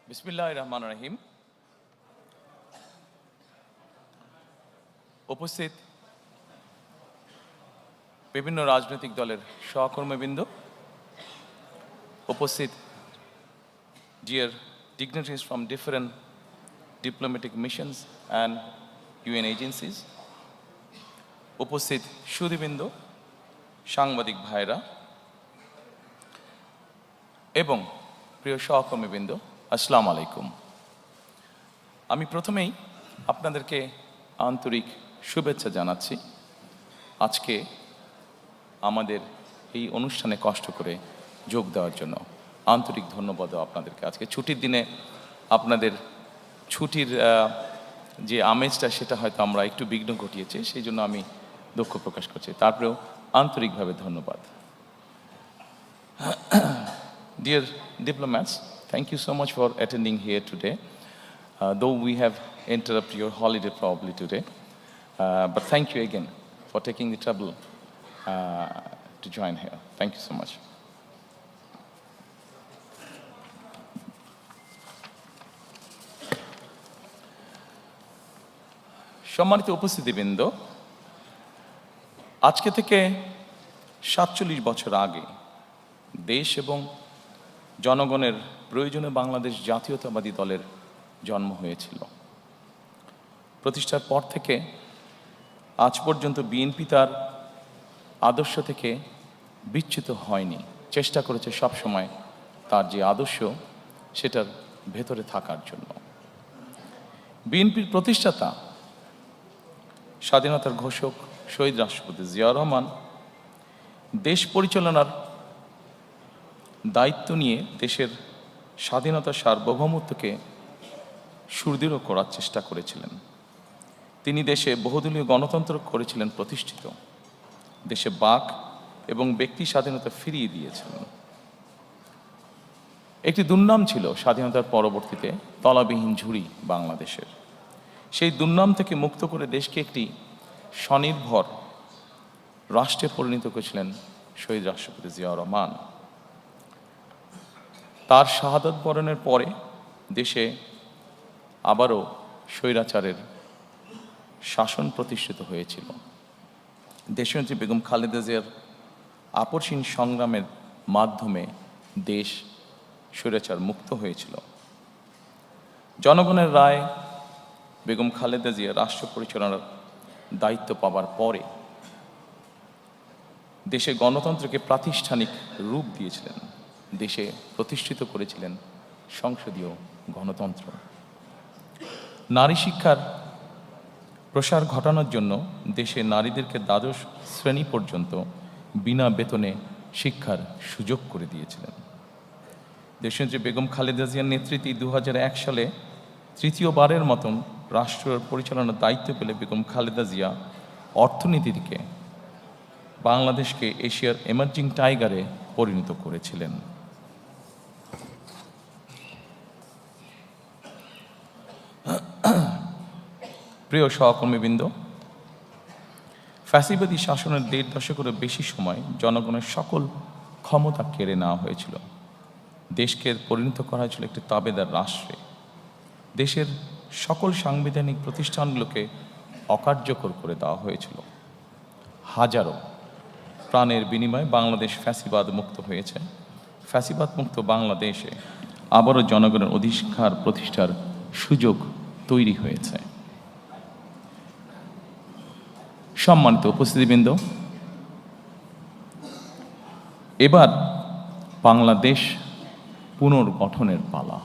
বিসমিল্লাহির রহমানির রহিম। উপস্থিত বিভিন্ন রাজনৈতিক দলের সহকর্মীবৃন্দ, উপস্থিত dear dignitaries from different diplomatic missions and UN agencies, উপস্থিত সুধীবৃন্দ, সাংবাদিক ভাইরা এবং প্রিয় সহকর্মীবৃন্দ, আসসালামু আলাইকুম। আমি প্রথমেই আপনাদেরকে আন্তরিক শুভেচ্ছা জানাচ্ছি। আজকে আমাদের এই অনুষ্ঠানে কষ্ট করে যোগ দেওয়ার জন্য আন্তরিক ধন্যবাদ আপনাদেরকে। আজকে ছুটির দিনে আপনাদের ছুটির যে আমেজটা সেটা হয়তো আমরা একটু বিঘ্ন ঘটিয়েছি, সেই জন্য আমি দুঃখ প্রকাশ করছি। তারপরেও আন্তরিকভাবে ধন্যবাদ। Dear diplomats, thank you so much for attending here today. Though we have interrupted your holiday probably today, but thank you again for taking the trouble to join here. Thank you so much. সম্মানিত উপস্থিতিবৃন্দ, আজকে থেকে ৪৭ বছর আগে দেশ এবং জনগণের প্রয়োজনে বাংলাদেশ জাতীয়তাবাদী দলের জন্ম হয়েছিল। প্রতিষ্ঠার পর থেকে আজ পর্যন্ত বিএনপি তার আদর্শ থেকে বিচ্যুত হয়নি, চেষ্টা করেছে সবসময় তার যে আদর্শ সেটার ভেতরে থাকার জন্য। বিএনপির প্রতিষ্ঠাতা স্বাধীনতার ঘোষক শহীদ রাষ্ট্রপতি জিয়াউর রহমান দেশ পরিচালনার দায়িত্ব নিয়ে দেশের স্বাধীনতার সার্বভৌমত্বকে সুদৃঢ় করার চেষ্টা করেছিলেন। তিনি দেশে বহুদলীয় গণতন্ত্র করেছিলেন প্রতিষ্ঠিত, দেশে বাক এবং ব্যক্তি স্বাধীনতা ফিরিয়ে দিয়েছিলেন। একটি দুর্নাম ছিল স্বাধীনতার পরবর্তীতে তলাবিহীন ঝুড়ি বাংলাদেশের। সেই দুর্নাম থেকে মুক্ত করে দেশকে একটি স্বনির্ভর রাষ্ট্রে পরিণত করেছিলেন শহীদ রাষ্ট্রপতি জিয়াউর রহমান। তার শাহাদাত বরণের পরে দেশে আবারও স্বৈরাচারের শাসন প্রতিষ্ঠিত হয়েছিল। দেশনেত্রী বেগম খালেদা জিয়ার আপসহীন সংগ্রামের মাধ্যমে দেশ স্বৈরাচার মুক্ত হয়েছিল। জনগণের রায় বেগম খালেদা জিয়া রাষ্ট্র পরিচালনার দায়িত্ব পাবার পরে দেশে গণতন্ত্রকে প্রাতিষ্ঠানিক রূপ দিয়েছিলেন, দেশে প্রতিষ্ঠিত করেছিলেন সংসদীয় গণতন্ত্র। নারী শিক্ষার প্রসার ঘটানোর জন্য দেশে নারীদেরকে দ্বাদশ শ্রেণী পর্যন্ত বিনা বেতনে শিক্ষার সুযোগ করে দিয়েছিলেন। দেশনেত্রী বেগম খালেদা জিয়ার নেতৃত্বে 2001 সালে তৃতীয়বারের মতন রাষ্ট্র পরিচালনার দায়িত্ব পেলে বেগম খালেদা জিয়া অর্থনীতি থেকে বাংলাদেশকে এশিয়ার এমার্জিং টাইগারে পরিণত করেছিলেন। প্রিয় সহকর্মীবৃন্দ, ফ্যাসিবাদী শাসনের 1.5 দশকেরও বেশি সময় জনগণের সকল ক্ষমতা কেড়ে নেওয়া হয়েছিল। দেশকে পরিণত করা হয়েছিল একটি তাবেদার রাষ্ট্রে। দেশের সকল সাংবিধানিক প্রতিষ্ঠানগুলোকে অকার্যকর করে দেওয়া হয়েছিল। হাজারো প্রাণের বিনিময়ে বাংলাদেশ ফ্যাসিবাদ মুক্ত হয়েছে। ফ্যাসিবাদ মুক্ত বাংলাদেশে আবারও জনগণের অধিকার প্রতিষ্ঠার সুযোগ তৈরি হয়েছে। সম্মানিত উপস্থিতিবৃন্দ, এবার বাংলাদেশ পুনর্গঠনের পালা।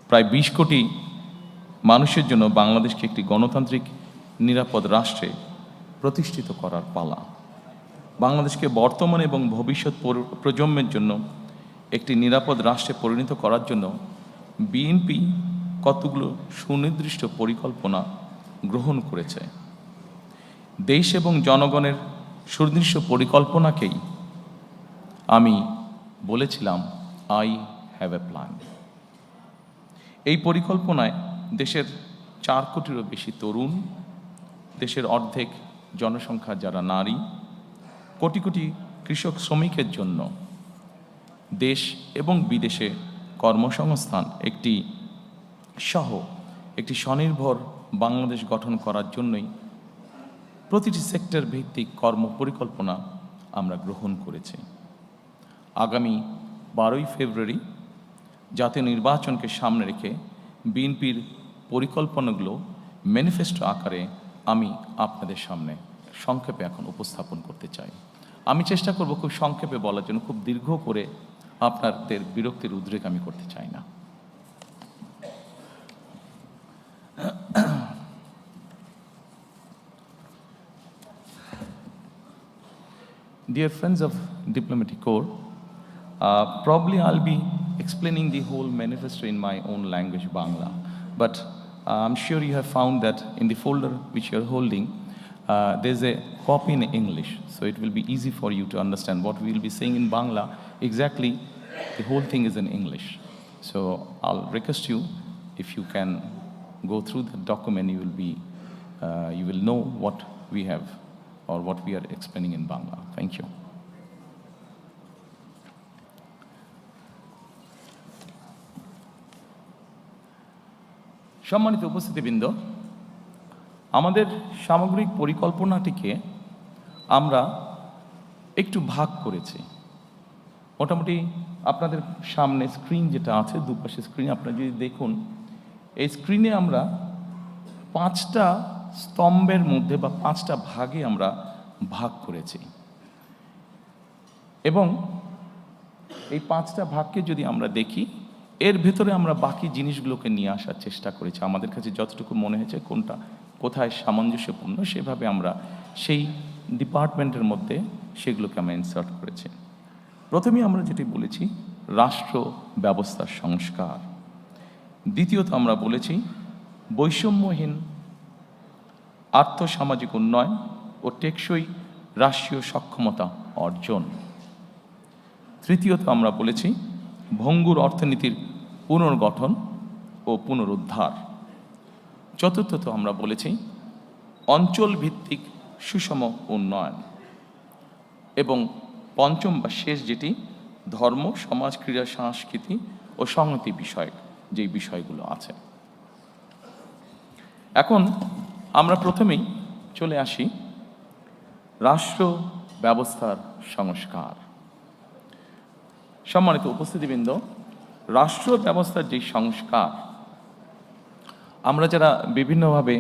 প্রায় 20 কোটি মানুষের জন্য বাংলাদেশকে একটি গণতান্ত্রিক নিরাপদ রাষ্ট্রে প্রতিষ্ঠিত করার পালা। বাংলাদেশকে বর্তমান এবং ভবিষ্যৎ প্রজন্মের জন্য একটি নিরাপদ রাষ্ট্রে পরিণত করার জন্য বিএনপি কতগুলো সুনির্দিষ্ট পরিকল্পনা গ্রহণ করেছে। দেশ এবং জনগণের সুনির্দিষ্ট পরিকল্পনাকেই আমি বলেছিলাম আই হ্যাভ এ প্ল্যান। এই পরিকল্পনায় দেশের 4 কোটিরও বেশি তরুণ, দেশের অর্ধেক জনসংখ্যা যারা নারী, কোটি কোটি কৃষক শ্রমিকের জন্য দেশ এবং বিদেশে কর্মসংস্থান একটি স্বনির্ভর বাংলাদেশ গঠন করার জন্যই প্রতিটি সেক্টর ভিত্তিক কর্মপরিকল্পনা আমরা গ্রহণ করেছি। আগামী 12ই ফেব্রুয়ারি জাতীয় নির্বাচনকে সামনে রেখে বিএনপির পরিকল্পনাগুলো ম্যানিফেস্টো আকারে আমি আপনাদের সামনে সংক্ষেপে এখন উপস্থাপন করতে চাই। আমি চেষ্টা করব খুব সংক্ষেপে বলার জন্য, খুব দীর্ঘ করে আপনাদের বিরক্তির উদ্রেক আমি করতে চাই না। Dear friends of Diplomatic Corps, probably I'll be explaining the whole manifesto in my own language, Bangla. But I'm sure you have found that in the folder which you're holding, there's a copy in English. So it will be easy for you to understand what we will be saying in Bangla. Exactly, the whole thing is in English. So I'll request you, if you can go through the document, you will know what we have or what we are explaining in Bangla. Thank you. সম্মানিত উপস্থিতিবৃন্দ, আমাদের সামগ্রিক পরিকল্পনাটিকে আমরা একটু ভাগ করেছি। মোটামুটি আপনাদের সামনে স্ক্রিন যেটা আছে, দুপাশে স্ক্রিন আপনারা যদি দেখুন, এই স্ক্রিনে আমরা 5টা স্তম্ভের মধ্যে বা 5টা ভাগে আমরা ভাগ করেছি এবং এই 5টা ভাগকে যদি আমরা দেখি, এর ভেতরে আমরা বাকি জিনিসগুলোকে নিয়ে আসার চেষ্টা করেছি। আমাদের কাছে যতটুকু মনে হয়েছে কোথায় সামঞ্জস্যপূর্ণ, সেভাবে আমরা সেই ডিপার্টমেন্টের মধ্যে সেগুলোকে আমরা ইনসার্ট করেছি। প্রথমেই আমরা যেটি বলেছি, রাষ্ট্র ব্যবস্থার সংস্কার। দ্বিতীয়ত আমরা বলেছি বৈষম্যহীন আর্থসামাজিক উন্নয়ন ও টেকসই রাষ্ট্রীয় সক্ষমতা অর্জন। তৃতীয়ত আমরা বলেছি ভঙ্গুর অর্থনীতির পুনর্গঠন ও পুনরুদ্ধার। চতুর্থত আমরা বলেছি অঞ্চল ভিত্তিক সুষম উন্নয়ন। এবং পঞ্চম বা শেষ যেটি, ধর্ম, সমাজ, ক্রীড়া, সংস্কৃতি ও সংহতি বিষয়ক যে বিষয়গুলো আছে। এখন আমরা প্রথমেই চলে আসি রাষ্ট্র ব্যবস্থার সংস্কার। সম্মানিত উপস্থিতিবৃন্দ, রাষ্ট্র ব্যবস্থার যে সংস্কার, আমরা যারা বিভিন্নভাবে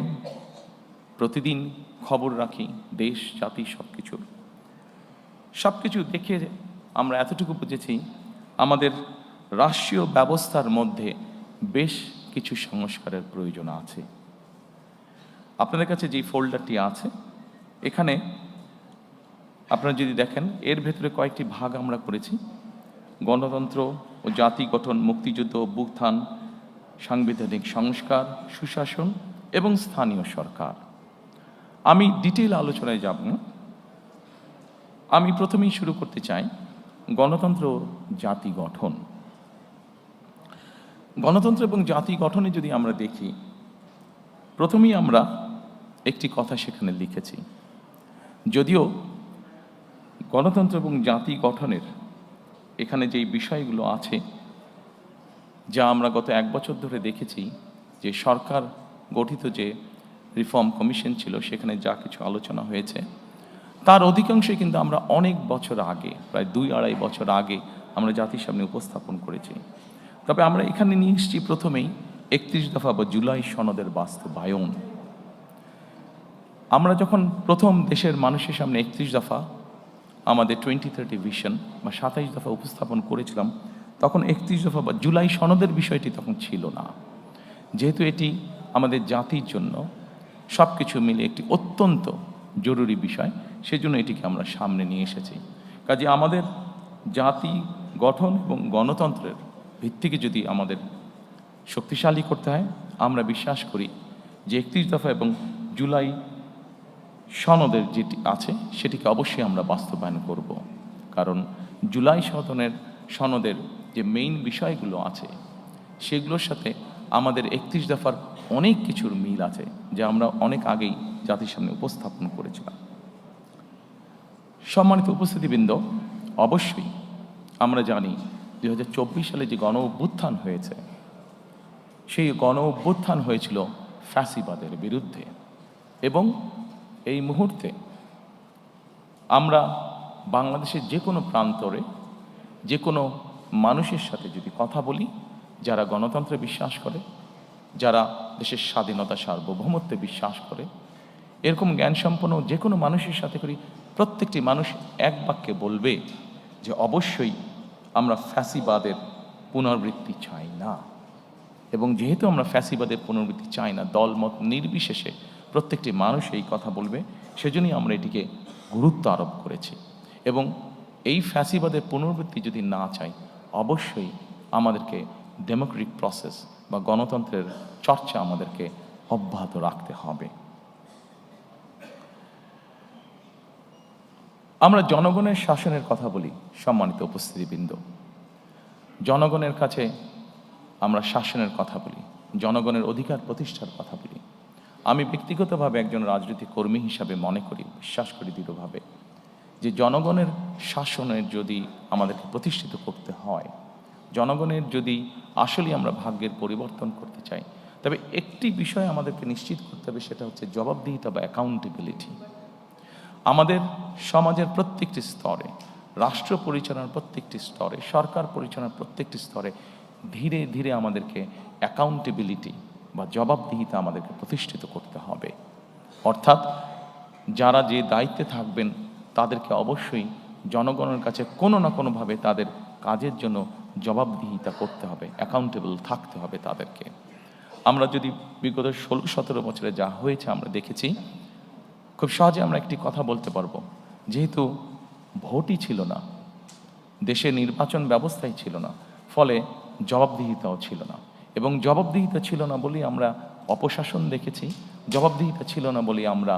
প্রতিদিন খবর রাখি, দেশ জাতি সব কিছু দেখে আমরা এতটুকু বুঝেছি, আমাদের রাষ্ট্রীয় ব্যবস্থার মধ্যে বেশ কিছু সংস্কারের প্রয়োজন আছে। আপনাদের কাছে যে ফোল্ডারটি আছে, এখানে আপনারা যদি দেখেন, এর ভেতরে কয়েকটি ভাগ আমরা করেছি। গণতন্ত্র ও জাতি গঠন, মুক্তিযুদ্ধ, অভ্যুত্থান, সাংবিধানিক সংস্কার, সুশাসন এবং স্থানীয় সরকার। আমি ডিটেইল আলোচনায় যাব না। আমি প্রথমেই শুরু করতে চাই গণতন্ত্র ও জাতি গঠন। গণতন্ত্র এবং জাতি গঠনে যদি আমরা দেখি, প্রথমেই আমরা একটি কথা সেখানে লিখেছি। যদিও গণতন্ত্র এবং জাতি গঠনের এখানে যেই বিষয়গুলো আছে, যা আমরা গত 1 বছর ধরে দেখেছি, যে সরকার গঠিত যে রিফর্ম কমিশন ছিল, সেখানে যা কিছু আলোচনা হয়েছে, তার অধিকাংশই কিন্তু আমরা অনেক বছর আগে, প্রায় 2-2.5 বছর আগে আমরা জাতির সামনে উপস্থাপন করেছি। তবে আমরা এখানে নিয়ে এসেছি প্রথমেই 31 দফা বা জুলাই সনদের বাস্তবায়ন। আমরা যখন প্রথম দেশের মানুষের সামনে 31 দফা, আমাদের 2030 ভিশন বা 27 দফা উপস্থাপন করেছিলাম, তখন 31 দফা বা জুলাই সনদের বিষয়টি তখন ছিল না। যেহেতু এটি আমাদের জাতির জন্য সব কিছু মিলে একটি অত্যন্ত জরুরি বিষয়, সেজন্য এটিকে আমরা সামনে নিয়ে এসেছি। কাজে আমাদের জাতি গঠন এবং গণতন্ত্রের ভিত্তিকে যদি আমাদের শক্তিশালী করতে হয়, আমরা বিশ্বাস করি যে 31 দফা এবং জুলাই সনদের যেটি আছে সেটিকে অবশ্যই আমরা বাস্তবায়ন করব। কারণ জুলাই সনদের যে মেইন বিষয়গুলো আছে, সেগুলোর সাথে আমাদের 31 দফার অনেক কিছুর মিল আছে, যা আমরা অনেক আগেই জাতির সামনে উপস্থাপন করেছিলাম। সম্মানিত উপস্থিতিবৃন্দ, অবশ্যই আমরা জানি 2024 সালে যে গণ অভ্যুত্থান হয়েছে, সেই গণ অভ্যুত্থান হয়েছিল ফ্যাসিবাদের বিরুদ্ধে। এবং এই মুহূর্তে আমরা বাংলাদেশের যে কোনো প্রান্তরে যে কোনো মানুষের সাথে যদি কথা বলি, যারা গণতন্ত্রে বিশ্বাস করে, যারা দেশের স্বাধীনতা সার্বভৌমত্বে বিশ্বাস করে, এরকম জ্ঞানসম্পন্ন যে কোনো মানুষের সাথে করি, প্রত্যেকটি মানুষ এক বাক্যে বলবে যে অবশ্যই আমরা ফ্যাসিবাদের পুনরাবৃত্তি চাই না। এবং যেহেতু আমরা ফ্যাসিবাদের পুনরাবৃত্তি চাই না, দলমত নির্বিশেষে প্রত্যেকটি মানুষ এই কথা বলবে, সেজন্যই আমরা এটিকে গুরুত্ব আরোপ করেছি। এবং এই ফ্যাসিবাদের পুনরাবৃত্তি যদি না চাই, অবশ্যই আমাদেরকে ডেমোক্রেটিক প্রসেস বা গণতন্ত্রের চর্চা আমাদেরকে অব্যাহত রাখতে হবে। আমরা জনগণের শাসনের কথা বলি, সম্মানিত উপস্থিতিবৃন্দ। জনগণের কাছে আমরা শাসনের কথা বলি, জনগণের অধিকার প্রতিষ্ঠার কথা বলি। আমি ব্যক্তিগতভাবে একজন রাজনৈতিক কর্মী হিসাবে মনে করি, বিশ্বাস করি দৃঢ়ভাবে, যে জনগণের শাসনের যদি আমাদেরকে প্রতিষ্ঠিত করতে হয়, জনগণের যদি আসলে আমরা ভাগ্যের পরিবর্তন করতে চাই, তবে একটি বিষয় আমাদেরকে নিশ্চিত করতে হবে, সেটা হচ্ছে জবাবদিহিতা বা অ্যাকাউন্টেবিলিটি। আমাদের সমাজের প্রত্যেকটি স্তরে, রাষ্ট্র পরিচালনার প্রত্যেকটি স্তরে, সরকার পরিচালনার প্রত্যেকটি স্তরে ধীরে ধীরে আমাদেরকে অ্যাকাউন্টেবিলিটি বা জবাবদিহিতা আমাদেরকে প্রতিষ্ঠিত করতে হবে। অর্থাৎ যারা যে দায়িত্বে থাকবেন তাদেরকে অবশ্যই জনগণের কাছে কোনো না কোনোভাবে তাদের কাজের জন্য জবাবদিহিতা করতে হবে, অ্যাকাউন্টেবল থাকতে হবে তাদেরকে। আমরা যদি বিগত 16-17 বছরে যা হয়েছে আমরা দেখেছি, খুব সহজে আমরা একটি কথা বলতে পারবো, যেহেতু ভোটই ছিল না, দেশে নির্বাচন ব্যবস্থাই ছিল না, ফলে জবাবদিহিতাও ছিল না। এবং জবাবদিহিতা ছিল না বলেই আমরা অপশাসন দেখেছি, জবাবদিহিতা ছিল না বলেই আমরা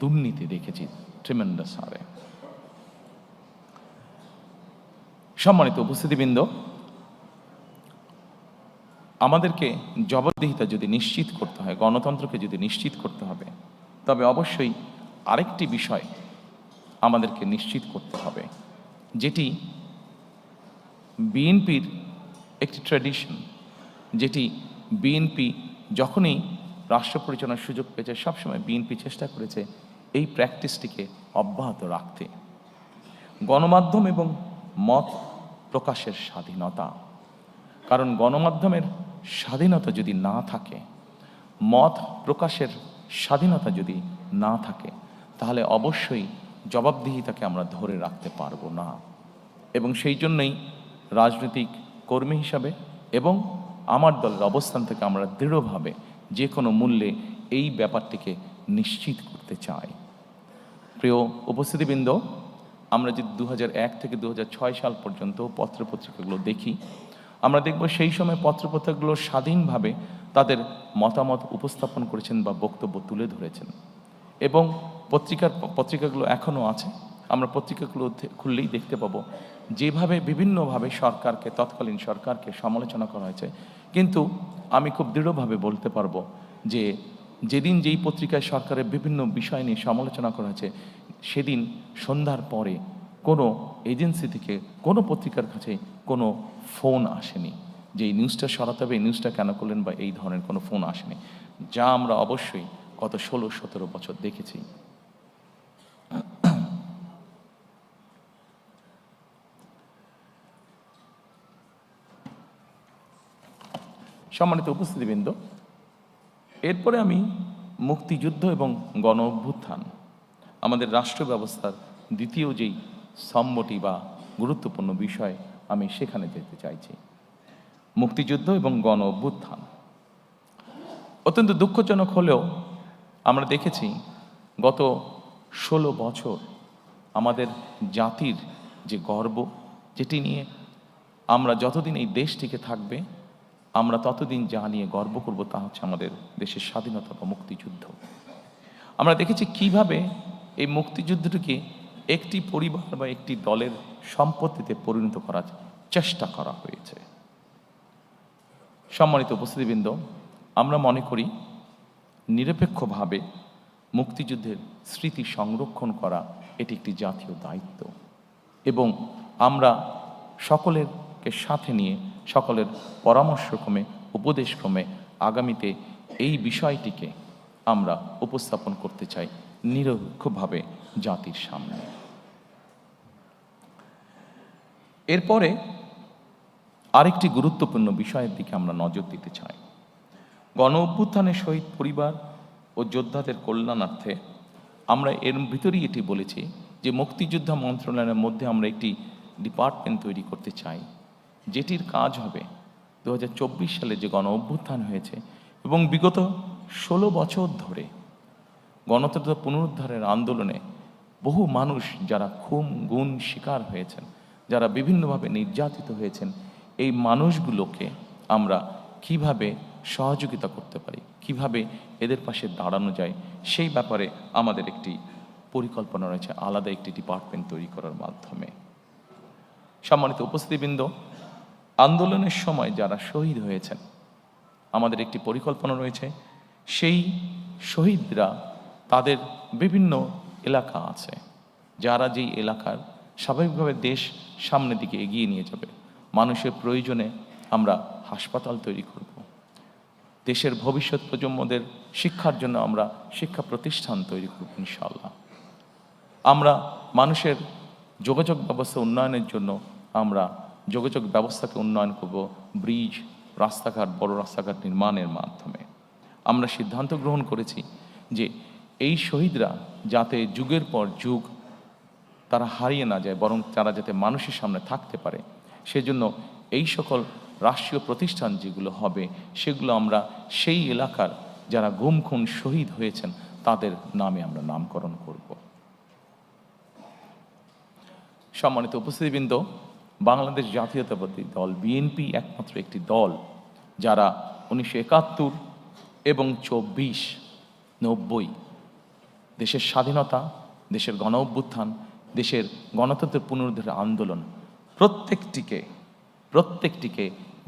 দুর্নীতি দেখেছি ট্রিমেন্ডাস হারে। সম্মানিত উপস্থিতিবৃন্দ, আমাদেরকে জবাবদিহিতা যদি নিশ্চিত করতে হয়, গণতন্ত্রকে যদি নিশ্চিত করতে হবে, তবে অবশ্যই আরেকটি বিষয় আমাদেরকে নিশ্চিত করতে হবে, যেটি বিএনপির একটি ট্র্যাডিশন, যেটি বিএনপি যখনই রাষ্ট্র পরিচালনার সুযোগ পেয়েছে, সবসময় বিএনপি চেষ্টা করেছে এই প্র্যাকটিসটিকে অব্যাহত রাখতে। গণমাধ্যম এবং মত প্রকাশের স্বাধীনতা, কারণ গণমাধ্যমের স্বাধীনতা যদি না থাকে, মত প্রকাশের স্বাধীনতা যদি না থাকে, তাহলে অবশ্যই জবাবদিহিতাকে আমরা ধরে রাখতে পারবো না। এবং সেই জন্যই রাজনৈতিক কর্মী হিসাবে এবং আমার দলের অবস্থান থেকে আমরা দৃঢ়ভাবে যে কোনো মূল্যে এই ব্যাপারটিকে নিশ্চিত করতে চাই। প্রিয় উপস্থিতিবৃন্দ, আমরা যদি 2001 থেকে 2006 সাল পর্যন্ত পত্রপত্রিকাগুলো দেখি, আমরা দেখব সেই সময় পত্রপত্রিকাগুলো স্বাধীনভাবে তাদের মতামত উপস্থাপন করেছেন বা বক্তব্য তুলে ধরেছেন। এবং পত্রিকাগুলো এখনও আছে, আমরা পত্রিকাগুলো খুললেই দেখতে পাবো যেভাবে বিভিন্নভাবে সরকারকে, তৎকালীন সরকারকে সমালোচনা করা হয়েছে। কিন্তু আমি খুব দৃঢ়ভাবে বলতে পারবো যে যেদিন যেই পত্রিকায় সরকারের বিভিন্ন বিষয় নিয়ে সমালোচনা করা হয়েছে, সেদিন সন্ধ্যার পরে কোনো এজেন্সি থেকে কোনো পত্রিকার কাছে কোনো ফোন আসেনি যে এই নিউজটা সরাতে হবে, এই নিউজটা কেন করলেন, বা এই ধরনের কোনো ফোন আসেনি, যা আমরা অবশ্যই গত 16-17 বছর দেখেছি। সম্মানিত উপস্থিতিবৃন্দ, এরপরে আমি মুক্তিযুদ্ধ এবং গণ অভ্যুত্থান, আমাদের রাষ্ট্র ব্যবস্থার দ্বিতীয় যেই স্তম্ভটি বা গুরুত্বপূর্ণ বিষয়, আমি সেখানে যেতে চাইছি। মুক্তিযুদ্ধ এবং গণ অভ্যুত্থান অত্যন্ত দুঃখজনক হলেও আমরা দেখেছি গত 16 বছর আমাদের জাতির যে গর্ব, যেটি নিয়ে আমরা যতদিন এই দেশটিকে থাকবে, আমরা ততদিন যা নিয়ে গর্ব করব তা হচ্ছে আমাদের দেশের স্বাধীনতা বা মুক্তিযুদ্ধ। আমরা দেখেছি কিভাবে এই মুক্তিযুদ্ধটিকে একটি পরিবার বা একটি দলের সম্পত্তিতে পরিণত করার চেষ্টা করা হয়েছে। সম্মানিত উপস্থিতিবৃন্দ, আমরা মনে করি নিরপেক্ষভাবে মুক্তিযুদ্ধের স্মৃতি সংরক্ষণ করা এটি একটি জাতীয় দায়িত্ব, এবং আমরা সকলের সকলকে সাথে নিয়ে সকলের পরামর্শক্রমে উপদেশক্রমে আগামীতে এই বিষয়টিকে আমরা উপস্থাপন করতে চাই নিরপেক্ষভাবে জাতির সামনে। এরপরে আরেকটি গুরুত্বপূর্ণ বিষয়ের দিকে আমরা নজর দিতে চাই। গণ অভ্যুত্থানের শহীদ পরিবার ও যোদ্ধাদের কল্যাণার্থে আমরা এর ভিতরেই এটি বলেছি যে মুক্তিযোদ্ধা মন্ত্রণালয়ের মধ্যে আমরা একটি ডিপার্টমেন্ট তৈরি করতে চাই, যেটির কাজ হবে 2024 সালে যে গণ অভ্যুত্থান হয়েছে এবং বিগত 16 বছর ধরে গণতন্ত্র পুনরুদ্ধারের আন্দোলনে বহু মানুষ যারা খুন গুণ শিকার হয়েছেন, যারা বিভিন্নভাবে নির্যাতিত হয়েছেন, এই মানুষগুলোকে আমরা কিভাবে সহযোগিতা করতে পারি, কিভাবে এদের পাশে দাঁড়ানো যায়, সেই ব্যাপারে আমাদের একটি পরিকল্পনা রয়েছে আলাদা একটি ডিপার্টমেন্ট তৈরি করার মাধ্যমে। সম্মানিত উপস্থিতিবৃন্দ, আন্দোলনের সময় যারা শহীদ হয়েছেন আমাদের একটি পরিকল্পনা রয়েছে, সেই শহীদরা তাদের বিভিন্ন এলাকা আছে, যারা যেই এলাকার স্বাভাবিকভাবে দেশ সামনের দিকে এগিয়ে নিয়ে যাবে। মানুষের প্রয়োজনে আমরা হাসপাতাল তৈরি করব, দেশের ভবিষ্যৎ প্রজন্মদের শিক্ষার জন্য আমরা শিক্ষা প্রতিষ্ঠান তৈরি করব ইনশাআল্লাহ। আমরা মানুষের যোগাযোগ ব্যবস্থা উন্নয়নের জন্য আমরা যোগাযোগ ব্যবস্থাকে উন্নয়ন করব ব্রিজ, রাস্তাঘাট, বড় রাস্তাঘাট নির্মাণের মাধ্যমে। আমরা সিদ্ধান্ত গ্রহণ করেছি যে এই শহীদরা যাতে যুগের পর যুগ তারা হারিয়ে না যায়, বরং তারা যাতে মানুষের সামনে থাকতে পারে, সেজন্য এই সকল রাষ্ট্রীয় প্রতিষ্ঠান যেগুলো হবে সেগুলো আমরা সেই এলাকার যারা গুম খুন শহীদ হয়েছেন তাদের নামে আমরা নামকরণ করব। সম্মানিত উপস্থিতিবৃন্দ, বাংলাদেশ জাতীয়তাবাদী দল বিএনপি একমাত্র একটি দল যারা 1971 এবং 24-90 দেশের স্বাধীনতা, দেশের গণ অভ্যুত্থান, দেশের গণতন্ত্রের পুনরুদ্ধারের আন্দোলন প্রত্যেকটিকে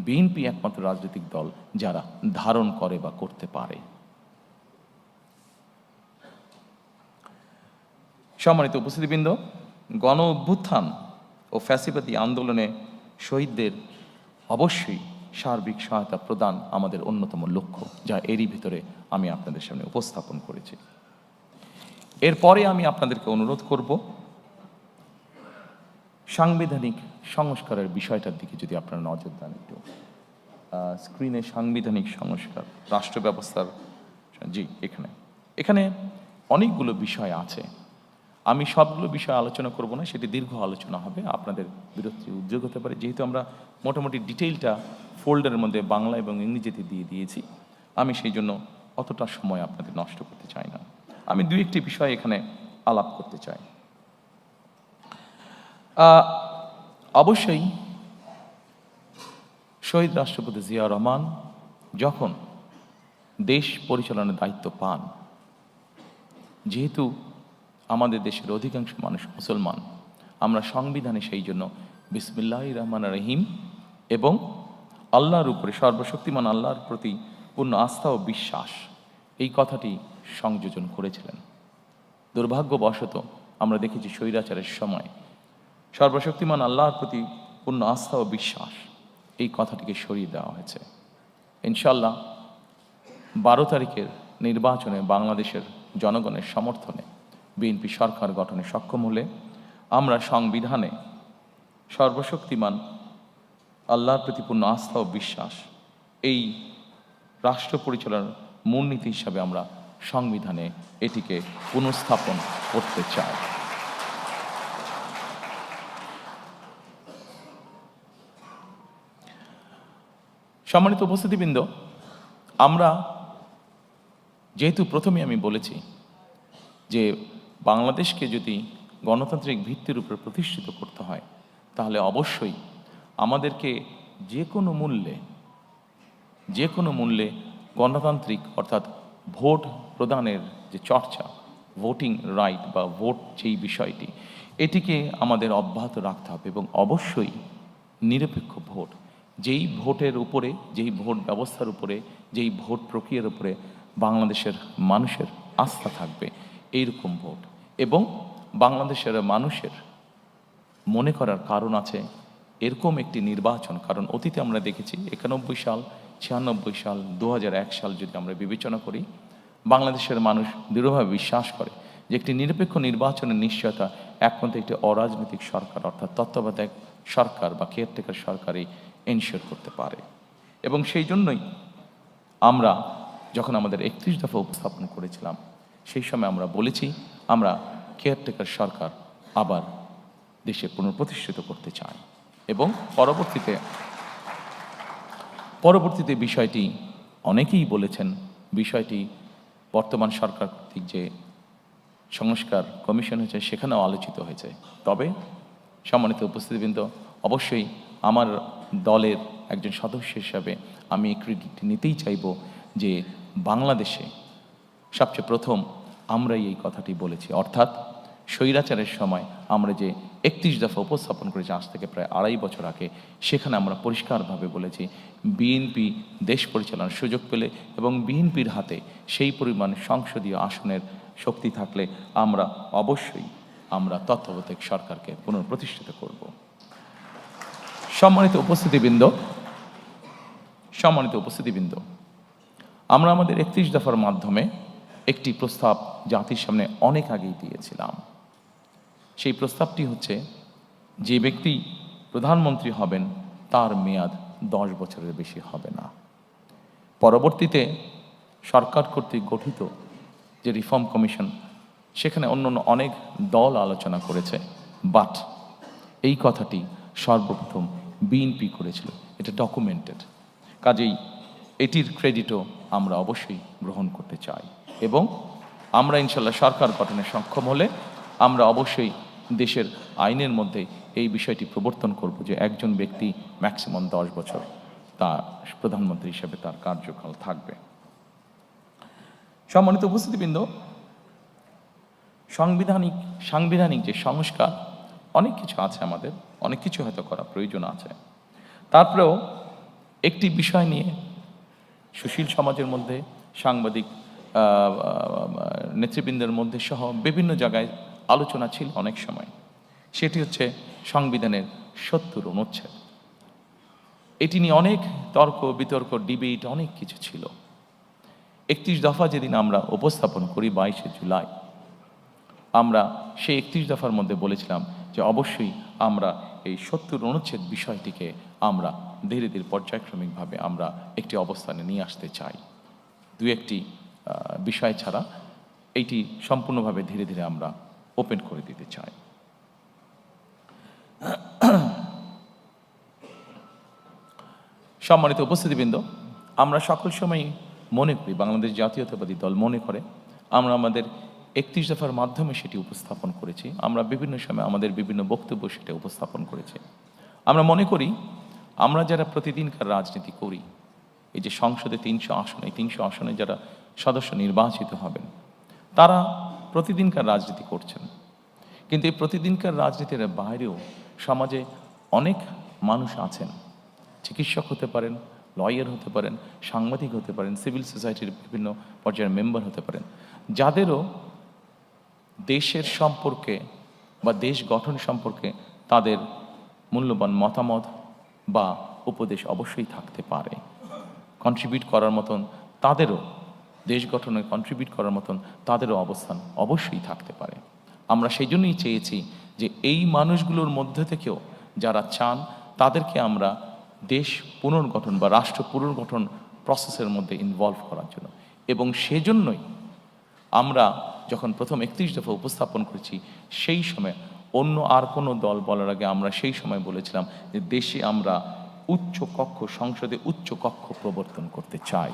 বিএনপি একমাত্র রাজনৈতিক দল যারা ধারণ করে বা করতে পারে। সম্মানিত উপস্থিতিবৃন্দ, গণ অভ্যুত্থান ও ফ্যাসিবাদী আন্দোলনে শহীদদের অবশ্যই সার্বিক সহায়তা প্রদান আমাদের অন্যতম লক্ষ্য, যা এরই ভিতরে আমি আপনাদের সামনে উপস্থাপন করেছি। এরপরে আমি আপনাদেরকে অনুরোধ করব সাংবিধানিক সংস্কারের বিষয়টার দিকে যদি আপনারা নজর দেন। একটু স্ক্রিনে সাংবিধানিক সংস্কার, রাষ্ট্র ব্যবস্থার, জি এখানে অনেকগুলো বিষয় আছে। আমি সবগুলো বিষয় আলোচনা করব না, সেটি দীর্ঘ আলোচনা হবে, আপনাদের বিরক্তি উদ্যোগ হতে পারে। যেহেতু আমরা মোটামুটি ডিটেইলটা ফোল্ডারের মধ্যে বাংলা এবং ইংরেজিতে দিয়ে দিয়েছি, আমি সেই জন্য অতটা সময় আপনাদের নষ্ট করতে চাই না। আমি দুই একটি বিষয় এখানে আলাপ করতে চাই। অবশ্যই শহীদ রাষ্ট্রপতি জিয়া রহমান যখন দেশ পরিচালনার দায়িত্ব পান, যেহেতু আমাদের দেশের অধিকাংশ মানুষ মুসলমান, আমরা সংবিধানে সেই জন্য বিসমিল্লাহির রহমানির রহিম এবং আল্লাহর উপরে, সর্বশক্তিমান আল্লাহর প্রতি পূর্ণ আস্থা ও বিশ্বাস, এই কথাটি সংযোজন করেছিলেন। দুর্ভাগ্যবশত আমরা দেখেছি স্বৈরাচারের সময় সর্বশক্তিমান আল্লাহর প্রতি পূর্ণ আস্থা ও বিশ্বাস, এই কথাটিকে সরিয়ে দেওয়া হয়েছে। ইনশাল্লাহ 12 তারিখের নির্বাচনে বাংলাদেশের জনগণের সমর্থনে বিএনপি সরকার গঠনে সক্ষম হলে আমরা সংবিধানে সর্বশক্তিমান আল্লাহর প্রতি পূর্ণ আস্থা ও বিশ্বাস, এই রাষ্ট্র পরিচালনার মূলনীতি হিসাবে আমরা সংবিধানে এটিকে পুনঃস্থাপন করতে চাই। সম্মানিত উপস্থিতিবৃন্দ, আমরা যেহেতু প্রথমে আমি বলেছি যে বাংলাদেশকে যদি গণতান্ত্রিক ভিত্তির উপর প্রতিষ্ঠিত করতে হয়, তাহলে অবশ্যই আমাদেরকে যে কোনো মূল্যে গণতান্ত্রিক অর্থাৎ ভোট প্রদানের যে চর্চা, ভোটিং রাইট বা ভোট যেই বিষয়টি, এটিকে আমাদের অব্যাহত রাখতে হবে এবং অবশ্যই নিরপেক্ষ ভোট, যেই ভোটের উপরে, যেই ভোট ব্যবস্থার উপরে, যেই ভোট প্রক্রিয়ার উপরে বাংলাদেশের মানুষের আস্থা থাকবে, এইরকম ভোট। এবং বাংলাদেশের মানুষের মনে করার কারণ আছে এরকম একটি নির্বাচন, কারণ অতীতে আমরা দেখেছি 91 সাল, 96 সাল, 2001 সাল যদি আমরা বিবেচনা করি, বাংলাদেশের মানুষ দৃঢ়ভাবে বিশ্বাস করে যে একটি নিরপেক্ষ নির্বাচনের নিশ্চয়তা একমাত্র একটি অরাজনৈতিক সরকার অর্থাৎ তত্ত্বাবধায়ক সরকার বা কেয়ারটেকার সরকারই এনশিওর করতে পারে। এবং সেই জন্যই আমরা যখন আমাদের 31 দফা উপস্থাপন করেছিলাম, সেই সময় আমরা বলেছি আমরা কেয়ারটেকার সরকার আবার দেশে পুনঃপ্রতিষ্ঠিত করতে চাই। এবং পরবর্তীতে বিষয়টি অনেকেই বলেছেন, বিষয়টি বর্তমান সরকার কর্তৃক যে সংস্কার কমিশন হয়েছে সেখানেও আলোচিত হয়েছে। তবে সম্মানিত উপস্থিতিবৃন্দ, অবশ্যই আমার দলের একজন সদস্য হিসাবে আমি ক্রেডিট নিতেই চাইব যে বাংলাদেশে সবচেয়ে প্রথম আমরাই এই কথাটি বলেছি, অর্থাৎ স্বৈরাচারের সময় আমরা যে 31 দফা উপস্থাপন করেছি আজ থেকে প্রায় 2.5 বছর আগে, সেখানে আমরা পরিষ্কারভাবে বলেছি বিএনপি দেশ পরিচালনার সুযোগ পেলে এবং বিএনপির হাতে সেই পরিমাণ সংসদীয় আসনের শক্তি থাকলে আমরা অবশ্যই তত্ত্বাবধায়ক সরকারকে পুনঃপ্রতিষ্ঠিত করব। সম্মানিত উপস্থিতিবৃন্দ, আমরা আমাদের 31 দফার মাধ্যমে একটি প্রস্তাব জাতির সামনে অনেক আগেই দিয়েছিলাম। সেই প্রস্তাবটি হচ্ছে যে ব্যক্তি প্রধানমন্ত্রী হবেন তার মেয়াদ 10 বছরের বেশি হবে না। পরবর্তীতে সরকার কর্তৃক গঠিত যে রিফর্ম কমিশন, সেখানে অন্য অনেক দল আলোচনা করেছে, বাট এই কথাটি সর্বপ্রথম বিএনপি করেছিল, এটা ডকুমেন্টেড। কাজেই এটির ক্রেডিটও আমরা অবশ্যই গ্রহণ করতে চাই এবং আমরা ইনশাল্লাহ সরকার গঠনে সক্ষম হলে আমরা অবশ্যই দেশের আইনের মধ্যে এই বিষয়টি প্রবর্তন করব যে একজন ব্যক্তি ম্যাক্সিমাম 10 বছর তার প্রধানমন্ত্রী হিসেবে তার কার্যকাল থাকবে। সম্মানিত উপস্থিতিবৃন্দ, সাংবিধানিক যে সংস্কার অনেক কিছু আছে, আমাদের অনেক কিছু হয়তো করা প্রয়োজন আছে। তারপরেও একটি বিষয় নিয়ে সুশীল সমাজের মধ্যে, সাংবাদিক নেতৃবৃন্দের মধ্যে সহ বিভিন্ন জায়গায় আলোচনা ছিল অনেক সময়, সেটি হচ্ছে সংবিধানের 70 অনুচ্ছেদ। এটি নিয়ে অনেক তর্ক বিতর্ক, ডিবেট, অনেক কিছু ছিল। 31 দফা যেদিন আমরা উপস্থাপন করি 22শে জুলাই, আমরা সেই 31 দফার মধ্যে বলেছিলাম যে অবশ্যই আমরা এই 70 অনুচ্ছেদ বিষয়টিকে আমরা ধীরে ধীরে পর্যায়ক্রমিকভাবে আমরা একটি অবস্থানে নিয়ে আসতে চাই। দু একটি বিষয় ছাড়া এইটি সম্পূর্ণভাবে ধীরে ধীরে আমরা ওপেন করে দিতে চাই। সম্মানিত উপস্থিতিবৃন্দ, আমরা সকল সময় মনে করি, বাংলাদেশ জাতীয়তাবাদী দল মনে করে, আমরা আমাদের 31 দফার মাধ্যমে সেটি উপস্থাপন করেছি। আমরা বিভিন্ন সময় আমাদের বিভিন্ন বক্তব্য সেটা উপস্থাপন করেছি। আমরা মনে করি আমরা যারা প্রতিদিনকার রাজনীতি করি, এই যে সংসদে 300 আসন, এই 300 আসনে যারা সদস্য নির্বাচিত হবেন তারা প্রতিদিনকার রাজনীতি করছেন, কিন্তু এই প্রতিদিনকার রাজনীতির বাইরেও সমাজে অনেক মানুষ আছেন, চিকিৎসক হতে পারেন, লয়ার হতে পারেন, সাংবাদিক হতে পারেন, সিভিল সোসাইটির বিভিন্ন পর্যায়ের মেম্বার হতে পারেন, যাদেরও দেশের সম্পর্কে বা দেশ গঠন সম্পর্কে তাদের মূল্যবান মতামত বা উপদেশ অবশ্যই থাকতে পারে। কন্ট্রিবিউট করার মতন তাদেরও, দেশ গঠনে কন্ট্রিবিউট করার মতন তাদেরও অবস্থান অবশ্যই থাকতে পারে। আমরা সেই জন্যই চেয়েছি যে এই মানুষগুলোর মধ্যে থেকেও যারা চান তাদেরকে আমরা দেশ পুনর্গঠন বা রাষ্ট্র পুনর্গঠন প্রসেসের মধ্যে ইনভলভ করার জন্য, এবং সেজন্যই আমরা যখন প্রথম 31 দফা উপস্থাপন করেছি সেই সময় অন্য আর কোনো দল বলার আগে আমরা সেই সময় বলেছিলাম যে দেশে আমরা উচ্চ কক্ষ, সংসদে উচ্চ কক্ষ প্রবর্তন করতে চাই।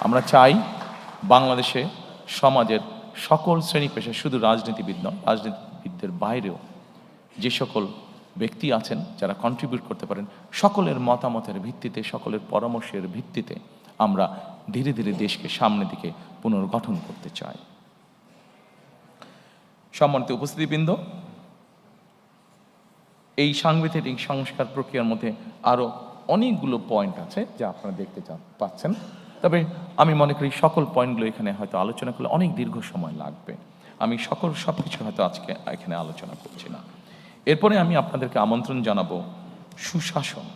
আমরা চাই বাংলাদেশে সমাজের সকল শ্রেণী পেশা, শুধু রাজনীতিবিদ নয়, রাজনীতিবিদদের বাইরেও যে সকল ব্যক্তি আছেন যারা কন্ট্রিবিউট করতে পারেন, সকলের মতামতের ভিত্তিতে, সকলের পরামর্শের ভিত্তিতে আমরা ধীরে ধীরে দেশকে সামনের দিকে পুনর্গঠন করতে চাই। সম্মানিত উপস্থিতিবৃন্দ, এই সাংবিধানিক সংস্কার প্রক্রিয়ার মধ্যে আরও অনেকগুলো পয়েন্ট আছে যা আপনারা দেখতে পাচ্ছেন, তবে আমি মনে করি সকল পয়েন্টগুলো এখানে হয়তো আলোচনা করলে অনেক দীর্ঘ সময় লাগবে। আমি সব কিছু হয়তো আজকে এখানে আলোচনা করছি না। এরপরে আমি আপনাদেরকে আমন্ত্রণ জানাবো সুশাসন।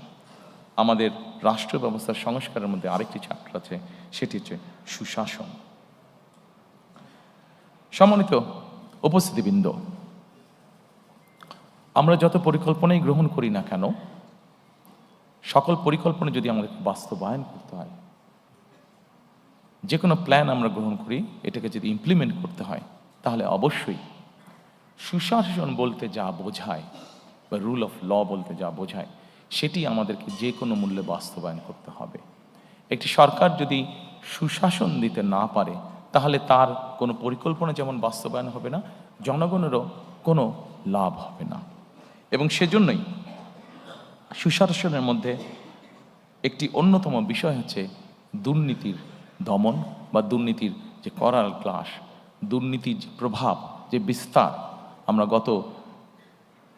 আমাদের রাষ্ট্র ব্যবস্থার সংস্কারের মধ্যে আরেকটি চ্যাপ্টার আছে, সেটি হচ্ছে সুশাসন। সম্মানিত উপস্থিতিবৃন্দ, আমরা যত পরিকল্পনাই গ্রহণ করি না কেন, সকল পরিকল্পনা যদি আমাদের বাস্তবায়ন করতে হয়, যে কোনো প্ল্যান আমরা গ্রহণ করি, এটাকে যদি ইমপ্লিমেন্ট করতে হয়, তাহলে অবশ্যই সুশাসন বলতে যা বোঝায় বা রুল অফ ল বলতে যা বোঝায়, সেটি আমাদেরকে যে কোনো মূল্যে বাস্তবায়ন করতে হবে। একটি সরকার যদি সুশাসন দিতে না পারে, তাহলে তার কোনো পরিকল্পনা যেমন বাস্তবায়ন হবে না, জনগণেরও কোনো লাভ হবে না। এবং সেজন্যই সুশাসনের মধ্যে একটি অন্যতম বিষয় হচ্ছে দুর্নীতির দমন বা দুর্নীতির যে করাল গ্লাস, দুর্নীতির যে প্রভাব, যে বিস্তার আমরা গত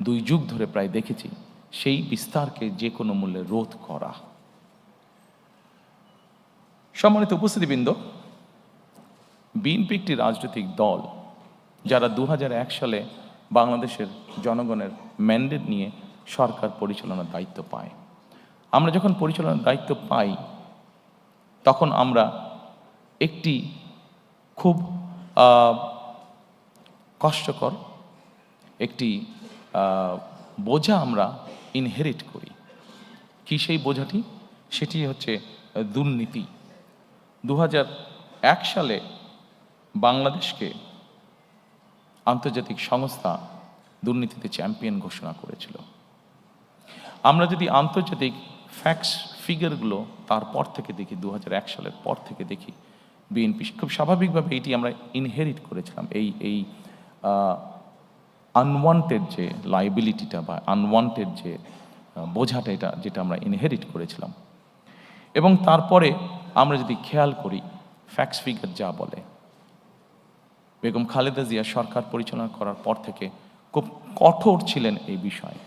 2 যুগ ধরে প্রায় দেখেছি, সেই বিস্তারকে যে কোনো মূল্যে রোধ করা। সম্মানিত উপস্থিতিবৃন্দ, বিএনপি একটি রাজনৈতিক দল যারা 2001 সালে বাংলাদেশের জনগণের ম্যান্ডেট নিয়ে সরকার পরিচালনার দায়িত্ব পায়। আমরা যখন পরিচালনার দায়িত্ব পাই, তখন আমরা একটি খুব কষ্টকর একটি বোঝা আমরা ইনহেরিট করি। কি সেই বোঝাটি? সেটি হচ্ছে দুর্নীতি। 2001 সালে বাংলাদেশকে আন্তর্জাতিক সংস্থা দুর্নীতিতে চ্যাম্পিয়ন ঘোষণা করেছিল। আমরা যদি আন্তর্জাতিক ফ্যাক্টস ফিগারগুলো তারপর থেকে দেখি, 2001 সালের পর থেকে দেখি, বিএনপি খুব স্বাভাবিকভাবে এটি আমরা ইনহেরিট করেছিলাম, এই আনওয়ান্টেড যে লাইবিলিটিটা বা আনওয়ান্টেড যে বোঝাটা, এটা যেটা আমরা ইনহেরিট করেছিলাম। এবং তারপরে আমরা যদি খেয়াল করি, ফ্যাক্টস ফিগার যা বলে, বেগম খালেদা জিয়া সরকার পরিচালনা করার পর থেকে খুব কঠোর ছিলেন এই বিষয়ে,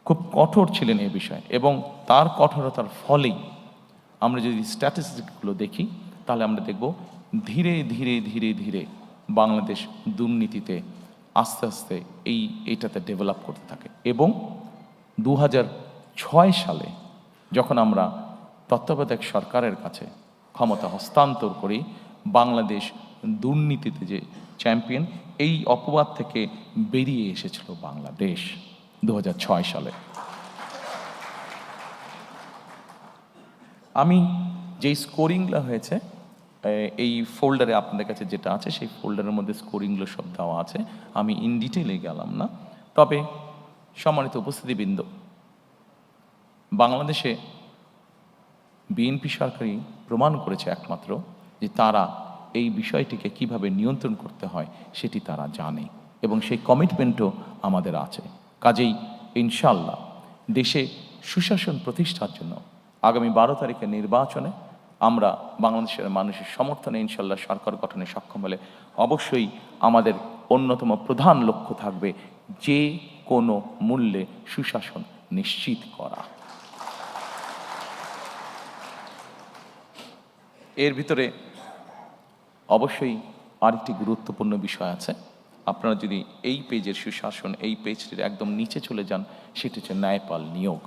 খুব কঠোর ছিলেন এই বিষয়ে। এবং তার কঠোরতার ফলেই আমরা যদি স্ট্যাটিস্টিকগুলো দেখি, তাহলে আমরা দেখব ধীরে ধীরে ধীরে ধীরে বাংলাদেশ দুর্নীতিতে আস্তে আস্তে এইটাতে ডেভেলপ করতে থাকে। এবং 2006 সালে যখন আমরা তত্ত্বাবধায়ক সরকারের কাছে ক্ষমতা হস্তান্তর করি, বাংলাদেশ দুর্নীতিতে যে চ্যাম্পিয়ন, এই অপবাদ থেকে বেরিয়ে এসেছিল বাংলাদেশ 2006 সালে। আমি যেই স্কোরিংগুলো হয়েছে, এই ফোল্ডারে আপনাদের কাছে যেটা আছে, সেই ফোল্ডারের মধ্যে স্কোরিংগুলো সব দেওয়া আছে, আমি ইন ডিটেইলে গেলাম না। তবে সম্মানিত উপস্থিতিবৃন্দ, বাংলাদেশে বিএনপি সরকারই প্রমাণ করেছে একমাত্র যে তারা এই বিষয়টিকে কিভাবে নিয়ন্ত্রণ করতে হয় সেটি তারা জানে, এবং সেই কমিটমেন্টও আমাদের আছে। কাজেই ইনশাল্লাহ দেশে সুশাসন প্রতিষ্ঠার জন্য আগামী 12 তারিখের নির্বাচনে আমরা বাংলাদেশের মানুষের সমর্থনে ইনশাল্লাহ সরকার গঠনে সক্ষম হলে অবশ্যই আমাদের অন্যতম প্রধান লক্ষ্য থাকবে যে কোনো মূল্যে সুশাসন নিশ্চিত করা। এর ভিতরে অবশ্যই আরেকটি গুরুত্বপূর্ণ বিষয় আছে। আপনারা যদি এই পেজের সুশাসন, এই পেজটির একদম নিচে চলে যান, সেটি হচ্ছে ন্যায়পাল নিয়োগ,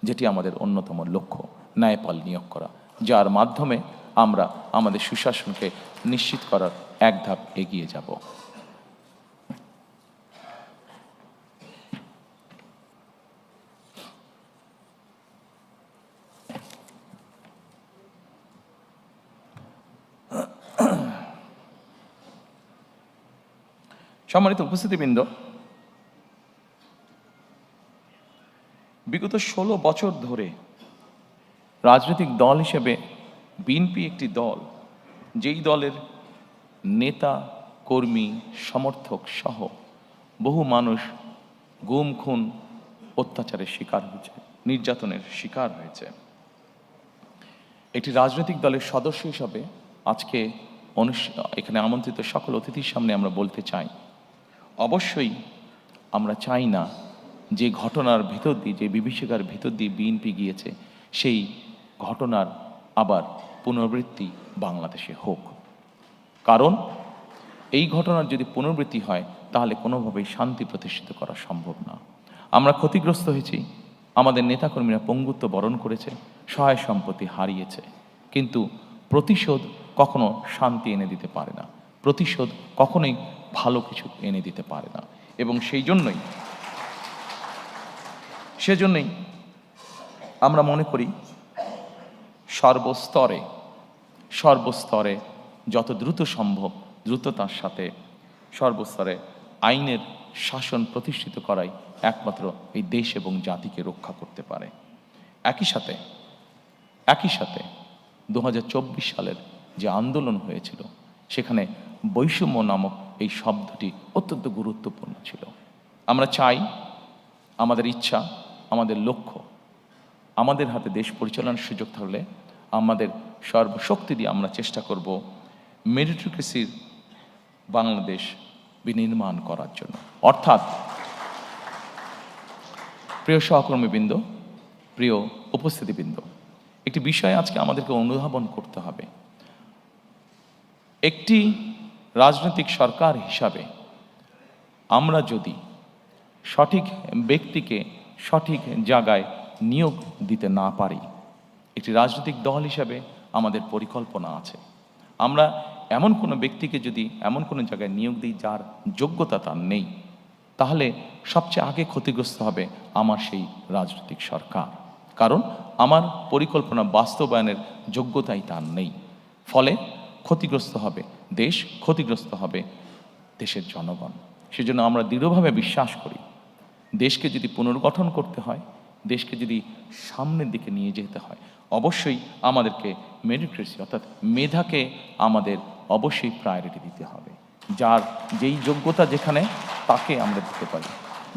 যেটি আমাদের অন্যতম লক্ষ্য, ন্যায়পাল নিয়োগ করা, যার মাধ্যমে আমরা আমাদের সুশাসনকে নিশ্চিত করার এক ধাপ এগিয়ে যাব। সম্মানিত উপস্থিতিবৃন্দ, বিগত 16 বছর ধরে রাজনৈতিক দল হিসেবে বিএনপি একটি দল, যেই দলের নেতা, কর্মী, সমর্থক সহ বহু মানুষ গুম, খুন, অত্যাচারের শিকার হয়েছে, নির্যাতনের শিকার হয়েছে। একটি রাজনৈতিক দলের সদস্য হিসাবে আজকে এখানে আমন্ত্রিত সকল অতিথির সামনে আমরা বলতে চাই, অবশ্যই আমরা চাই না যে ঘটনার ভিতর দিয়ে, যে বিভীষিকার ভিতর দিয়ে বিএনপি গিয়েছে, সেই ঘটনার আবার পুনরাবৃত্তি বাংলাদেশে হোক। কারণ এই ঘটনার যদি পুনরাবৃত্তি হয়, তাহলে কোনোভাবেই শান্তি প্রতিষ্ঠিত করা সম্ভব না। আমরা ক্ষতিগ্রস্ত হয়েছি, আমাদের নেতাকর্মীরা পঙ্গুত্ব বরণ করেছে, সহায় সম্পত্তি হারিয়েছে, কিন্তু প্রতিশোধ কখনো শান্তি এনে দিতে পারে না, প্রতিশোধ কখনোই ভালো কিছু এনে দিতে পারে না। এবং সেজন্যই আমরা মনে করি সর্বস্তরে যত দ্রুত সম্ভব দ্রুততার সাথে সর্বস্তরে আইনের শাসন প্রতিষ্ঠিত করাই একমাত্র এই দেশ এবং জাতিকে রক্ষা করতে পারে। একই সাথে 2024 সালের যে আন্দোলন হয়েছিল, সেখানে বৈষম্য নামক এই শব্দটি অত্যন্ত গুরুত্বপূর্ণ ছিল। আমরা চাই, আমাদের ইচ্ছা, আমাদের লক্ষ্য, আমাদের হাতে দেশ পরিচালনার সুযোগ থাকলে আমাদের সর্বশক্তি দিয়ে আমরা চেষ্টা করব মেরিটোক্রেসির বাংলাদেশ বিনির্মাণ করার জন্য। অর্থাৎ প্রিয় সহকর্মীবৃন্দ, প্রিয় উপস্থিতিবৃন্দ, একটি বিষয় আজকে আমাদেরকে অনুধাবন করতে হবে। একটি রাজনৈতিক সরকার হিসাবে আমরা যদি সঠিক ব্যক্তিকে সঠিক জায়গায় নিয়োগ দিতে না পারি, একটি রাজনৈতিক দল হিসাবে আমাদের পরিকল্পনা আছে, আমরা এমন কোনো ব্যক্তিকে যদি এমন কোনো জায়গায় নিয়োগ দিই যার যোগ্যতা তার নেই, তাহলে সবচেয়ে আগে ক্ষতিগ্রস্ত হবে আমার সেই রাজনৈতিক সরকার। কারণ আমার পরিকল্পনা বাস্তবায়নের যোগ্যতাই তার নেই। ফলে ক্ষতিগ্রস্ত হবে দেশ, ক্ষতিগ্রস্ত হবে দেশের জনগণ। সেজন্য আমরা দৃঢ়ভাবে বিশ্বাস করি, দেশকে যদি পুনর্গঠন করতে হয়, দেশকে যদি সামনের দিকে নিয়ে যেতে হয়, অবশ্যই আমাদেরকে মেরিটোক্রেসি অর্থাৎ মেধাকে আমাদের অবশ্যই প্রায়োরিটি দিতে হবে। যার যেই যোগ্যতা যেখানে, তাকে আমরা দিতে পারি।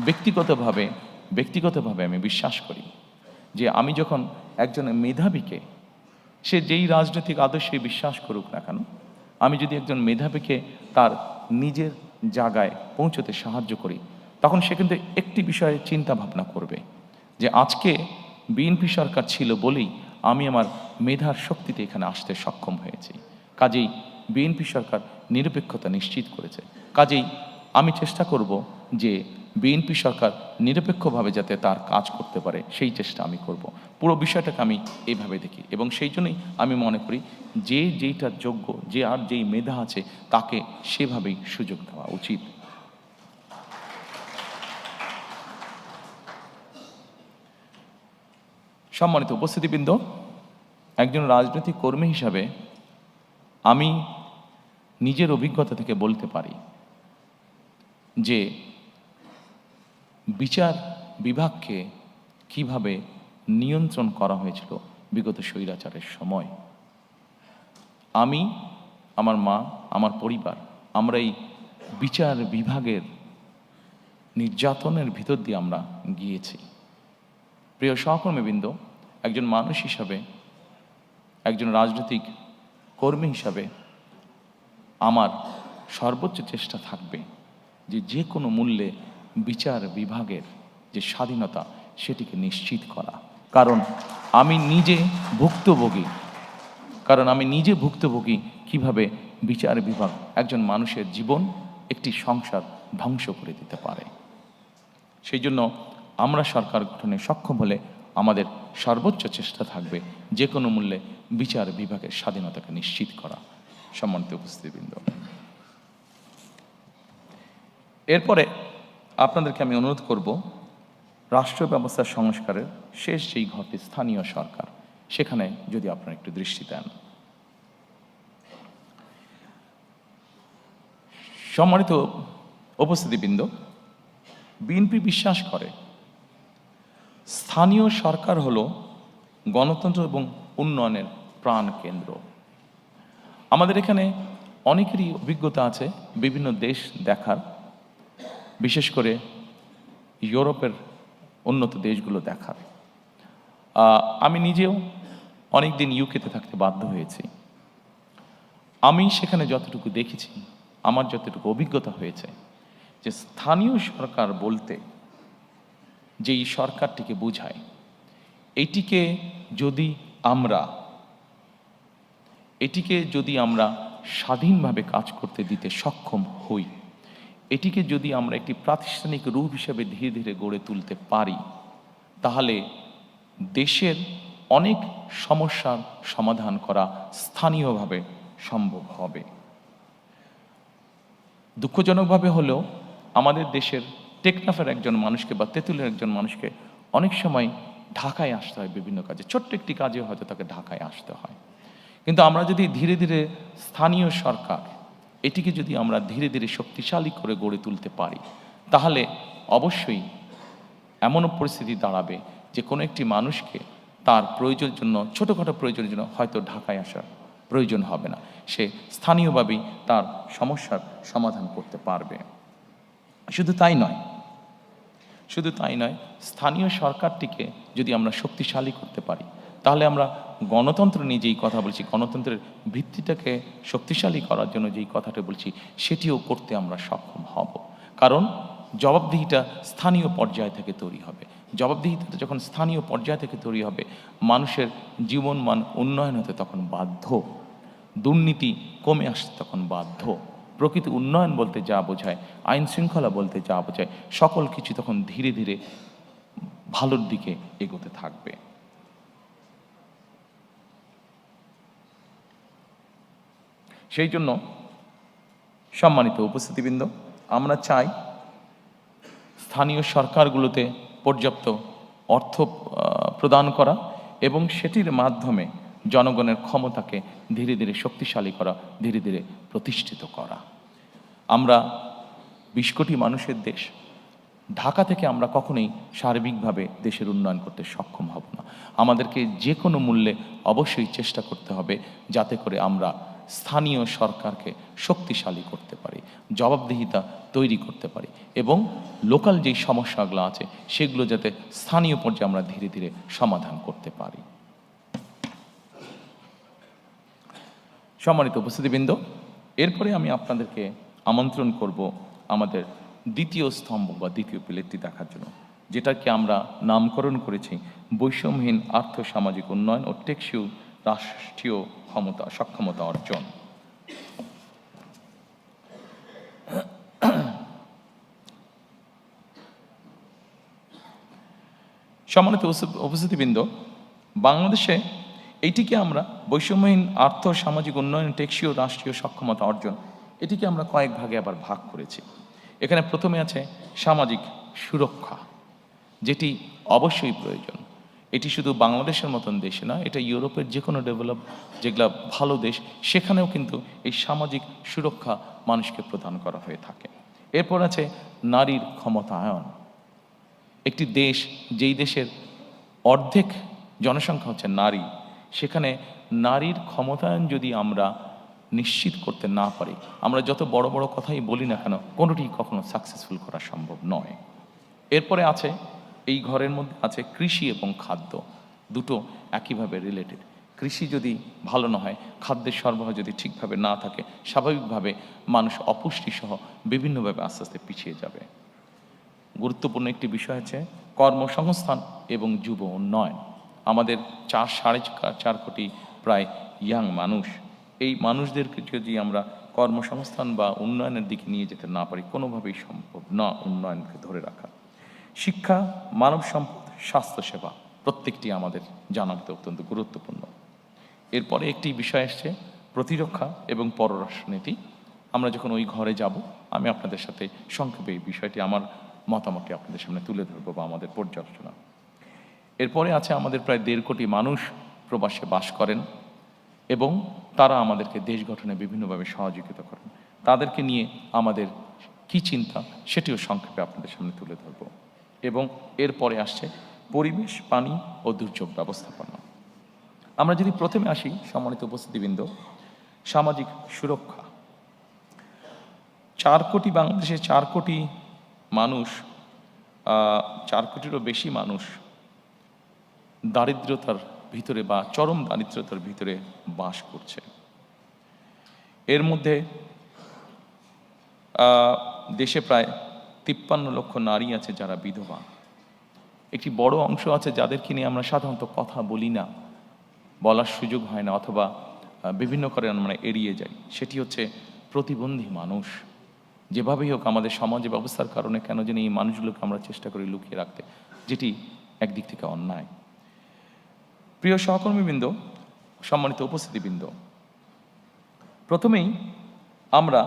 ব্যক্তিগতভাবে আমি বিশ্বাস করি যে আমি যখন একজন মেধাবীকে, সে যেই রাজনৈতিক আদর্শে বিশ্বাস করুক না কেন, আমি যদি একজন মেধাবীকে তার নিজের জায়গায় পৌঁছতে সাহায্য করি, তখন সে কিন্তু একটি বিষয়ে চিন্তা ভাবনা করবে যে আজকে বিএনপি সরকার ছিল বলেই আমি আমার মেধার শক্তিতে এখানে আসতে সক্ষম হয়েছি। কাজেই বিএনপি সরকার নিরপেক্ষতা নিশ্চিত করেছে। কাজেই আমি চেষ্টা করব যে বিএনপি সরকার নিরপেক্ষভাবে যাতে তার কাজ করতে পারে, সেই চেষ্টা আমি করব। পুরো বিষয়টাকে আমি এইভাবে দেখি এবং সেই জন্যই আমি মনে করি যে যেইটা যোগ্য, যে আর যেই মেধা আছে, তাকে সেভাবেই সুযোগ দেওয়া উচিত। সম্মানিত উপস্থিতিবৃন্দ, একজন রাজনৈতিক কর্মী হিসাবে আমি নিজের অভিজ্ঞতা থেকে বলতে পারি যে বিচার বিভাগকে কিভাবে নিয়ন্ত্রণ করা হয়েছিল বিগত স্বৈরাচারের সময়। আমি, আমার মা, আমার পরিবার, আমরা এই বিচার বিভাগের নির্যাতনের ভিতর দিয়ে আমরা গিয়েছি। প্রিয় সহকর্মীবৃন্দ, একজন মানুষ হিসাবে, একজন রাজনৈতিক কর্মী হিসাবে আমার সর্বোচ্চ চেষ্টা থাকবে যে যে কোনো মূল্যে বিচার বিভাগের যে স্বাধীনতা সেটিকে নিশ্চিত করা। কারণ আমি নিজে ভুক্তভোগী কিভাবে বিচার বিভাগ একজন মানুষের জীবন, একটি সংসার ধ্বংস করে দিতে পারে। সেই জন্য আমরা সরকার গঠনে সক্ষম হলে আমাদের সর্বোচ্চ চেষ্টা থাকবে যে কোনো মূল্যে বিচার বিভাগের স্বাধীনতাকে নিশ্চিত করা। সম্মানিত উপস্থিতিবৃন্দ, এরপরে আপনাদেরকে আমি অনুরোধ করব, রাষ্ট্র ব্যবস্থার সংস্কারের শেষ যেই ঘটে স্থানীয় সরকার, সেখানে যদি আপনারা একটু দৃষ্টি দেন। সম্মানিত উপস্থিতিবৃন্দ, বিএনপি বিশ্বাস করে স্থানীয় সরকার হলো গণতন্ত্র এবং উন্নয়নের প্রাণ কেন্দ্র। আমাদের এখানে অনেকেরই অভিজ্ঞতা আছে বিভিন্ন দেশ দেখার, বিশেষ করে ইউরোপের উন্নত দেশগুলো দেখার। আমি নিজেও অনেক দিন ইউকেতে থাকতে বাধ্য হয়েছি। আমি সেখানে যতটুকু দেখেছি, আমার যতটুকু অভিজ্ঞতা হয়েছে, যে স্থানীয় সরকার বলতে যেই সরকারটিকে বোঝায়, এটিকে যদি আমরা স্বাধীনভাবে কাজ করতে দিতে সক্ষম হই, এটিকে যদি আমরা একটি প্রাতিষ্ঠানিক রূপ হিসেবে ধীরে ধীরে গড়ে তুলতে পারি, তাহলে দেশের অনেক সমস্যার সমাধান করা স্থানীয়ভাবে সম্ভব হবে। দুঃখজনকভাবে হলেও আমাদের দেশের টেকনাফের একজন মানুষকে বা তেঁতুলের একজন মানুষকে অনেক সময় ঢাকায় আসতে হয় বিভিন্ন কাজে, ছোট্ট একটি কাজে হয়তো তাকে ঢাকায় আসতে হয়। কিন্তু আমরা যদি ধীরে ধীরে স্থানীয় সরকার এটিকে যদি আমরা ধীরে ধীরে শক্তিশালী করে গড়ে তুলতে পারি, তাহলে অবশ্যই এমনও পরিস্থিতি দাঁড়াবে যে কোনো একটি মানুষকে তার প্রয়োজনের জন্য, ছোটোখাটো প্রয়োজনের জন্য হয়তো ঢাকায় আসার প্রয়োজন হবে না, সে স্থানীয়ভাবেই তার সমস্যার সমাধান করতে পারবে। শুধু তাই নয়, স্থানীয় সরকারটিকে যদি আমরা শক্তিশালী করতে পারি, তাহলে আমরা গণতন্ত্র নিয়ে যেই কথা বলছি, গণতন্ত্রের ভিত্তিটাকে শক্তিশালী করার জন্য যেই কথাটা বলছি, সেটিও করতে আমরা সক্ষম হব। কারণ জবাবদিহিটা স্থানীয় পর্যায় থেকে তৈরি হবে। জবাবদিহিতা যখন স্থানীয় পর্যায় থেকে তৈরি হবে, মানুষের জীবনমান উন্নয়ন হতে তখন বাধ্য, দুর্নীতি কমে আসতে তখন বাধ্য, প্রকৃত উন্নয়ন বলতে যা বোঝায়, আইন শৃঙ্খলা বলতে যা বোঝায়, সকল কিছু তখন ধীরে ধীরে ভালোর দিকে এগোতে থাকবে। সেই জন্য সম্মানিত উপস্থিতিবৃন্দ, আমরা চাই স্থানীয় সরকারগুলোতে পর্যাপ্ত অর্থ প্রদান করা এবং সেটির মাধ্যমে জনগণের ক্ষমতাকে ধীরে ধীরে শক্তিশালী করা, ধীরে ধীরে প্রতিষ্ঠিত করা। আমরা ২০ কোটি মানুষের দেশ, ঢাকা থেকে আমরা কখনোই সার্বিকভাবে দেশের উন্নয়ন করতে সক্ষম হব না। আমাদেরকে যে কোনো মূল্যে অবশ্যই চেষ্টা করতে হবে যাতে করে আমরা স্থানীয় সরকারকে শক্তিশালী করতে পারি, জবাবদিহিতা তৈরি করতে পারি এবং লোকাল যেই সমস্যাগুলো আছে সেগুলো যাতে স্থানীয় পর্যায়ে আমরা ধীরে ধীরে সমাধান করতে পারি। সম্মানিত উপস্থিতিবৃন্দ, এরপরে আমি আপনাদেরকে আমন্ত্রণ করব আমাদের দ্বিতীয় স্তম্ভ বা দ্বিতীয় পিলারটি দেখার জন্য, যেটাকে আমরা নামকরণ করেছি বৈষম্যহীন আর্থ সামাজিক উন্নয়ন ও টেকসই রাষ্ট্রীয় সক্ষমতা অর্জন। সম্মানিত উপস্থিতিবৃন্দ, বাংলাদেশে এইটিকে আমরা বৈষম্যহীন আর্থ সামাজিক উন্নয়ন টেকসই রাষ্ট্রীয় সক্ষমতা অর্জন, এটিকে আমরা কয়েক ভাগে আবার ভাগ করেছি। এখানে প্রথমে আছে সামাজিক সুরক্ষা, যেটি অবশ্যই প্রয়োজন। এটি শুধু বাংলাদেশের মতন দেশে না, এটা ইউরোপের যে কোনো যেগুলো ভালো দেশ, সেখানেও কিন্তু এই সামাজিক সুরক্ষা মানুষকে প্রদান করা হয়ে থাকে। এরপর আছে নারীর ক্ষমতায়ন। একটি দেশ, যেই দেশের অর্ধেক জনসংখ্যা হচ্ছে নারী, সেখানে নারীর ক্ষমতায়ন যদি আমরা নিশ্চিত করতে না পারি, আমরা যত বড় বড় কথাই বলি না কেন, কোনোটি কখনো সাকসেসফুল করা সম্ভব নয়। এরপরে আছে, এই ঘরের মধ্যে আছে কৃষি এবং খাদ্য, দুটো একইভাবে রিলেটেড। কৃষি যদি ভালো না হয়, খাদ্যের সরবরাহ যদি ঠিকভাবে না থাকে, স্বাভাবিকভাবে মানুষ অপুষ্টি সহ বিভিন্নভাবে আস্তে আস্তে পিছিয়ে যাবে। গুরুত্বপূর্ণ একটি বিষয় আছে কর্মসংস্থান এবং যুব উন্নয়ন। আমাদের 4.5 কোটি প্রায় ইয়াং মানুষ, এই মানুষদেরকে যদি আমরা কর্মসংস্থান বা উন্নয়নের দিকে নিয়ে যেতে না পারি, কোনোভাবেই সম্ভব না উন্নয়নকে ধরে রাখা। শিক্ষা, মানব সম্পদ, স্বাস্থ্যসেবা, প্রত্যেকটি আমাদের জানাতে অত্যন্ত গুরুত্বপূর্ণ। এরপরে একটি বিষয় আসছে প্রতিরক্ষা এবং পররাষ্ট্রনীতি। আমরা যখন ওই ঘরে যাব, আমি আপনাদের সাথে সংক্ষেপে এই বিষয়টি, আমার মতামতটি আপনাদের সামনে তুলে ধরবো বা আমাদের পর্যালোচনা। এরপরে আছে আমাদের প্রায় 1.5 কোটি মানুষ প্রবাসে বাস করেন এবং তারা আমাদেরকে দেশ গঠনে বিভিন্নভাবে সহযোগিতা করেন। তাদেরকে নিয়ে আমাদের কি চিন্তা, সেটিও সংক্ষেপে আপনাদের সামনে তুলে ধরব। এবং এরপরে আসছে পরিবেশ, পানি ও দুর্যোগ ব্যবস্থাপনা। আমরা যদি প্রথমে আসি, সম্মানিত উপস্থিতিবৃন্দ, সামাজিক সুরক্ষা। 4 কোটি, বাংলাদেশে 4 কোটি মানুষ, 4 কোটিরও বেশি মানুষ দারিদ্রতার ভিতরে বা চরম দারিদ্রতার ভিতরে বাস করছে। এর মধ্যে দেশে প্রায় 53 লক্ষ নারী আছে যারা বিধবা। একটি বড় অংশ আছে যাদেরকে নিয়ে আমরা সাধারণত কথা বলি না, বলার সুযোগ হয় না, অথবা বিভিন্ন কারণে আমরা এড়িয়ে যাই। সেটি হচ্ছে প্রতিবন্ধী মানুষ। যেভাবেই হোক আমাদের সমাজ ব্যবস্থার কারণে কেন জানি এই মানুষগুলোকে আমরা চেষ্টা করি লুকিয়ে রাখতে, যেটি একদিক থেকে অন্যায়। প্রিয় সহকর্মীবৃন্দ, সম্মানিত উপস্থিতিবৃন্দ, প্রথমেই আমরা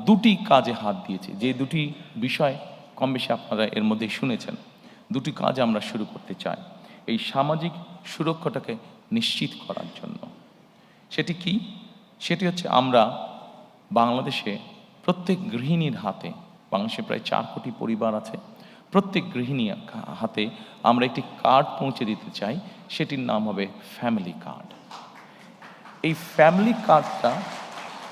দুটি কাজে হাত দিয়েছি, যে দুটি বিষয় কম বেশি আপনারা এর মধ্যে শুনেছেন। দুটি কাজ আমরা শুরু করতে চাই এই সামাজিক সুরক্ষাটাকে নিশ্চিত করার জন্য। সেটি কি? সেটি হচ্ছে আমরা বাংলাদেশে প্রত্যেক গৃহিণীর হাতে, বাংলাদেশে প্রায় 4 কোটি পরিবার আছে, প্রত্যেক গৃহিণীর হাতে আমরা একটি কার্ড পৌঁছে দিতে চাই। সেটির নাম হবে ফ্যামিলি কার্ড। এই ফ্যামিলি কার্ডটা,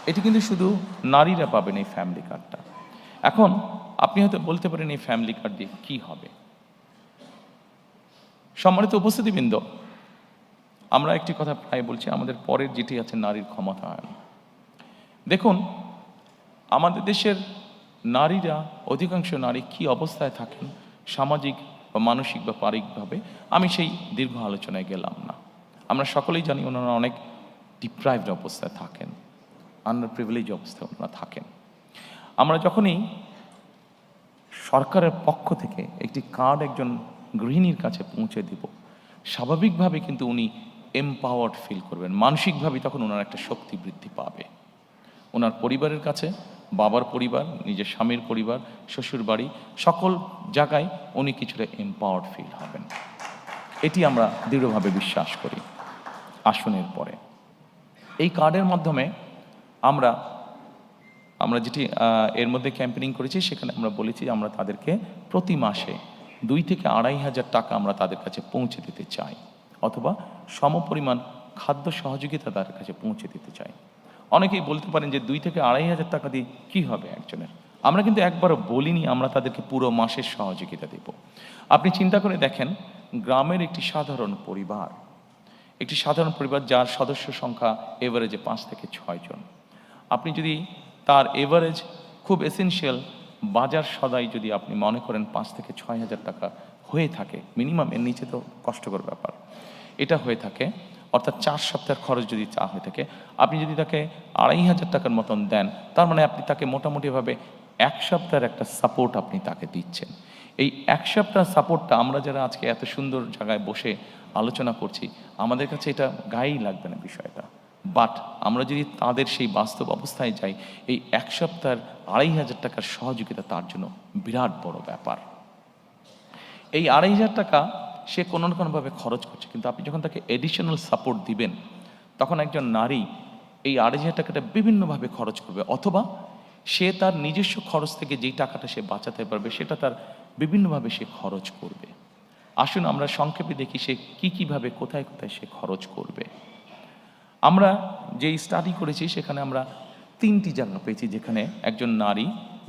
এটি কিন্তু শুধু নারীরা পাবেন এই ফ্যামিলি কার্ডটা। এখন আপনি হয়তো বলতে পারেন এই ফ্যামিলি কার্ড দিয়ে কী হবে? সম্মানিত উপস্থিতিবৃন্দ, আমরা একটি কথা প্রায় বলছি, আমাদের পরের যেটি আছে নারীর ক্ষমতায়ন। দেখুন, আমাদের দেশের নারীরা, অধিকাংশ নারী কি অবস্থায় থাকেন সামাজিক বা মানসিক বা পারিবারিকভাবে, আমি সেই দীর্ঘ আলোচনায় গেলাম না। আমরা সকলেই জানি ওনারা অনেক ডিপ্রাইভড অবস্থায় থাকেন, আন্ডার প্রিভিলেজ অবস্থায় ওনারা থাকেন। আমরা যখনই সরকারের পক্ষ থেকে একটি কার্ড একজন গৃহিণীর কাছে পৌঁছে দেব, স্বাভাবিকভাবে কিন্তু উনি এম্পাওয়ার্ড ফিল করবেন, মানসিকভাবে তখন ওনার একটা শক্তি বৃদ্ধি পাবে। ওনার পরিবারের কাছে, বাবার পরিবার, নিজের স্বামীর পরিবার, শ্বশুর বাড়ি, সকল জায়গায় উনি কিছুটা এম্পাওয়ার্ড ফিল হবেন। এটি আমরা দৃঢ়ভাবে বিশ্বাস করি। আসনের পরে এই কার্ডের মাধ্যমে আমরা যেটি এর মধ্যে ক্যাম্পেইনিং করেছি, সেখানে আমরা বলেছি আমরা তাদেরকে প্রতি মাসে 2 থেকে 2,500 টাকা আমরা তাদের কাছে পৌঁছে দিতে চাই, অথবা সমপরিমাণ খাদ্য সহযোগিতা তাদের কাছে পৌঁছে দিতে চাই। অনেকেই বলতে পারেন যে 2 থেকে 2,500 টাকা দিয়ে কী হবে একজনের? আমরা কিন্তু একবারও বলিনি আমরা তাদেরকে পুরো মাসের সহযোগিতা দেব। আপনি চিন্তা করে দেখেন, গ্রামের একটি সাধারণ পরিবার যার সদস্য সংখ্যা এভারেজে 5 থেকে 6 জন, আপনি যদি তার এভারেজ খুব এসেনশিয়াল বাজার সদাই যদি আপনি মনে করেন 5 থেকে 6,000 টাকা হয়ে থাকে মিনিমাম, এর নিচে তো কষ্টকর ব্যাপার, এটা হয়ে থাকে, অর্থাৎ 4 সপ্তাহের খরচ যদি চা হয়ে থাকে, আপনি যদি তাকে 2,500 টাকার মতন দেন, তার মানে আপনি তাকে মোটামুটিভাবে 1 সপ্তাহের একটা সাপোর্ট আপনি তাকে দিচ্ছেন। এই 1 সপ্তাহ সাপোর্টটা আমরা যারা আজকে এত সুন্দর জায়গায় বসে আলোচনা করছি, আমাদের কাছে এটা গায়েই লাগবে না বিষয়টা, বাট আমরা যদি তাদের সেই বাস্তব অবস্থায় যাই, এই 1 সপ্তাহের 2,500 টাকার সহযোগিতা তার জন্য বিরাট বড় ব্যাপার। এই 2,500 টাকা সে কোনো না কোনোভাবে খরচ করছে, কিন্তু আপনি যখন তাকে এডিশনাল সাপোর্ট দিবেন, তখন একজন নারী এই 2,500 টাকাটা বিভিন্নভাবে খরচ করবে, অথবা সে তার নিজস্ব খরচ থেকে যেই টাকাটা সে বাঁচাতে পারবে সেটা তার বিভিন্নভাবে সে খরচ করবে। আসুন আমরা সংক্ষেপে দেখি সে কীভাবে কোথায় কোথায় সে খরচ করবে। আমরা যেই স্টাডি করেছি সেখানে আমরা 3টি জায়গা পেয়েছি যেখানে একজন নারী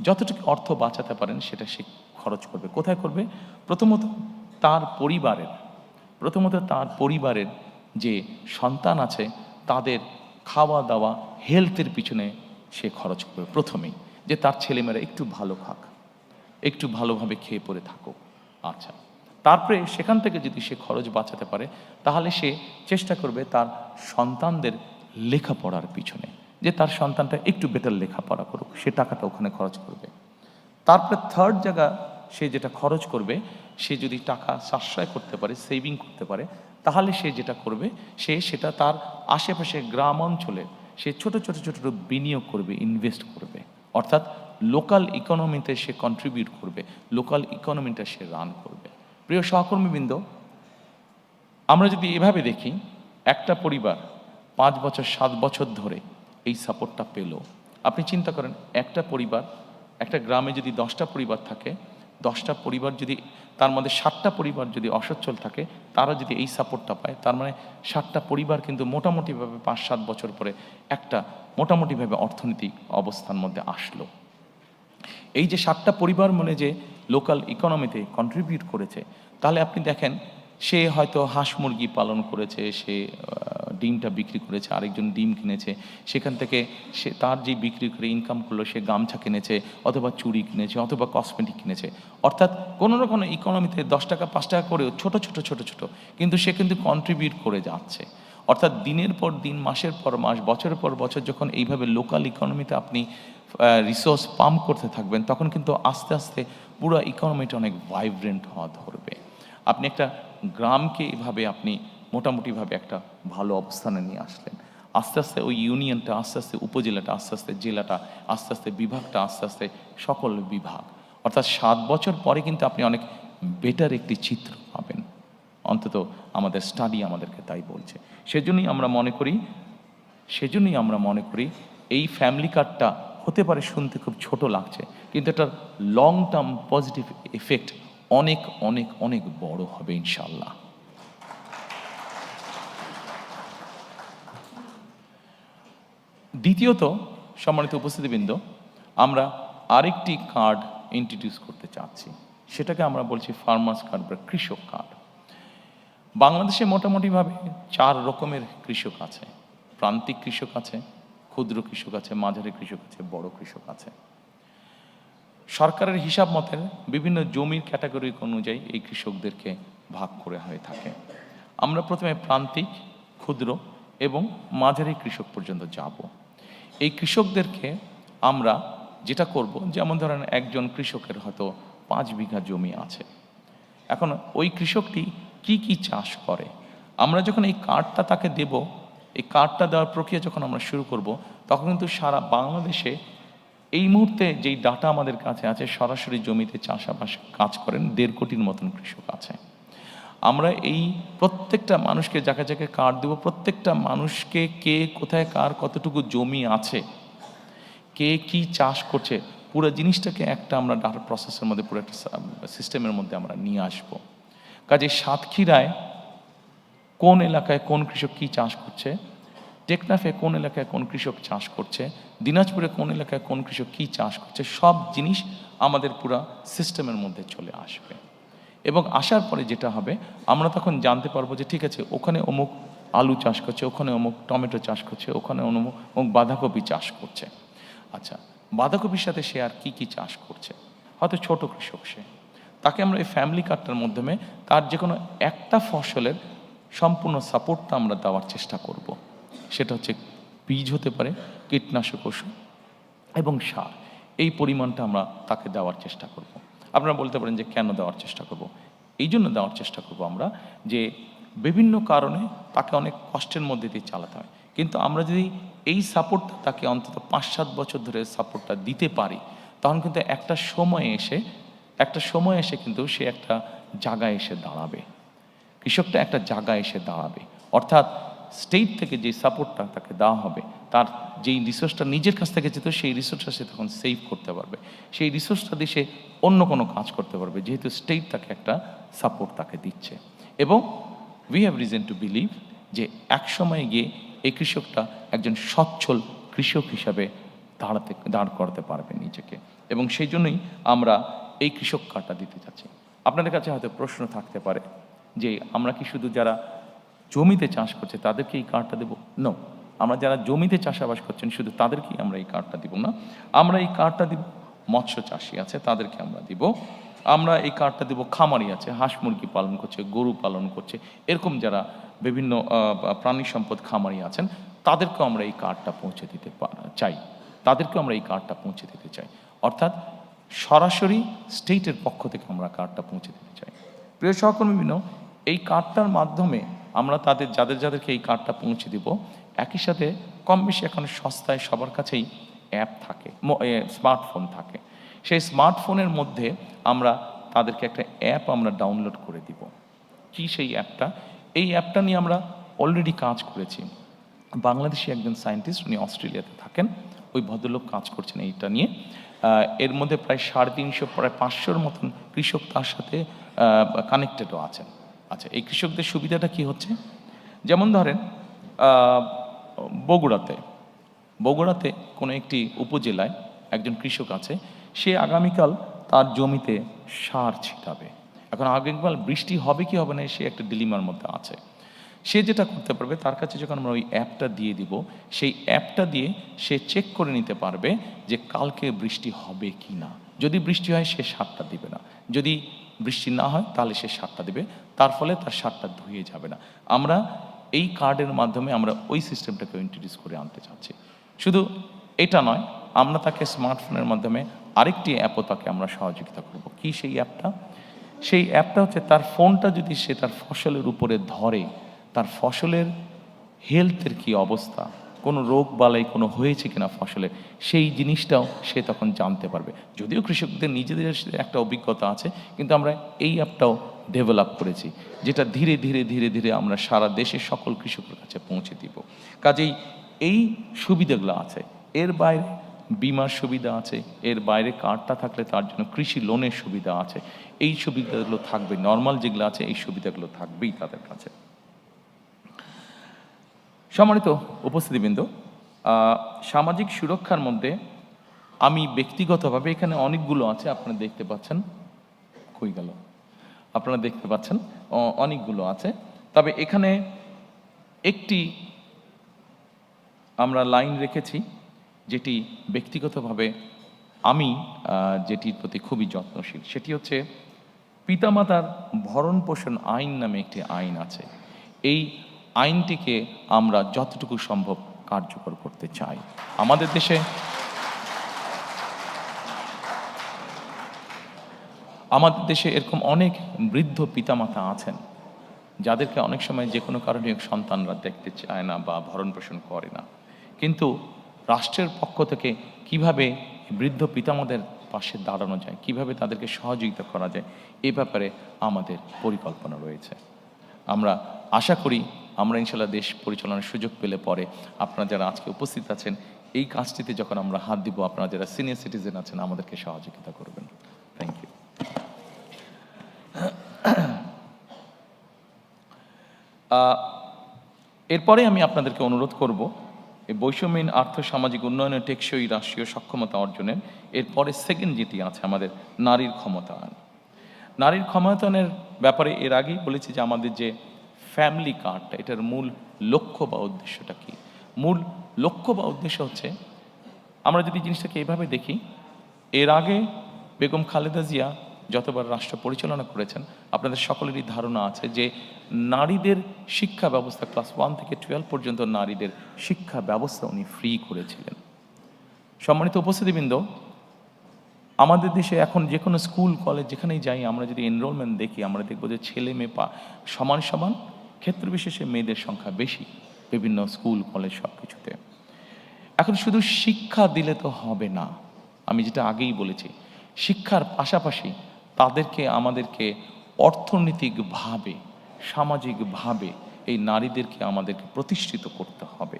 যতটুকু অর্থ বাঁচাতে পারেন সেটা সে খরচ করবে। কোথায় করবে? প্রথমত তার পরিবারের যে সন্তান আছে তাদের খাওয়া দাওয়া, হেলথের পিছনে সে খরচ করবে প্রথমেই, যে তার ছেলেমেয়েরা একটু ভালো খাক, একটু ভালোভাবে খেয়ে পরে থাকুক। আচ্ছা, তারপরে সেখান থেকে যদি সে খরচ বাঁচাতে পারে, তাহলে সে চেষ্টা করবে তার সন্তানদের লেখাপড়ার পিছনে, যে তার সন্তানটা একটু বেটার লেখাপড়া করুক, সে টাকাটা ওখানে খরচ করবে। তারপরে থার্ড জায়গা সে যেটা খরচ করবে, সে যদি টাকা সাশ্রয় করতে পারে, সেভিং করতে পারে, তাহলে সে যেটা করবে, সেটা তার আশেপাশে গ্রাম অঞ্চলে সে ছোট বিনিয়োগ করবে, ইনভেস্ট করবে, অর্থাৎ লোকাল ইকোনমিতে সে কন্ট্রিবিউট করবে, লোকাল ইকোনমিটা সে রান করবে। প্রিয় সহকর্মীবৃন্দ, আমরা যদি এভাবে দেখি, একটা পরিবার 5 বছর 7 বছর ধরে এই সাপোর্টটা পেল, আপনি চিন্তা করেন একটা পরিবার, একটা গ্রামে যদি 10টা পরিবার থাকে, 10টা পরিবার যদি তার মধ্যে 7টা পরিবার যদি অসচ্ছল থাকে, তারা যদি এই সাপোর্টটা পায়, তার মানে 7টা পরিবার কিন্তু মোটামুটিভাবে 5-7 বছর পরে একটা মোটামুটিভাবে অর্থনৈতিক অবস্থার মধ্যে আসলো। এই যে 7টা পরিবার মানে যে লোকাল ইকোনমিতে কন্ট্রিবিউট করেছে, তাহলে আপনি দেখেন সে হয়তো হাঁস মুরগি পালন করেছে, সে ডিমটা বিক্রি করেছে, আরেকজন ডিম কিনেছে, সেখান থেকে সে তার যে বিক্রি করে ইনকাম করলো, সে গামছা কিনেছে, অথবা চুড়ি কিনেছে, অথবা কসমেটিক কিনেছে, অর্থাৎ কোনো না কোনো ইকোনমিতে 10 টাকা 5 টাকা করেও ছোট কিন্তু সে কিন্তু কন্ট্রিবিউট করে যাচ্ছে। অর্থাৎ দিনের পর দিন, মাসের পর মাস, বছরের পর বছর যখন এইভাবে লোকাল ইকোনমিতে আপনি রিসোর্স পাম্প করতে থাকবেন, তখন কিন্তু আস্তে আস্তে পুরো ইকোনমিটা অনেক ভাইব্রেন্ট হওয়া ধরবে। আপনি একটা গ্রামকে এভাবে আপনি মোটামুটিভাবে একটা ভালো অবস্থানে নিয়ে আসলেন। আস্তে আস্তে ওই ইউনিয়নটা, আস্তে আস্তে উপজেলাটা, আস্তে আস্তে জেলাটা, আস্তে আস্তে বিভাগটা, আস্তে আস্তে সকল বিভাগ, অর্থাৎ 7 বছর পরে কিন্তু আপনি অনেক বেটার একটি চিত্র পাবেন। অন্তত আমাদের স্টাডি আমাদেরকে তাই বলছে। সেজন্যই আমরা মনে করি এই ফ্যামিলি কার্ডটা হতে পারে শুনতে খুব ছোট লাগছে, কিন্তু এটার লং টার্ম পজিটিভ এফেক্ট অনেক অনেক অনেক বড় হবে ইনশাল্লাহ। দ্বিতীয়ত, সম্মানিত উপস্থিতিবৃন্দ, আমরা আরেকটি কার্ড ইন্ট্রোডিউস করতে চাচ্ছি, সেটাকে আমরা বলছি ফার্মার্স কার্ড বা কৃষক কার্ড। বাংলাদেশে মোটামুটিভাবে 4 রকমের কৃষক আছে। প্রান্তিক কৃষক আছে, ক্ষুদ্র কৃষক আছে, মাঝারি কৃষক আছে, বড় কৃষক আছে। সরকারের হিসাব মতে বিভিন্ন জমির ক্যাটাগরি অনুযায়ী এই কৃষকদেরকে ভাগ করে হয়ে থাকে। আমরা প্রথমে প্রান্তিক, ক্ষুদ্র এবং মাঝারি কৃষক পর্যন্ত যাব। এই কৃষকদেরকে আমরা যেটা করব, যেমন ধরেন একজন কৃষকের হয়তো 5 বিঘা জমি আছে। এখন ওই কৃষকটি কি কি চাষ করে, আমরা যখন এই কার্ডটা তাকে দেব, এই কার্ডটা দেওয়ার প্রক্রিয়া যখন আমরা শুরু করব, তখন কিন্তু সারা বাংলাদেশে এই মুহূর্তে যেই ডাটা আমাদের কাছে আছে, সরাসরি জমিতে চাষাবাস কাজ করেন 1.5 কোটির মতন কৃষক আছে। আমরা এই প্রত্যেকটা মানুষকে যাকে যাকে কার্ড দেব, প্রত্যেকটা মানুষকে কে কোথায় কার কতটুকু জমি আছে, কে কি চাষ করছে, পুরো জিনিসটাকে একটা আমরা ডাটা প্রসেসের মধ্যে, পুরো একটা সিস্টেমের মধ্যে আমরা নিয়ে আসবো। কাজে সাতক্ষীরায় কোন এলাকায় কোন কৃষক কি চাষ করছে, টেকনাফে কোন এলাকায় কোন কৃষক চাষ করছে, দিনাজপুরে কোন এলাকায় কোন কৃষক কি চাষ করছে, সব জিনিস আমাদের পুরো সিস্টেমের মধ্যে চলে আসবে। এবং আসার পরে যেটা হবে, আমরা তখন জানতে পারবো যে ঠিক আছে, ওখানে অমুক আলু চাষ করছে, ওখানে অমুক টমেটো চাষ করছে, ওখানে অমুক বাঁধাকপি চাষ করছে। আচ্ছা, বাঁধাকপির সাথে সে আর কি কি চাষ করছে, হয়তো ছোট কৃষক সে, তাকে আমরা এই ফ্যামিলি কার্ডটার মাধ্যমে তার যে কোনো একটা ফসলের সম্পূর্ণ সাপোর্টটা আমরা দেওয়ার চেষ্টা করব। সেটা হচ্ছে বীজ হতে পারে, কীটনাশক ওষুধ এবং সার, এই পরিমাণটা আমরা তাকে দেওয়ার চেষ্টা করব। আপনারা বলতে পারেন যে কেন দেওয়ার চেষ্টা করব? এই জন্য দেওয়ার চেষ্টা করব আমরা যে বিভিন্ন কারণে তাকে অনেক কষ্টের মধ্যে দিয়ে চালাতে হয়, কিন্তু আমরা যদি এই সাপোর্টটা তাকে অন্তত 5-7 বছর ধরে সাপোর্টটা দিতে পারি, তখন কিন্তু একটা সময় এসে কিন্তু সে একটা জায়গায় এসে দাঁড়াবে, কৃষকটা একটা জায়গায় এসে দাঁড়াবে। অর্থাৎ স্টেট থেকে যে সাপোর্টটা তাকে দেওয়া হবে, তার যেই রিসোর্সটা নিজের কাছ থেকে যেত, সেই রিসোর্সটা সে তখন সেভ করতে পারবে, সেই রিসোর্সটা দিয়ে সে অন্য কোনো কাজ করতে পারবে, যেহেতু স্টেট তাকে একটা সাপোর্ট তাকে দিচ্ছে। এবং we have reason to believe যে এক সময় গিয়ে এই কৃষকটা একজন সচ্ছল কৃষক হিসাবে দাঁড় করতে পারবে নিজেকে। এবং সেই জন্যই আমরা এই কৃষক কার্ডটা দিতে চাচ্ছি। আপনাদের কাছে হয়তো প্রশ্ন থাকতে পারে যে আমরা কি শুধু যারা জমিতে চাষ করছে তাদেরকে এই কার্ডটা দেবো? নো, আমরা যারা জমিতে চাষাবাস করছেন শুধু তাদেরকেই আমরা এই কার্ডটা দিব না। আমরা এই কার্ডটা দিব মৎস্য চাষি আছে তাদেরকে আমরা দিব, আমরা এই কার্ডটা দিব খামারি আছে, হাঁস মুরগি পালন করছে, গরু পালন করছে, এরকম যারা বিভিন্ন প্রাণী সম্পদ খামারি আছেন, তাদেরকেও আমরা এই কার্ডটা পৌঁছে দিতে চাই, তাদেরকেও আমরা এই কার্ডটা পৌঁছে দিতে চাই। অর্থাৎ সরাসরি স্টেটের পক্ষ থেকে আমরা কার্ডটা পৌঁছে দিতে চাই। প্রিয় সহকর্মীবৃন্দ, এই কার্ডটার মাধ্যমে আমরা যাদেরকে এই কার্ডটা পৌঁছে দিব, একই সাথে কম বেশি এখন সস্তায় সবার কাছেই অ্যাপ থাকে, স্মার্টফোন থাকে। সেই স্মার্টফোনের মধ্যে আমরা তাদেরকে একটা অ্যাপ আমরা ডাউনলোড করে দিব। কি সেই অ্যাপটা? এই অ্যাপটা নিয়ে আমরা অলরেডি কাজ করেছি। বাংলাদেশি একজন সায়েন্টিস্ট, উনি অস্ট্রেলিয়াতে থাকেন, ওই ভদ্রলোক কাজ করছেন এইটা নিয়ে। এর মধ্যে প্রায় 350 প্রায় 500-র মতন কৃষক তার সাথে কানেক্টেডও আছেন। আচ্ছা, এই কৃষকদের সুবিধাটা কি হচ্ছে? যেমন ধরেন বগুড়াতে কোনো একটি উপজেলায় একজন কৃষক আছে, সে আগামীকাল তার জমিতে সার ছিটাবে। এখন আগামীকাল বৃষ্টি হবে কি হবে না, সে একটা ডিলিমার মধ্যে আছে। সে যেটা করতে পারবে, তার কাছে যখন আমরা ওই অ্যাপটা দিয়ে দিব, সেই অ্যাপটা দিয়ে সে চেক করে নিতে পারবে যে কালকে বৃষ্টি হবে কি না। যদি বৃষ্টি হয় সে সারটা দিবে না, যদি বৃষ্টি না হয় তাহলে সে সারটা দিবে, তার ফলে তার সারটা ধুয়ে যাবে না। আমরা এই কার্ডের মাধ্যমে আমরা ওই সিস্টেমটাকে ইন্ট্রোডিউস করে আনতে চাচ্ছি। শুধু এটা নয়, আমরা তাকে স্মার্টফোনের মাধ্যমে আরেকটি অ্যাপও তাকে আমরা সহযোগিতা করব। কি সেই অ্যাপটা? সেই অ্যাপটা হচ্ছে তার ফোনটা যদি সে তার ফসলের উপরে ধরে, তার ফসলের হেলথের কি অবস্থা, কোনো রোগ বালাই কোনো হয়েছে কিনা ফসলে, সেই জিনিসটাও সে তখন জানতে পারবে। যদিও কৃষকদের নিজেদের একটা অভিজ্ঞতা আছে, কিন্তু আমরা এই অ্যাপটাও ডেভেলপ করেছি, যেটা ধীরে ধীরে ধীরে ধীরে আমরা সারা দেশের সকল কৃষকের কাছে পৌঁছে দিব। কাজেই এই সুবিধাগুলো আছে। এর বাইরে বিমার সুবিধা আছে, এর বাইরে কার্ডটা থাকলে তার জন্য কৃষি লোনের সুবিধা আছে। এই সুবিধাগুলো থাকবে, নর্মাল যেগুলো আছে এই সুবিধাগুলো থাকবেই তাদের কাছে। সম্মানিত উপস্থিতিবৃন্দ, সামাজিক সুরক্ষার মধ্যে আমি ব্যক্তিগতভাবে, এখানে অনেকগুলো আছে আপনারা দেখতে পাচ্ছেন, কই গেল, আপনারা দেখতে পাচ্ছেন অনেকগুলো আছে, তবে এখানে একটি আমরা লাইন রেখেছি যেটি ব্যক্তিগতভাবে আমি যেটির প্রতি খুবই যত্নশীল, সেটি হচ্ছে পিতামাতার ভরণ পোষণ আইন নামে একটি আইন আছে। এই আইনটিকে আমরা যতটুকু সম্ভব কার্যকর করতে চাই। আমাদের দেশে এরকম অনেক বৃদ্ধ পিতামাতা আছেন যাদেরকে অনেক সময় যে কোনো কারণে সন্তানরা দেখতে চায় না বা ভরণ পোষণ করে না, কিন্তু রাষ্ট্রের পক্ষ থেকে কিভাবে বৃদ্ধ পিতামাতাদের পাশে দাঁড়ানো যায়, কিভাবে তাদেরকে সহযোগিতা করা যায়, এই ব্যাপারে আমাদের পরিকল্পনা রয়েছে। আমরা আশা করি আমরা ইনশাল্লাহ দেশ পরিচালনার সুযোগ পেলে পরে আপনারা যারা আজকে উপস্থিত আছেন এই কাজটিতে যখন আমরা হাত দিব, আপনারা যারা সিনিয়র সিটিজেন আছেন আমাদেরকে সহযোগিতা করবেন। Thank you. এরপরে আমি আপনাদেরকে অনুরোধ করব এই বৈষম্যহীন আর্থ সামাজিক উন্নয়নের টেকসই রাষ্ট্রীয় সক্ষমতা অর্জনের এরপরে সেকেন্ড যেটি আছে আমাদের নারীর ক্ষমতায়ন। নারীর ক্ষমতায়নের ব্যাপারে এর আগেই বলেছি যে আমাদের যে ফ্যামিলি কার্ডটা, এটার মূল লক্ষ্য বা উদ্দেশ্যটা কি? মূল লক্ষ্য বা উদ্দেশ্য হচ্ছে, আমরা যদি জিনিসটাকে এইভাবে দেখি, এর আগে বেগম খালেদা জিয়া যতবার রাষ্ট্র পরিচালনা করেছেন আপনাদের সকলেরই ধারণা আছে যে নারীদের শিক্ষা ব্যবস্থা ক্লাস 1 থেকে 12 পর্যন্ত নারীদের শিক্ষা ব্যবস্থা উনি ফ্রি করেছিলেন। সম্মানিত উপস্থিতিবৃন্দ, আমাদের দেশে এখন যে কোনো স্কুল কলেজ যেখানেই যাই আমরা যদি এনরোলমেন্ট দেখি, আমরা দেখব যে ছেলে মেয়ে সমান সমান, ক্ষেত্র বিশেষে মেয়েদের সংখ্যা বেশি বিভিন্ন স্কুল কলেজ সব কিছুতে। এখন শুধু শিক্ষা দিলে তো হবে না, আমি যেটা আগেই বলেছি, শিক্ষার পাশাপাশি তাদেরকে আমাদেরকে অর্থনৈতিকভাবে সামাজিকভাবে এই নারীদেরকে আমাদেরকে প্রতিষ্ঠিত করতে হবে।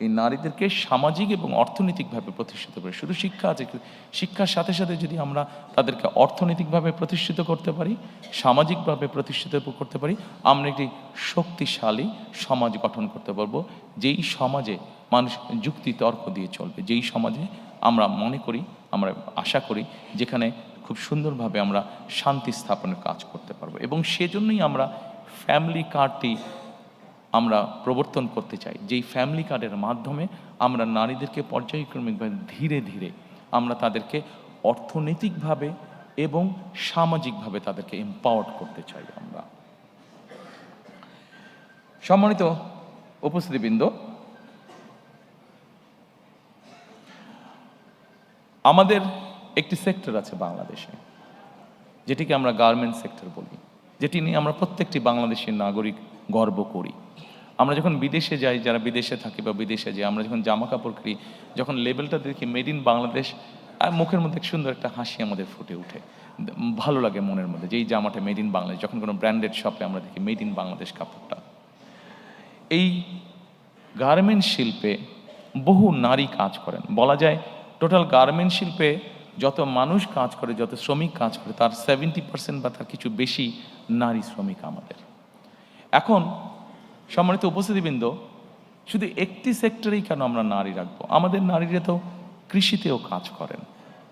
এই নারীদেরকে সামাজিক এবং অর্থনৈতিকভাবে প্রতিষ্ঠিত করে, শুধু শিক্ষা আছে, শিক্ষার সাথে সাথে যদি আমরা তাদেরকে অর্থনৈতিকভাবে প্রতিষ্ঠিত করতে পারি, সামাজিকভাবে প্রতিষ্ঠিত করতে পারি, আমরা একটি শক্তিশালী সমাজ গঠন করতে পারবো, যেই সমাজে মানুষ যুক্তি তর্ক দিয়ে চলবে, যেই সমাজে আমরা মনে করি, আমরা আশা করি যেখানে খুব সুন্দরভাবে আমরা শান্তি স্থাপনের কাজ করতে পারবো। এবং সেজন্যই আমরা ফ্যামিলি কার্ডটি আমরা প্রবর্তন করতে চাই, যেই ফ্যামিলি কার্ডের মাধ্যমে আমরা নারীদেরকে পর্যায়ক্রমিকভাবে ধীরে ধীরে আমরা তাদেরকে অর্থনৈতিকভাবে এবং সামাজিকভাবে তাদেরকে এম্পাওয়ার্ড করতে চাই আমরা। সম্মানিত উপস্থিতিবৃন্দ, আমাদের একটি সেক্টর আছে বাংলাদেশে যেটিকে আমরা গার্মেন্ট সেক্টর বলি, যেটি নিয়ে আমরা প্রত্যেকটি বাংলাদেশের নাগরিক গর্ব করি। আমরা যখন বিদেশে যাই, যারা বিদেশে থাকি বা বিদেশে যাই, আমরা যখন জামা কাপড় কিনি, যখন লেবেলটা দেখি মেড ইন বাংলাদেশ, মুখের মধ্যে সুন্দর একটা হাসি আমাদের ফুটে ওঠে, ভালো লাগে মনের মধ্যে যে এই জামাটা মেড ইন বাংলাদেশ। যখন কোনো ব্র্যান্ডেড শপে আমরা দেখি মেড ইন বাংলাদেশ কাপড়টা, এই গার্মেন্ট শিল্পে বহু নারী কাজ করেন। বলা যায় টোটাল গার্মেন্ট শিল্পে যত মানুষ কাজ করে, যত শ্রমিক কাজ করে, তার 70% বা তার কিছু বেশি নারী শ্রমিক আমাদের। এখন সম্মানিত উপস্থিতিবৃন্দ, শুধু একটি সেক্টরেই কেন আমরা নারী রাখবো? আমাদের নারীরা তো কৃষিতেও কাজ করেন,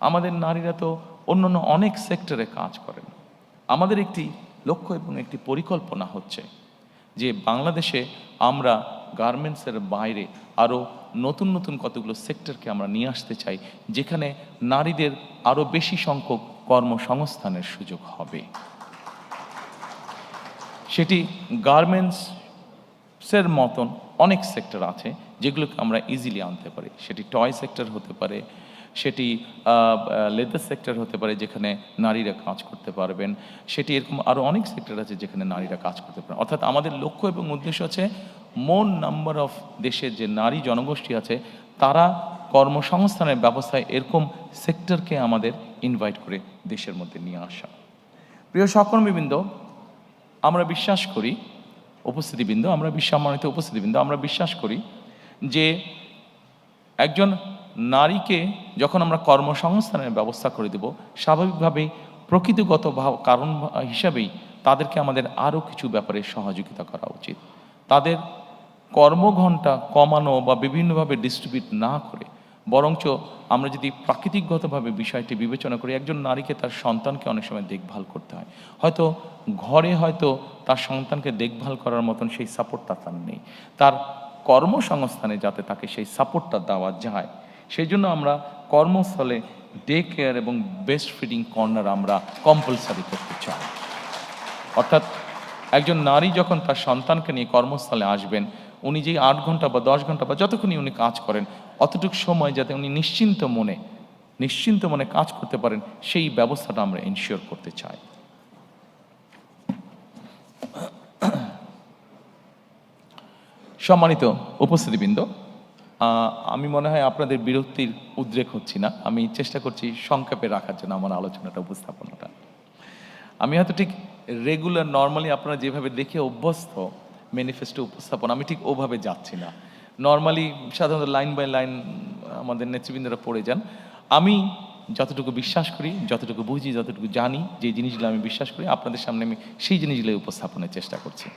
আমাদের নারীরা তো অন্যান্য অনেক সেক্টরে কাজ করেন। আমাদের একটি লক্ষ্য এবং একটি পরিকল্পনা হচ্ছে যে বাংলাদেশে আমরা গার্মেন্টসের বাইরে আরও নতুন নতুন কতগুলো সেক্টরকে আমরা নিয়ে আসতে চাই, যেখানে নারীদের আরও বেশি সংখ্যক কর্মসংস্থানের সুযোগ হবে। সেটি গার্মেন্টসের মতন অনেক সেক্টর আছে যেগুলোকে আমরা ইজিলি আনতে পারি। সেটি টয় সেক্টর হতে পারে, সেটি লেদার সেক্টর হতে পারে যেখানে নারীরা কাজ করতে পারবেন, সেটি এরকম আরও অনেক সেক্টর আছে যেখানে নারীরা কাজ করতে পারেন। অর্থাৎ আমাদের লক্ষ্য এবং উদ্দেশ্য আছে মোর নাম্বার অফ দেশের যে নারী জনগোষ্ঠী আছে তারা কর্মসংস্থানের ব্যবস্থায় এরকম সেক্টরকে আমাদের ইনভাইট করে দেশের মধ্যে নিয়ে আসা। প্রিয় সহকর্মীবৃন্দ, আমরা বিশ্বাস করি, সম্মানিত উপস্থিতিবৃন্দ, আমরা বিশ্বাস করি যে একজন নারীকে যখন আমরা কর্মসংস্থানের ব্যবস্থা করে দেব, স্বাভাবিকভাবেই প্রকৃতিগত কারণ হিসাবেই তাদেরকে আমাদের আরও কিছু ব্যাপারে সহযোগিতা করা উচিত। তাদের কর্মঘণ্টা কমানো বা বিভিন্নভাবে ডিস্ট্রিবিউট না করে বরঞ্চ আমরা যদি প্রাকৃতিকগতভাবে বিষয়টি বিবেচনা করি, একজন নারীকে তার সন্তানকে অনেক সময় দেখভাল করতে হয়, হয়তো ঘরে হয়তো তার সন্তানকে দেখভাল করার মতন সেই সাপোর্টটা তার নেই, তার কর্মসংস্থানে যাতে তাকে সেই সাপোর্টটা দেওয়া যায় সেই জন্য আমরা কর্মস্থলে ডে কেয়ার এবং বেস্ট ফিডিং কর্নার আমরা কম্পালসারি করতে চাই। অর্থাৎ একজন নারী যখন তার সন্তানকে নিয়ে কর্মস্থলে আসবেন, উনি যেই 8 ঘন্টা বা 10 ঘন্টা বা যতক্ষণই উনি কাজ করেন অতটুকু সময় যাতে উনি নিশ্চিন্ত মনে কাজ করতে পারেন সেই ব্যবস্থাটা আমরা এনশিওর করতে চাই। সম্মানিত উপস্থিতিবৃন্দ, আমি মনে হয় আপনাদের বিরক্তির উদ্রেক হচ্ছি না, আমি চেষ্টা করছি সংক্ষেপে রাখার জন্য আমার আলোচনাটা, উপস্থাপনাটা। আমি হয়তো ঠিক রেগুলার নর্মালি আপনারা যেভাবে দেখে অভ্যস্ত ম্যানিফেস্টো উপস্থাপন, আমি ঠিক ওভাবে যাচ্ছি না। নর্মালি সাধারণত লাইন বাই লাইন আমাদের নেতৃবৃন্দরা পড়ে যান। আমি যতটুকু বিশ্বাস করি, যতটুকু বুঝি, যতটুকু জানি, যে জিনিসগুলো আমি বিশ্বাস করি আপনাদের সামনে আমি সেই জিনিসগুলো উপস্থাপনের চেষ্টা করছি।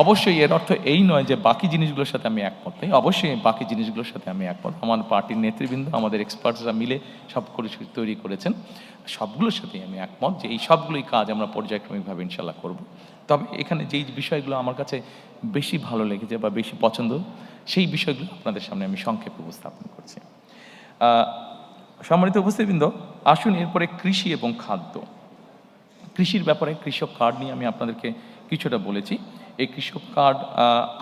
অবশ্যই এর অর্থ এই নয় যে বাকি জিনিসগুলোর সাথে আমি একমত নই, অবশ্যই বাকি জিনিসগুলোর সাথে আমি একমত। আমার পার্টির নেতৃবৃন্দ, আমাদের এক্সপার্টসরা মিলে সব কিছু তৈরি করেছেন, সবগুলোর সাথেই আমি একমত যে এই সবগুলোই কাজ আমরা পর্যায়ক্রমিকভাবে ইনশাল্লাহ করব। তবে এখানে যেই বিষয়গুলো আমার কাছে বেশি ভালো লেগেছে বা বেশি পছন্দ, সেই বিষয়গুলো আপনাদের সামনে আমি সংক্ষেপে উপস্থাপন করছি। সম্মানিত উপস্থিতিবৃন্দ, আসুন এরপরে কৃষি এবং খাদ্য। কৃষির ব্যাপারে কৃষক কার্ড নিয়ে আমি আপনাদেরকে কিছুটা বলেছি। এই কৃষক কার্ড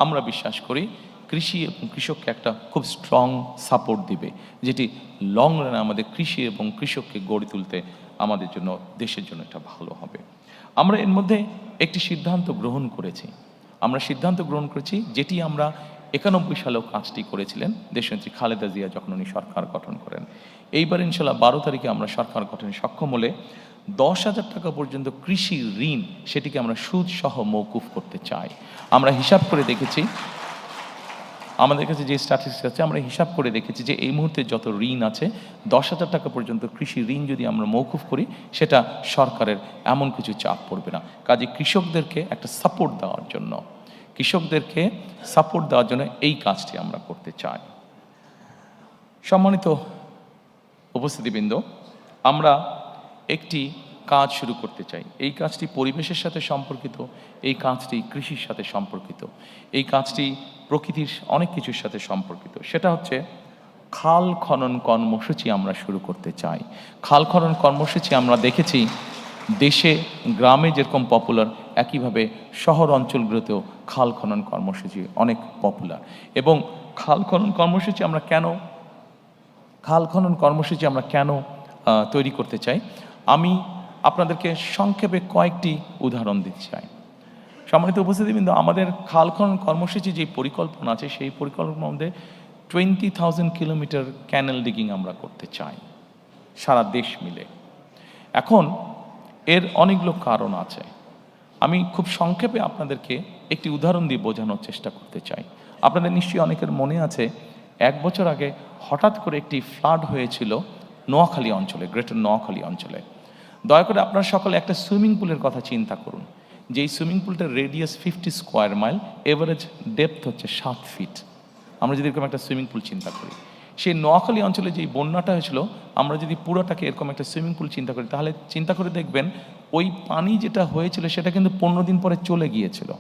আমরা বিশ্বাস করি কৃষি এবং কৃষককে একটা খুব স্ট্রং সাপোর্ট দিবে, যেটি লং রানে আমাদের কৃষি এবং কৃষককে গড়ে তুলতে আমাদের জন্য, দেশের জন্য এটা ভালো হবে। আমরা এর মধ্যে একটি সিদ্ধান্ত গ্রহণ করেছি, যেটি আমরা 91 সালেও কাজটি করেছিলেন দেশনেত্রী খালেদা জিয়া যখন উনি সরকার গঠন করেন। এইবার ইনশাল্লাহ 12 তারিখে আমরা সরকার গঠনে সক্ষম হলে 10,000 টাকা পর্যন্ত কৃষি ঋণ সেটিকে আমরা সুদ সহ মওকুফ করতে চাই। আমরা হিসাব করে দেখেছি, আমাদের কাছে যে স্ট্যাটিস্টিক্স আছে, আমরা হিসাব করে দেখেছি যে এই মুহূর্তে যত ঋণ আছে 10,000 টাকা পর্যন্ত কৃষি ঋণ যদি আমরা মওকুফ করি সেটা সরকারের এমন কিছু চাপ পড়বে না। কাজে কৃষকদেরকে একটা সাপোর্ট দেওয়ার জন্য এই কাজটি আমরা করতে চাই। সম্মানিত উপস্থিতিবৃন্দ, আমরা একটি কাজ শুরু করতে চাই। এই কাজটি পরিবেশের সাথে সম্পর্কিত, এই কাজটি কৃষির সাথে সম্পর্কিত, এই কাজটি প্রকৃতির অনেক কিছুর সাথে সম্পর্কিত। সেটা হচ্ছে খাল খনন কর্মসূচি আমরা শুরু করতে চাই। খাল খনন কর্মসূচি আমরা দেখেছি দেশে গ্রামে যেরকম পপুলার, একইভাবে শহর অঞ্চলগুলোতেও খাল খনন কর্মসূচি অনেক পপুলার। এবং খাল খনন কর্মসূচি আমরা কেন তৈরি করতে চাই, আমি আপনাদেরকে সংক্ষেপে কয়েকটি উদাহরণ দিতে চাই। সম্মানিত উপস্থিতিবৃন্দ, আমাদের খাল খনন কর্মসূচি যে পরিকল্পনা আছে সেই পরিকল্পনার মধ্যে 20,000 কিলোমিটার ক্যানেল ডিগিং আমরা করতে চাই সারা দেশ মিলে। এখন এর অনেকগুলো কারণ আছে, আমি খুব সংক্ষেপে আপনাদেরকে একটি উদাহরণ দিয়ে বোঝানোর চেষ্টা করতে চাই। আপনাদের নিশ্চয়ই অনেকের মনে আছে 1 বছর আগে হঠাৎ করে একটি ফ্লাড হয়েছিল নোয়াখালী অঞ্চলে, গ্রেটার নোয়াখালী অঞ্চলে। দয়া করে আপনারা সকলে একটা সুইমিং পুলের কথা চিন্তা করুন, যে এই সুইমিং পুলটার radius 50 square mile, average depth হচ্ছে 7 ফিট। আমরা যদি এরকম একটা সুইমিং পুল চিন্তা করি, সেই নোয়াখালী অঞ্চলে যেই বন্যাটা হয়েছিল, আমরা যদি পুরোটাকে এরকম একটা সুইমিং পুল চিন্তা করি, তাহলে চিন্তা করে দেখবেন ওই পানি যেটা হয়েছিল সেটা কিন্তু 15 দিন পরে চলে গিয়েছিল।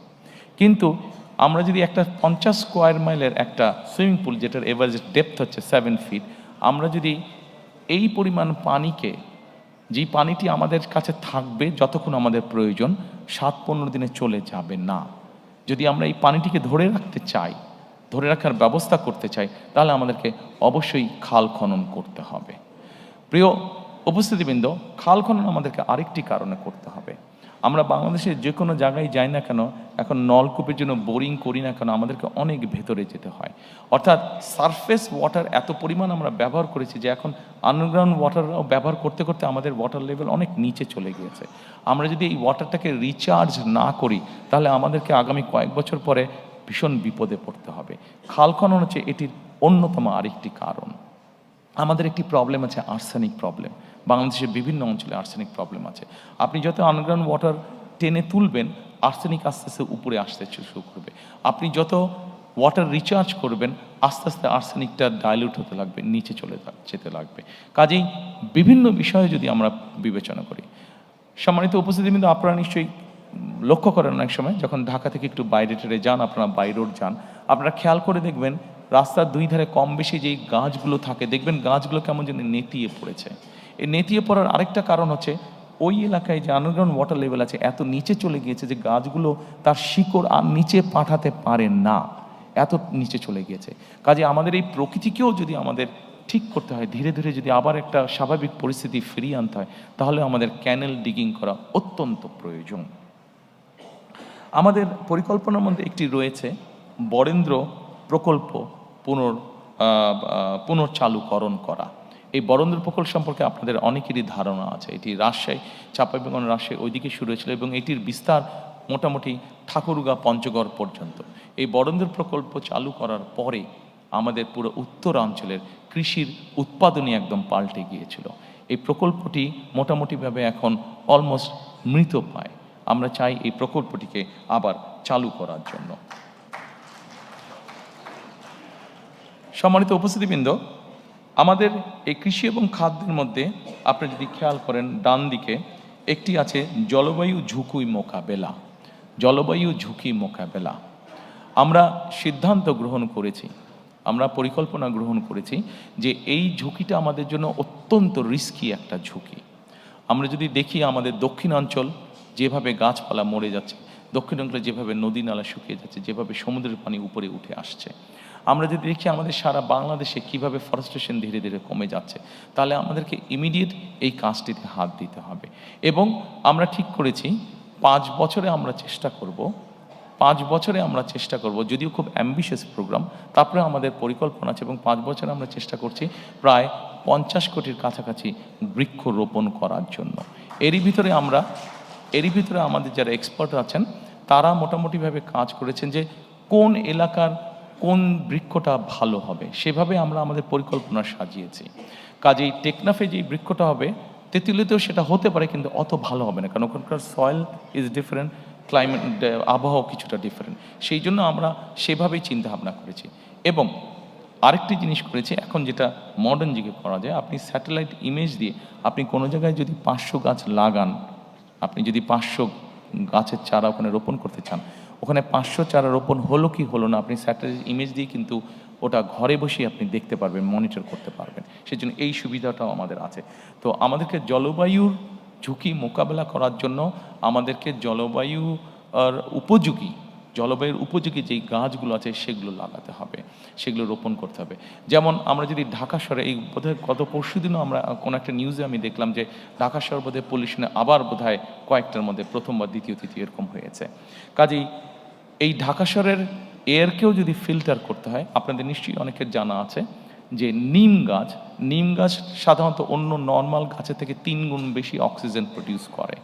কিন্তু আমরা যদি একটা 50 স্কোয়ার মাইলের একটা সুইমিং পুল, যেটার এভারেজ ডেপথ হচ্ছে 7 ফিট, আমরা যদি এই পরিমাণ পানিকে, যেই পানিটি আমাদের কাছে থাকবে যতক্ষণ আমাদের প্রয়োজন, 7-15 দিনে চলে যাবে না, যদি আমরা এই পানিটিকে ধরে রাখতে চাই ধরে রাখার ব্যবস্থা করতে চাই, তাহলে আমাদেরকে অবশ্যই খাল খনন করতে হবে। প্রিয় উপস্থিতিবৃন্দ, খাল খনন আমাদেরকে আরেকটি কারণে করতে হবে। আমরা বাংলাদেশের যে কোনো জায়গায় যাই না কেন, এখন নলকূপের জন্য বোরিং করি না কেন, আমাদেরকে অনেক ভেতরে যেতে হয়। অর্থাৎ সারফেস ওয়াটার এত পরিমাণ আমরা ব্যবহার করেছি যে এখন আন্ডারগ্রাউন্ড ওয়াটারও ব্যবহার করতে করতে আমাদের ওয়াটার লেভেল অনেক নিচে চলে গিয়েছে। আমরা যদি এই ওয়াটারটাকে রিচার্জ না করি, তাহলে আমাদেরকে আগামী কয়েক বছর পরে ভীষণ বিপদে পড়তে হবে। খাল খনন হচ্ছে এটির অন্যতম আরেকটি কারণ। আমাদের একটি প্রবলেম আছে, আর্সেনিক প্রবলেম। বাংলাদেশের বিভিন্ন অঞ্চলে আর্সেনিক প্রবলেম আছে। আপনি যত আন্ডারগ্রাউন্ড ওয়াটার টেনে তুলবেন, আর্সেনিক আস্তে আস্তে উপরে আসতে শুরু করবে। আপনি যত ওয়াটার রিচার্জ করবেন, আস্তে আস্তে আর্সেনিকটা ডাইলিউট হতে লাগবে, নিচে চলে যেতে লাগবে। কাজেই বিভিন্ন বিষয়ে যদি আমরা বিবেচনা করি, সম্মানিত উপস্থিতি, কিন্তু আপনারা নিশ্চয়ই লক্ষ্য করেন অনেক সময় যখন ঢাকা থেকে একটু বাইরে টেরে যান, আপনারা বাই রোড যান, আপনারা খেয়াল করে দেখবেন রাস্তার দুই ধারে কম বেশি যেই গাছগুলো থাকে, দেখবেন গাছগুলো কেমন যেন নেতিয়ে পড়েছে। এই নেতিয়ে পড়ার আরেকটা কারণ হচ্ছে ওই এলাকায় যে আন্ডারগ্রাউন্ড ওয়াটার লেভেল আছে এত নিচে চলে গিয়েছে যে গাছগুলো তার শিকড় আর নিচে পাঠাতে পারে না, এত নিচে চলে গিয়েছে। কাজে আমাদের এই প্রকৃতিকেও যদি আমাদের ঠিক করতে হয়, ধীরে ধীরে যদি আবার একটা স্বাভাবিক পরিস্থিতি ফিরিয়ে আনতে হয়, তাহলে আমাদের ক্যানেল ডিগিং করা অত্যন্ত প্রয়োজন। আমাদের পরিকল্পনার মধ্যে একটি রয়েছে বরেন্দ্র প্রকল্প পুনর্চালুকরণ করা। এই বরেন্দ্র প্রকল্প সম্পর্কে আপনাদের অনেকেরই ধারণা আছে। এটি রাজশাহী, চাঁপাইনবাবগঞ্জ, রাজশাহী ওইদিকে শুরু হয়েছিল এবং এটির বিস্তার মোটামুটি ঠাকুরগাঁ, পঞ্চগড় পর্যন্ত। এই বরেন্দ্র প্রকল্প চালু করার পরে আমাদের পুরো উত্তরাঞ্চলের কৃষির উৎপাদনই একদম পাল্টে গিয়েছিল। এই প্রকল্পটি মোটামুটিভাবে এখন অলমোস্ট মৃত পায়। আমরা চাই এই প্রকল্পটিকে আবার চালু করার জন্য। সম্মানিত উপস্থিতিবৃন্দ, আমাদের এই কৃষি এবং খাদ্যের মধ্যে আপনি যদি খেয়াল করেন, ডান দিকে একটি আছে জলবায়ু ঝুঁকি মোকাবেলা। জলবায়ু ঝুঁকি মোকাবেলা আমরা সিদ্ধান্ত গ্রহণ করেছি, আমরা পরিকল্পনা গ্রহণ করেছি যে এই ঝুঁকিটা আমাদের জন্য অত্যন্ত রিস্কি একটা ঝুঁকি। আমরা যদি দেখি আমাদের দক্ষিণাঞ্চল যেভাবে গাছপালা মরে যাচ্ছে, দক্ষিণাঞ্চলে যেভাবে নদী নালা শুকিয়ে যাচ্ছে, যেভাবে সমুদ্রের পানি উপরে উঠে আসছে, আমরা যদি দেখি আমাদের সারা বাংলাদেশে কিভাবে ফরেস্টেশন ধীরে ধীরে কমে যাচ্ছে, তাহলে আমাদেরকে ইমিডিয়েট এই কাজটিতে হাত দিতে হবে। এবং আমরা ঠিক করেছি 5 বছরে আমরা চেষ্টা করব, 5 বছরে আমরা চেষ্টা করব, যদিও খুব অ্যাম্বিশিয়াস প্রোগ্রাম, তারপরে আমাদের পরিকল্পনা আছে এবং 5 বছরে আমরা চেষ্টা করছি প্রায় 50 কোটির কাছাকাছি বৃক্ষরোপণ করার জন্য। এরই ভিতরে আমাদের যারা এক্সপার্ট আছেন তারা মোটামুটিভাবে কাজ করেছেন যে কোন এলাকার কোন বৃক্ষটা ভালো হবে, সেভাবে আমরা আমাদের পরিকল্পনা সাজিয়েছি। কাজেই টেকনাফে যেই বৃক্ষটা হবে, তেঁতুলিয়াতেও সেটা হতে পারে, কিন্তু অত ভালো হবে না, কারণ ওখানকার সয়েল ইজ ডিফারেন্ট, ক্লাইমেট আবহাওয়া কিছুটা ডিফারেন্ট। সেই জন্য আমরা সেভাবেই চিন্তা ভাবনা করেছি। এবং আরেকটি জিনিস করেছি, এখন যেটা মডার্ন যুগে করা যায়, আপনি স্যাটেলাইট ইমেজ দিয়ে আপনি কোনো জায়গায় যদি 500 গাছ লাগান, আপনি যদি 500 গাছের চারা ওখানে রোপণ করতে চান, ওখানে 500 চারা রোপণ হলো কি হলো না, আপনি স্যাটেলাইট ইমেজ দিয়ে কিন্তু ওটা ঘরে বসেই আপনি দেখতে পারবেন, মনিটর করতে পারবেন। সেজন্য এই সুবিধাটাও আমাদের আছে। তো আমাদেরকে জলবায়ুর ঝুঁকি মোকাবেলা করার জন্য আমাদেরকে জলবায়ুর উপযোগী যেই গাছগুলো আছে সেগুলো লাগাতে হবে, সেগুলো রোপণ করতে হবে। যেমন আমরা যদি ঢাকা শহরে, এই বোধহয় গত পরশুদিনও আমরা কোনো একটা নিউজে আমি দেখলাম যে ঢাকা শহর বোধহয় পলিউশনে আবার বোধহয় কয়েকটার মধ্যে প্রথম বা দ্বিতীয় তৃতীয় এরকম হয়েছে। কাজেই এই ঢাকা শহরের এয়ারকেও যদি ফিল্টার করতে হয়, আপনাদের নিশ্চয়ই অনেকের জানা আছে যে নিম গাছ সাধারণত অন্য নর্মাল গাছের থেকে 3 গুণ বেশি অক্সিজেন প্রডিউস করে।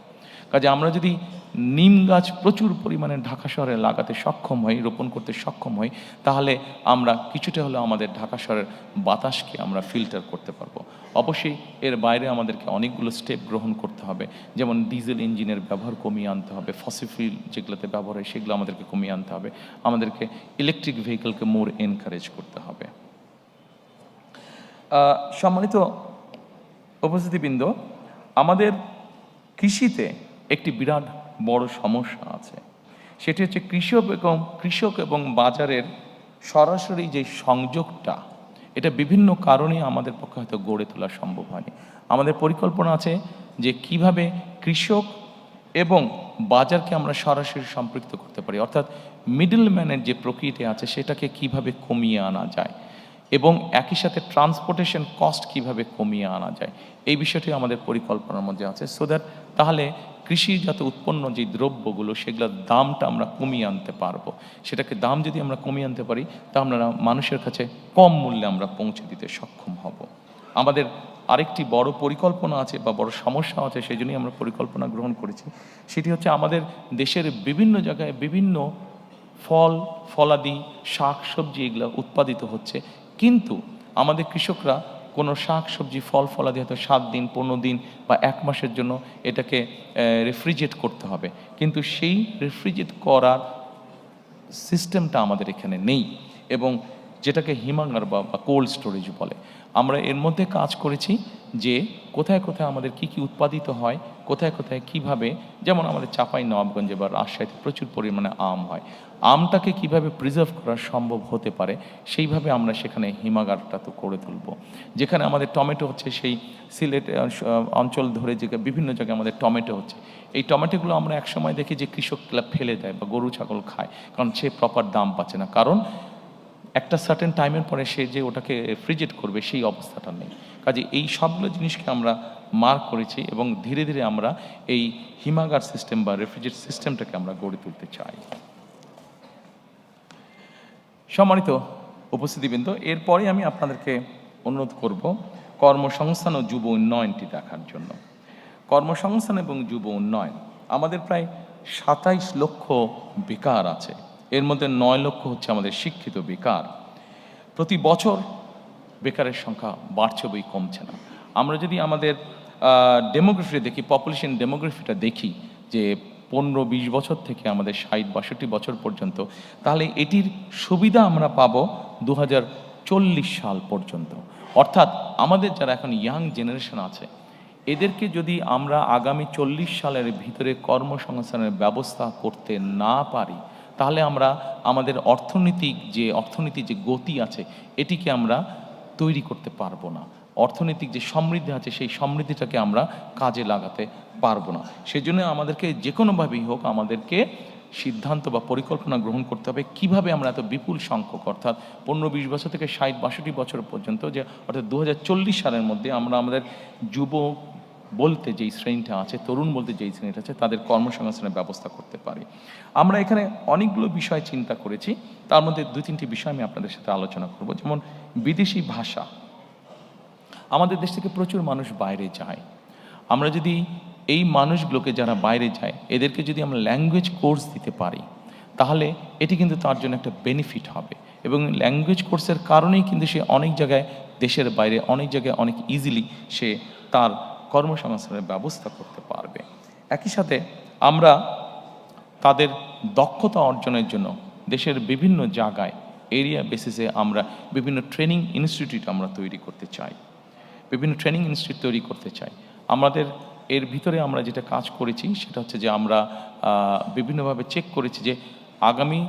কাজে আমরা যদি নিম গাছ প্রচুর পরিমাণে ঢাকা শহরে লাগাতে সক্ষম হই, রোপণ করতে সক্ষম হই, তাহলে আমরা কিছুটা হলেও আমাদের ঢাকা শহরের বাতাসকে আমরা ফিল্টার করতে পারবো। অবশ্যই এর বাইরে আমাদেরকে অনেকগুলো স্টেপ গ্রহণ করতে হবে, যেমন ডিজেল ইঞ্জিনের ব্যবহার কমিয়ে আনতে হবে, ফসিল ফুয়েল যেগুলোতে ব্যবহার হয় সেগুলো আমাদেরকে কমিয়ে আনতে হবে, আমাদেরকে ইলেকট্রিক ভেহিকলকে মোর এনকারেজ করতে হবে। সম্মানিত উপস্থিতিবৃন্দ, আমাদের কৃষিতে একটি বিরাট বড় সমস্যা আছে, সেটি হচ্ছে কৃষক এবং বাজারের সরাসরি যে সংযোগটা, এটা বিভিন্ন কারণে আমাদের পক্ষে হয়তো গড়ে তোলা সম্ভব হয়নি। আমাদের পরিকল্পনা আছে যে কিভাবে কৃষক এবং বাজারকে আমরা সরাসরি সম্পৃক্ত করতে পারি, অর্থাৎ মিডলম্যানের যে প্রক্রিয়াটি আছে সেটাকে কিভাবে কমিয়ে আনা যায় এবং একই সাথে ট্রান্সপোর্টেশন কস্ট কিভাবে কমিয়ে আনা যায়, এই বিষয়টি আমাদের পরিকল্পনার মধ্যে আছে। সো দ্যাট তাহলে কৃষিজাত উৎপন্ন যে দ্রব্যগুলো সেগুলোর দামটা আমরা কমিয়ে আনতে পারবো। সেটাকে দাম যদি আমরা কমিয়ে আনতে পারি তা আমরা মানুষের কাছে কম মূল্যে আমরা পৌঁছে দিতে সক্ষম হব। আমাদের আরেকটি বড় পরিকল্পনা আছে বা বড় সমস্যা আছে, সেই জন্যই আমরা পরিকল্পনা গ্রহণ করেছি। সেটি হচ্ছে আমাদের দেশের বিভিন্ন জায়গায় বিভিন্ন ফল ফলাদি শাক সবজি এগুলো উৎপাদিত হচ্ছে, কিন্তু আমাদের কৃষকরা কোনো শাক সবজি ফল ফলাদি হয়তো 7 দিন 15 দিন বা 1 মাসের জন্য এটাকে রেফ্রিজারেট করতে হবে, কিন্তু সেই রেফ্রিজারেট করার সিস্টেমটা আমাদের এখানে নেই, এবং যেটাকে হিমাগার বা কোল্ড স্টোরেজ বলে। আমরা এর মধ্যে কাজ করেছি যে কোথায় কোথায় আমাদের কি কি উৎপাদিত হয়, কোথায় কোথায় কিভাবে, যেমন আমাদের চাঁপাই নবাবগঞ্জে বা রাজশাহীতে প্রচুর পরিমাণে আম হয়, আমটাকে কিভাবে প্রিজার্ভ করা সম্ভব হতে পারে সেইভাবে আমরা সেখানে হিমাগারটা তো করে তুলব। যেখানে আমাদের টমেটো হচ্ছে, সেই সিলেট অঞ্চল ধরে যে বিভিন্ন জায়গায় আমাদের টমেটো হচ্ছে, এই টমেটোগুলো আমরা একসময় দেখি যে কৃষকরা ফেলে দেয় বা গরু ছাগল খায়, কারণ সে প্রপার দাম পাচ্ছে না, কারণ একটা সার্টেন টাইমের পরে সে যে ওটাকে রেফ্রিজারেট করবে সেই অবস্থাটা নেই। কাজে এই সবগুলো জিনিসকে আমরা মার্ক করেছি এবং ধীরে ধীরে আমরা এই হিমাগার সিস্টেম বা রেফ্রিজারেট সিস্টেমটাকে আমরা গড়ে তুলতে চাই। সম্মানিত উপস্থিতিবৃন্দ, এরপরে আমি আপনাদেরকে অনুরোধ করব কর্মসংস্থান ও যুব উন্নয়নটি দেখার জন্য। কর্মসংস্থান এবং যুব উন্নয়ন, আমাদের প্রায় 27 লক্ষ বেকার আছে, এর মধ্যে 9 লক্ষ হচ্ছে আমাদের শিক্ষিত বেকার। প্রতি বছর বেকারের সংখ্যা বাড়ছে বই কমছে না। আমরা যদি আমাদের ডেমোগ্রাফিটা দেখি, পপুলেশন ডেমোগ্রাফিটা দেখি যে 15-20 বছর থেকে আমাদের 60-62 বছর পর্যন্ত, তাহলে এটির সুবিধা আমরা পাবো 2040 সাল পর্যন্ত। অর্থাৎ আমাদের যারা এখন ইয়াং জেনারেশন আছে, এদেরকে যদি আমরা আগামী 40 সালের ভিতরে কর্মসংস্থানের ব্যবস্থা করতে না পারি, তাহলে আমরা আমাদের অর্থনীতির যে গতি আছে এটিকে আমরা তৈরি করতে পারবো না। অর্থনৈতিক যে সমৃদ্ধি আছে সেই সমৃদ্ধিটাকে আমরা কাজে লাগাতে পারবো না। সেজন্য আমাদেরকে যে কোনোভাবেই হোক আমাদেরকে সিদ্ধান্ত বা পরিকল্পনা গ্রহণ করতে হবে কিভাবে আমরা এত বিপুল সংখ্যক, অর্থাৎ 15-20 বছর থেকে 60-62 বছর পর্যন্ত, যে অর্থাৎ 2040 সালের মধ্যে আমরা আমাদের যুব বলতে যেই শ্রেণীটা আছে, তরুণ বলতে যেই শ্রেণীটা আছে, তাদের কর্মসংস্থানের ব্যবস্থা করতে পারি। আমরা এখানে অনেকগুলো বিষয় চিন্তা করেছি, তার মধ্যে 2-3টি বিষয় আমি আপনাদের সাথে আলোচনা করব। যেমন বিদেশি ভাষা, আমাদের দেশ থেকে প্রচুর মানুষ বাইরে যায়। আমরা যদি এই মানুষগুলোকে যারা বাইরে যায় এদেরকে যদি আমরা ল্যাঙ্গুয়েজ কোর্স দিতে পারি, তাহলে এটি কিন্তু তার জন্য একটা বেনিফিট হবে, এবং ল্যাঙ্গুয়েজ কোর্সের কারণেই কিন্তু সে অনেক জায়গায়, দেশের বাইরে অনেক জায়গায় অনেক ইজিলি সে তার কর্মসংস্থানের ব্যবস্থা করতে পারবে। একই সাথে আমরা তাদের দক্ষতা অর্জনের জন্য দেশের বিভিন্ন জায়গায় এরিয়া বেসিসে আমরা বিভিন্ন ট্রেনিং ইনস্টিটিউট আমরা তৈরি করতে চাই, আমাদের এর ভিতরে আমরা যেটা কাজ করেছি সেটা হচ্ছে যে আমরা বিভিন্নভাবে চেক করেছি যে আগামী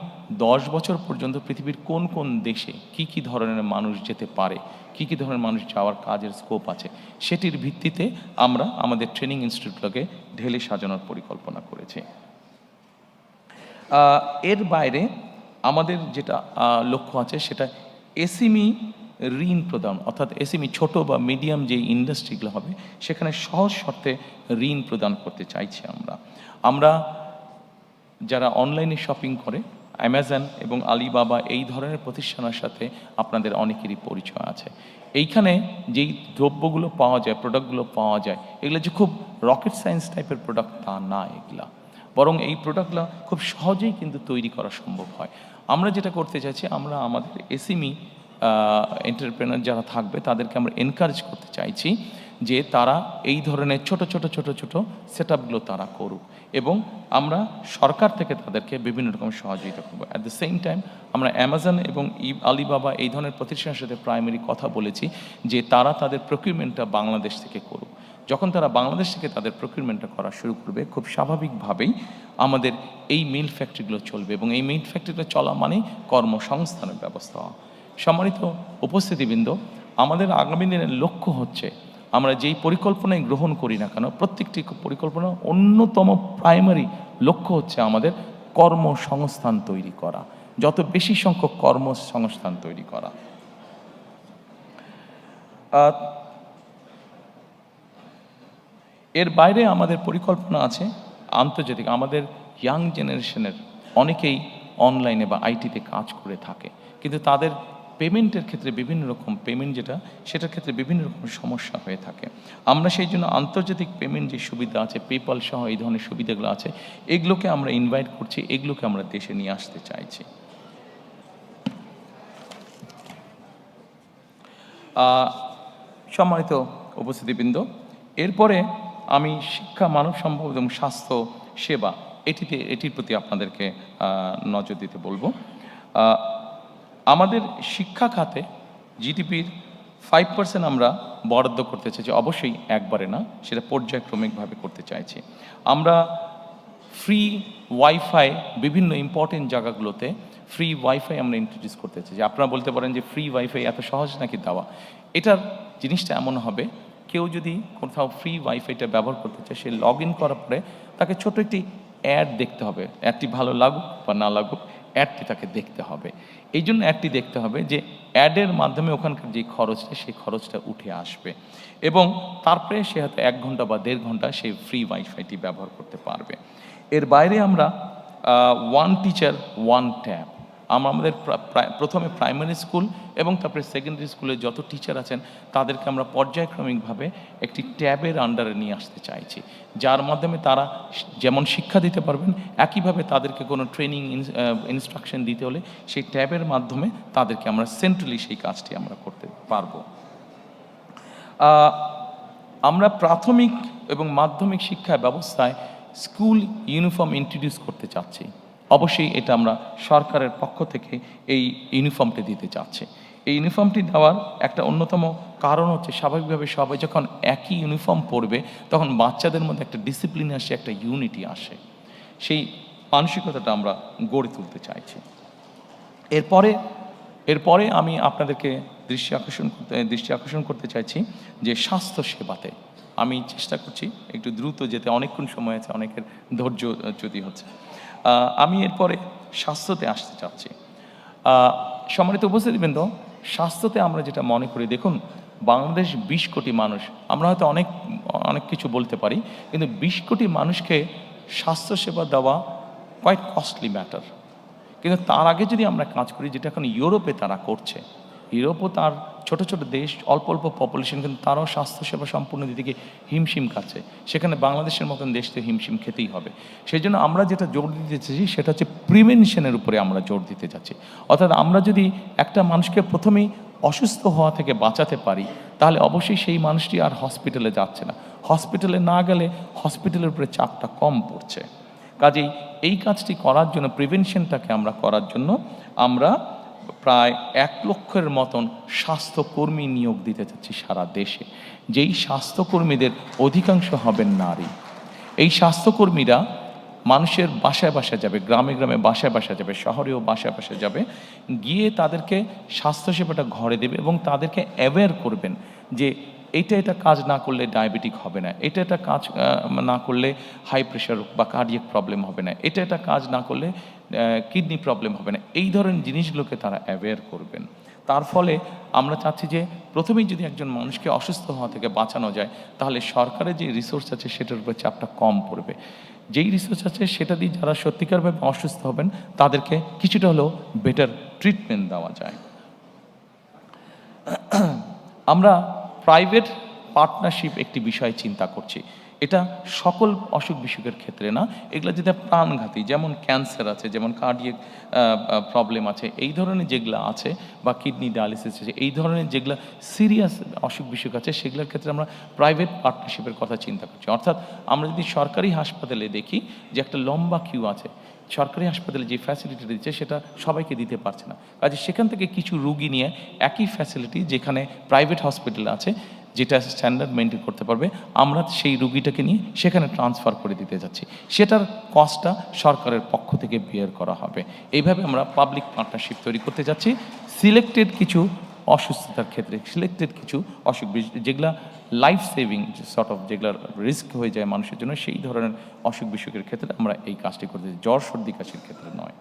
10 বছর পর্যন্ত পৃথিবীর কোন কোন দেশে কি কি ধরনের মানুষ যেতে পারে, কি কি ধরনের মানুষ যাওয়ার কাজের স্কোপ আছে, সেটির ভিত্তিতে আমরা আমাদের ট্রেনিং ইনস্টিটিউটগুলোকে ঢেলে সাজানোর পরিকল্পনা করেছি। এর বাইরে আমাদের যেটা লক্ষ্য আছে সেটা এসএমই ঋণ প্রদান, অর্থাৎ এসএমই ছোট বা মিডিয়াম যে ইন্ডাস্ট্রিগুলো হবে সেখানে সহজ শর্তে ঋণ প্রদান করতে চাইছি। আমরা যারা অনলাইনে শপিং করে অ্যামাজন এবং আলিবাবা এই ধরনের প্রতিষ্ঠানের সাথে আপনাদের অনেকেরই পরিচয় আছে। এইখানে যেই দ্রব্যগুলো পাওয়া যায়, প্রোডাক্টগুলো পাওয়া যায়, এগুলো যে খুব রকেট সায়েন্স টাইপের প্রোডাক্ট তা না, এগুলা বরং এই প্রোডাক্টগুলো খুব সহজেই কিন্তু তৈরি করা সম্ভব হয়। আমরা যেটা করতে চাইছি, আমরা আমাদের এসএমই এন্টারপ্রেনার যারা থাকবে তাদেরকে আমরা এনকারেজ করতে চাইছি যে তারা এই ধরনের ছোট ছোট সেটআপগুলো তারা করুক, এবং আমরা সরকার থেকে তাদেরকে বিভিন্ন রকম সহযোগিতা করবো। অ্যাট দ্য সেম টাইম আমরা অ্যামাজন এবং আলিবাবা এই ধরনের প্রতিষ্ঠানের সাথে প্রাইমারি কথা বলেছি যে তারা তাদের প্রকিউরমেন্টটা বাংলাদেশ থেকে করুক। যখন তারা বাংলাদেশ থেকে তাদের প্রকিউরমেন্টটা করা শুরু করবে, খুব স্বাভাবিকভাবেই আমাদের এই মিল ফ্যাক্টরিগুলো চলবে, এবং এই মিল ফ্যাক্টরিগুলো চলা মানেই কর্মসংস্থানের ব্যবস্থা। সম্মানিত উপস্থিতিবৃন্দ, আমাদের আগামী দিনের লক্ষ্য হচ্ছে আমরা যেই পরিকল্পনায় গ্রহণ করি না কেন, প্রত্যেকটি পরিকল্পনা অন্যতম প্রাইমারি লক্ষ্য হচ্ছে আমাদের কর্মসংস্থান তৈরি করা, যত বেশি সংখ্যক কর্মসংস্থান তৈরি করা। এর বাইরে আমাদের পরিকল্পনা আছে আন্তর্জাতিক। আমাদের ইয়াং জেনারেশনের অনেকেই অনলাইনে বা আইটিতে কাজ করে থাকে, কিন্তু তাদের পেমেন্টের ক্ষেত্রে বিভিন্ন রকম পেমেন্ট সেটার ক্ষেত্রে বিভিন্ন রকম সমস্যা হয়ে থাকে। আমরা সেই জন্য আন্তর্জাতিক পেমেন্ট যে সুবিধা আছে, পেপাল সহ এই ধরনের সুবিধাগুলো আছে, এগুলোকে আমরা ইনভাইট করছি, এগুলোকে আমরা দেশে নিয়ে আসতে চাইছি। সম্মানিত উপস্থিতিবৃন্দ, এরপরে আমি শিক্ষা, মানব সম্পদ এবং স্বাস্থ্য সেবা এটির প্রতি আপনাদেরকে নজর দিতে বলবো। আমাদের শিক্ষা খাতে জিডিপির 5% আমরা বরাদ্দ করতে চাইছি, অবশ্যই একবারে না, সেটা পর্যায়ক্রমিকভাবে করতে চাইছি। আমরা ফ্রি ওয়াইফাই বিভিন্ন ইম্পর্টেন্ট জায়গাগুলোতে ফ্রি ওয়াইফাই আমরা ইন্ট্রোডিউস করতে চাইছি। আপনারা বলতে পারেন যে ফ্রি ওয়াইফাই এত সহজ নাকি দেওয়া? এটার জিনিসটা এমন হবে, কেউ যদি কোথাও ফ্রি ওয়াইফাইটা ব্যবহার করতে চায়, সে লগ ইন করার পরে তাকে ছোট একটি অ্যাড দেখতে হবে। অ্যাডটি ভালো লাগুক বা না লাগুক, অ্যাডটি তাকে দেখতে হবে। এই জন্য অ্যাডটি দেখতে হবে যে অ্যাডের মাধ্যমে ওখানকার যে খরচটা, সেই খরচটা উঠে আসবে, এবং তারপরে সে হয়তো 1 ঘন্টা বা 1.5 ঘন্টা সেই ফ্রি ওয়াইফাইটি ব্যবহার করতে পারবে। এর বাইরে আমরা ওয়ান টিচার ওয়ান ট্যাব, আমাদের প্রথমে প্রাইমারি স্কুল এবং তারপরে সেকেন্ডারি স্কুলে যত টিচার আছেন তাদেরকে আমরা পর্যায়ক্রমিকভাবে একটি ট্যাবের আন্ডারে নিয়ে আসতে চাইছি, যার মাধ্যমে তারা যেমন শিক্ষা দিতে পারবেন, একইভাবে তাদেরকে কোনো ট্রেনিং ইনস্ট্রাকশন দিতে হলে সেই ট্যাবের মাধ্যমে তাদেরকে আমরা সেন্ট্রালি সেই কাজটি আমরা করতে পারবো। আমরা প্রাথমিক এবং মাধ্যমিক শিক্ষা ব্যবস্থায় স্কুল ইউনিফর্ম ইন্ট্রোডিউস করতে চাচ্ছি। অবশ্যই এটা আমরা সরকারের পক্ষ থেকে এই ইউনিফর্মটি দিতে চাচ্ছি। এই ইউনিফর্মটি দেওয়ার একটা অন্যতম কারণ হচ্ছে, স্বাভাবিকভাবে সবাই যখন একই ইউনিফর্ম পরবে তখন বাচ্চাদের মধ্যে একটা ডিসিপ্লিন আসে, একটা ইউনিটি আসে, সেই মানসিকতাটা আমরা গড়ে তুলতে চাইছি। এরপরে আমি আপনাদেরকে দৃষ্টি আকর্ষণ করতে চাইছি যে স্বাস্থ্য সেবাতে আমি চেষ্টা করছি একটু দ্রুত যেতে, অনেকক্ষণ সময় আছে, অনেকের ধৈর্য চ্যুতি হচ্ছে। আমি এরপরে স্বাস্থ্যতে আসতে চাচ্ছি। সম্মানিত উপস্থিতিবৃন্দ, স্বাস্থ্যতে আমরা যেটা মনে করি, দেখুন বাংলাদেশ 20 কোটি মানুষ, আমরা হয়তো অনেক কিছু বলতে পারি, কিন্তু 20 কোটি মানুষকে স্বাস্থ্যসেবা দেওয়া কোয়াইট কস্টলি ম্যাটার। কিন্তু তার আগে যদি আমরা কাজ করি, যেটা এখন ইউরোপে তারা করছে, ইউরোপও তার ছোট ছোট দেশ, অল্প অল্প পপুলেশন, কিন্তু তারাও স্বাস্থ্যসেবা সম্পূর্ণ দিকে হিমশিম খাচ্ছে। সেখানে বাংলাদেশের মতন দেশ তো হিমশিম খেতেই হবে। সেই জন্য আমরা যেটা জোর দিতে চাইছি সেটা হচ্ছে প্রিভেনশনের উপরে আমরা জোর দিতে চাচ্ছি। অর্থাৎ আমরা যদি একটা মানুষকে প্রথমেই অসুস্থ হওয়া থেকে বাঁচাতে পারি, তাহলে অবশ্যই সেই মানুষটি আর হসপিটালে যাচ্ছে না। হসপিটালে না গেলে হসপিটালের উপরে চাপটা কম পড়ছে। কাজেই এই কাজটি করার জন্য, প্রিভেনশনটাকে আমরা করার জন্য আমরা প্রায় 1 লক্ষের মতন স্বাস্থ্যকর্মী নিয়োগ দিতে চাচ্ছি সারা দেশে, যেই স্বাস্থ্যকর্মীদের অধিকাংশ হবেন নারী। এই স্বাস্থ্যকর্মীরা মানুষের বাসায় বাসায় যাবে, গ্রামে গ্রামে বাসায় বাসায় যাবে, শহরেও বাসায় বাসায় যাবে, গিয়ে তাদেরকে স্বাস্থ্যসেবাটা ঘরে দেবে এবং তাদেরকে অ্যাওয়্যার করবেন যে এটা কাজ না করলে ডায়াবেটিক হবে না, এটা কাজ না করলে হাই প্রেশার বা কার্ডিয়াক প্রবলেম হবে না, এটা কাজ না করলে কিডনি প্রবলেম হবে না। এই ধরনের জিনিসগুলোকে তারা অ্যাওয়্যার করবেন। তার ফলে আমরা চাচ্ছি যে প্রথমেই যদি একজন মানুষকে অসুস্থ হওয়া থেকে বাঁচানো যায়, তাহলে সরকারের যে রিসোর্স আছে সেটার উপর চাপটা কম পড়বে। যেই রিসোর্স আছে সেটা দিয়ে যারা সত্যিকারভাবে অসুস্থ হবেন তাদেরকে কিছুটা হলেও বেটার ট্রিটমেন্ট দেওয়া যায়। আমরা প্রাইভেট পার্টনারশিপ একটি বিষয় চিন্তা করছি। এটা সকল অসুখ বিসুখের ক্ষেত্রে না, এগুলো যেটা প্রাণঘাতী, যেমন ক্যান্সার আছে, যেমন কার্ডিয়াক প্রবলেম আছে, এই ধরনের যেগুলো আছে, বা কিডনি ডায়ালিসিস আছে, এই ধরনের যেগুলো সিরিয়াস অসুখ বিসুখ আছে, সেগুলোর ক্ষেত্রে আমরা প্রাইভেট পার্টনারশিপের কথা চিন্তা করছি। অর্থাৎ আমরা যদি সরকারি হাসপাতালে দেখি যে একটা লম্বা কিউ আছে, সরকারি হাসপাতালে যে ফ্যাসিলিটি দিচ্ছে সেটা সবাইকে দিতে পারছে না, কাজে সেখান থেকে কিছু রুগী নিয়ে একই ফ্যাসিলিটি যেখানে প্রাইভেট হসপিটাল আছে, যেটা স্ট্যান্ডার্ড মেনটেন করতে পারবে, আমরা সেই রুগীটাকে নিয়ে সেখানে ট্রান্সফার করে দিতে যাচ্ছি। সেটার কস্টটা সরকারের পক্ষ থেকে বিয়ার করা হবে। এইভাবে আমরা পাবলিক পার্টনারশিপ তৈরি করতে যাচ্ছি। সিলেক্টেড কিছু অসুস্থতার ক্ষেত্রে সিলেক্টেড কিছু অসুখ যেগুলা লাইফ সেভিং যেগুলা রিস্ক হয়ে যায় মানুষের জন্য, সেই ধরনের অসুখ বিসুখের ক্ষেত্রে আমরা এই কাজটি করতে চাই, জ্বর সর্দি কাশির ক্ষেত্রে নয়।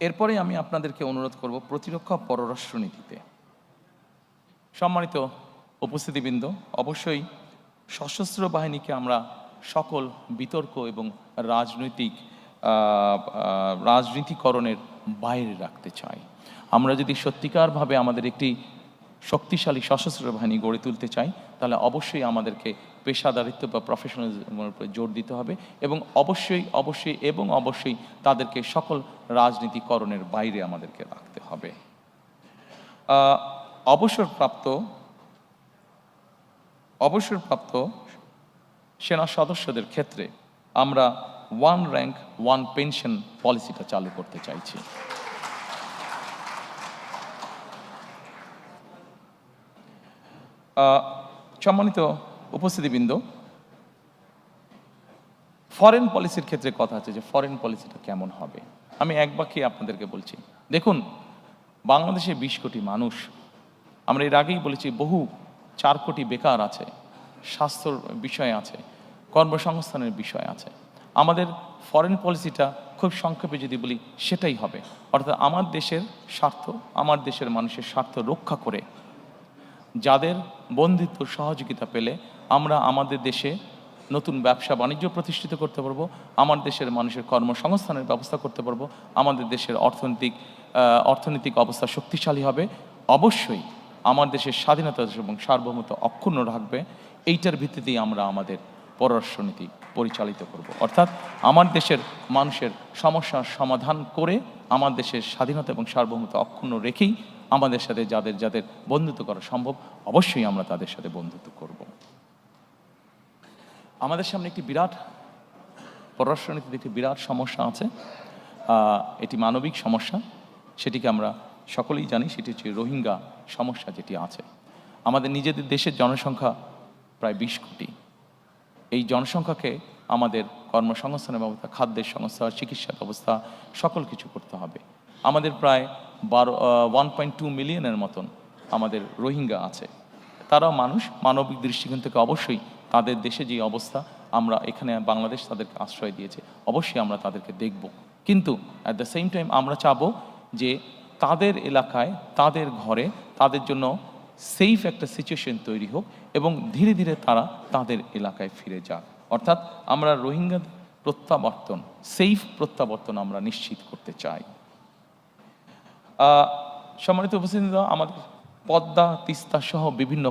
এরপরে আমি আপনাদেরকে অনুরোধ করব প্রতিরক্ষা পররাষ্ট্রনীতিতে। সম্মানিত উপস্থিতিবৃন্দ, অবশ্যই সশস্ত্র বাহিনীকে আমরা সকল বিতর্ক এবং রাজনীতিকরণের বাইরে রাখতে চাই। আমরা যদি সত্যিকারভাবে আমাদের একটি শক্তিশালী সশস্ত্র বাহিনী গড়ে তুলতে চাই, তাহলে অবশ্যই আমাদেরকে পেশাদারিত্ব বা প্রফেশনালিজমের উপরে জোর দিতে হবে এবং অবশ্যই তাদেরকে সকল রাজনীতিকরণের বাইরে আমাদেরকে রাখতে হবে। অবসরপ্রাপ্ত সেনা সদস্যদের ক্ষেত্রে আমরা 1 র্যাঙ্ক 1 পেনশন পলিসিটা চালু করতে চাইছি। সম্মানিত উপস্থিতিবৃন্দ, ফরেন পলিসির ক্ষেত্রে কথা আছে যে ফরেন পলিসিটা কেমন হবে। আমি এক বাক্যে আপনাদেরকে বলছি, দেখুন, বাংলাদেশে 20 কোটি মানুষ, আমরা এর আগেই বলেছি বহু 4 কোটি বেকার আছে, স্বাস্থ্যর বিষয় আছে, কর্মসংস্থানের বিষয় আছে। আমাদের ফরেন পলিসিটা খুব সংক্ষেপে যদি বলি সেটাই হবে, অর্থাৎ আমার দেশের স্বার্থ, আমার দেশের মানুষের স্বার্থ রক্ষা করে যাদের বন্ধুত্ব সহযোগিতা পেলে আমরা আমাদের দেশে নতুন ব্যবসা বাণিজ্য প্রতিষ্ঠিত করতে পারবো, আমার দেশের মানুষের কর্মসংস্থানের ব্যবস্থা করতে পারবো, আমাদের দেশের অর্থনৈতিক অবস্থা শক্তিশালী হবে। অবশ্যই আমার দেশের স্বাধীনতা এবং সার্বভৌমত্ব অক্ষুণ্ণ রাখবে। এইটার ভিত্তিতেই আমরা আমাদের পররাষ্ট্রনীতি পরিচালিত করব, অর্থাৎ আমার দেশের মানুষের সমস্যার সমাধান করে আমার দেশের স্বাধীনতা এবং সার্বভৌমত্ব অক্ষুণ্ণ রেখেই আমাদের সাথে যাদের বন্ধুত্ব করা সম্ভব, অবশ্যই আমরা তাদের সাথে বন্ধুত্ব করব। আমাদের সামনে একটি বিরাট পররাষ্ট্রনীতিতে একটি বিরাট সমস্যা আছে, এটি মানবিক সমস্যা, সেটিকে আমরা সকলেই জানি, সেটি হচ্ছে রোহিঙ্গা সমস্যা যেটি আছে। আমাদের নিজেদের দেশের জনসংখ্যা প্রায় 20 কোটি। এই জনসংখ্যাকে আমাদের কর্মসংস্থানের ব্যবস্থা, খাদ্যের সংস্থা, চিকিৎসা ব্যবস্থা সকল কিছু করতে হবে। আমাদের প্রায় 1.2 মিলিয়নের মতন আমাদের রোহিঙ্গা আছে। তারাও মানুষ, মানবিক দৃষ্টিকোণ থেকে অবশ্যই তাদের দেশে যে অবস্থা, আমরা এখানে বাংলাদেশ তাদেরকে আশ্রয় দিয়েছে, অবশ্যই আমরা তাদেরকে দেখব, কিন্তু অ্যাট দ্য সেম টাইম আমরা চাবো যে তাদের এলাকায়, তাদের ঘরে তাদের জন্য সেফ একটা সিচুয়েশন তৈরি হোক এবং ধীরে ধীরে তারা তাদের এলাকায় ফিরে যাক। অর্থাৎ আমরা রোহিঙ্গাদের প্রত্যাবর্তন, সেফ প্রত্যাবর্তন আমরা নিশ্চিত করতে চাই। সম্মানিত উপস্থিতি, আমাদের পদ্মা, তিস্তা সহ বিভিন্ন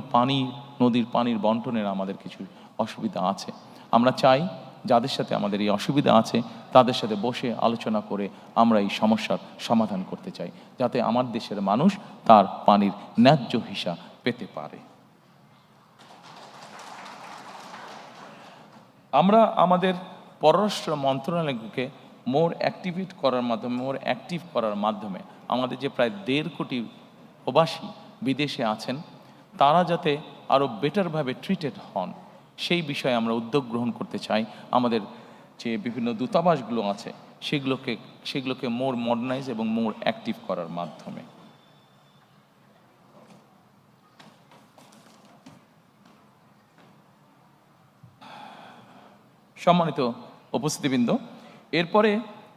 নদীর পানির বন্টনের আমাদের কিছু অসুবিধা আছে। আমরা চাই যাদের সাথে আমাদের এই অসুবিধা আছে তাদের সাথে বসে আলোচনা করে আমরা এই সমস্যার সমাধান করতে চাই, যাতে আমার দেশের মানুষ তার পানির ন্যায্য হিসা পেতে পারে। আমরা আমাদের পররাষ্ট্র মন্ত্রণালয়কে মোর অ্যাক্টিভ করার মাধ্যমে আমাদের যে প্রায় 1.5 কোটি প্রবাসী বিদেশে আছেন, তারা যাতে আরও বেটারভাবে ট্রিটেড হন, সেই বিষয়ে আমরা উদ্যোগ গ্রহণ করতে চাই। আমাদের যে বিভিন্ন দূতাবাসগুলো আছে সেগুলোকে মোর মডার্নাইজ এবং মোর অ্যাক্টিভ করার মাধ্যমে। সম্মানিত উপস্থিতিবৃন্দ, এরপরে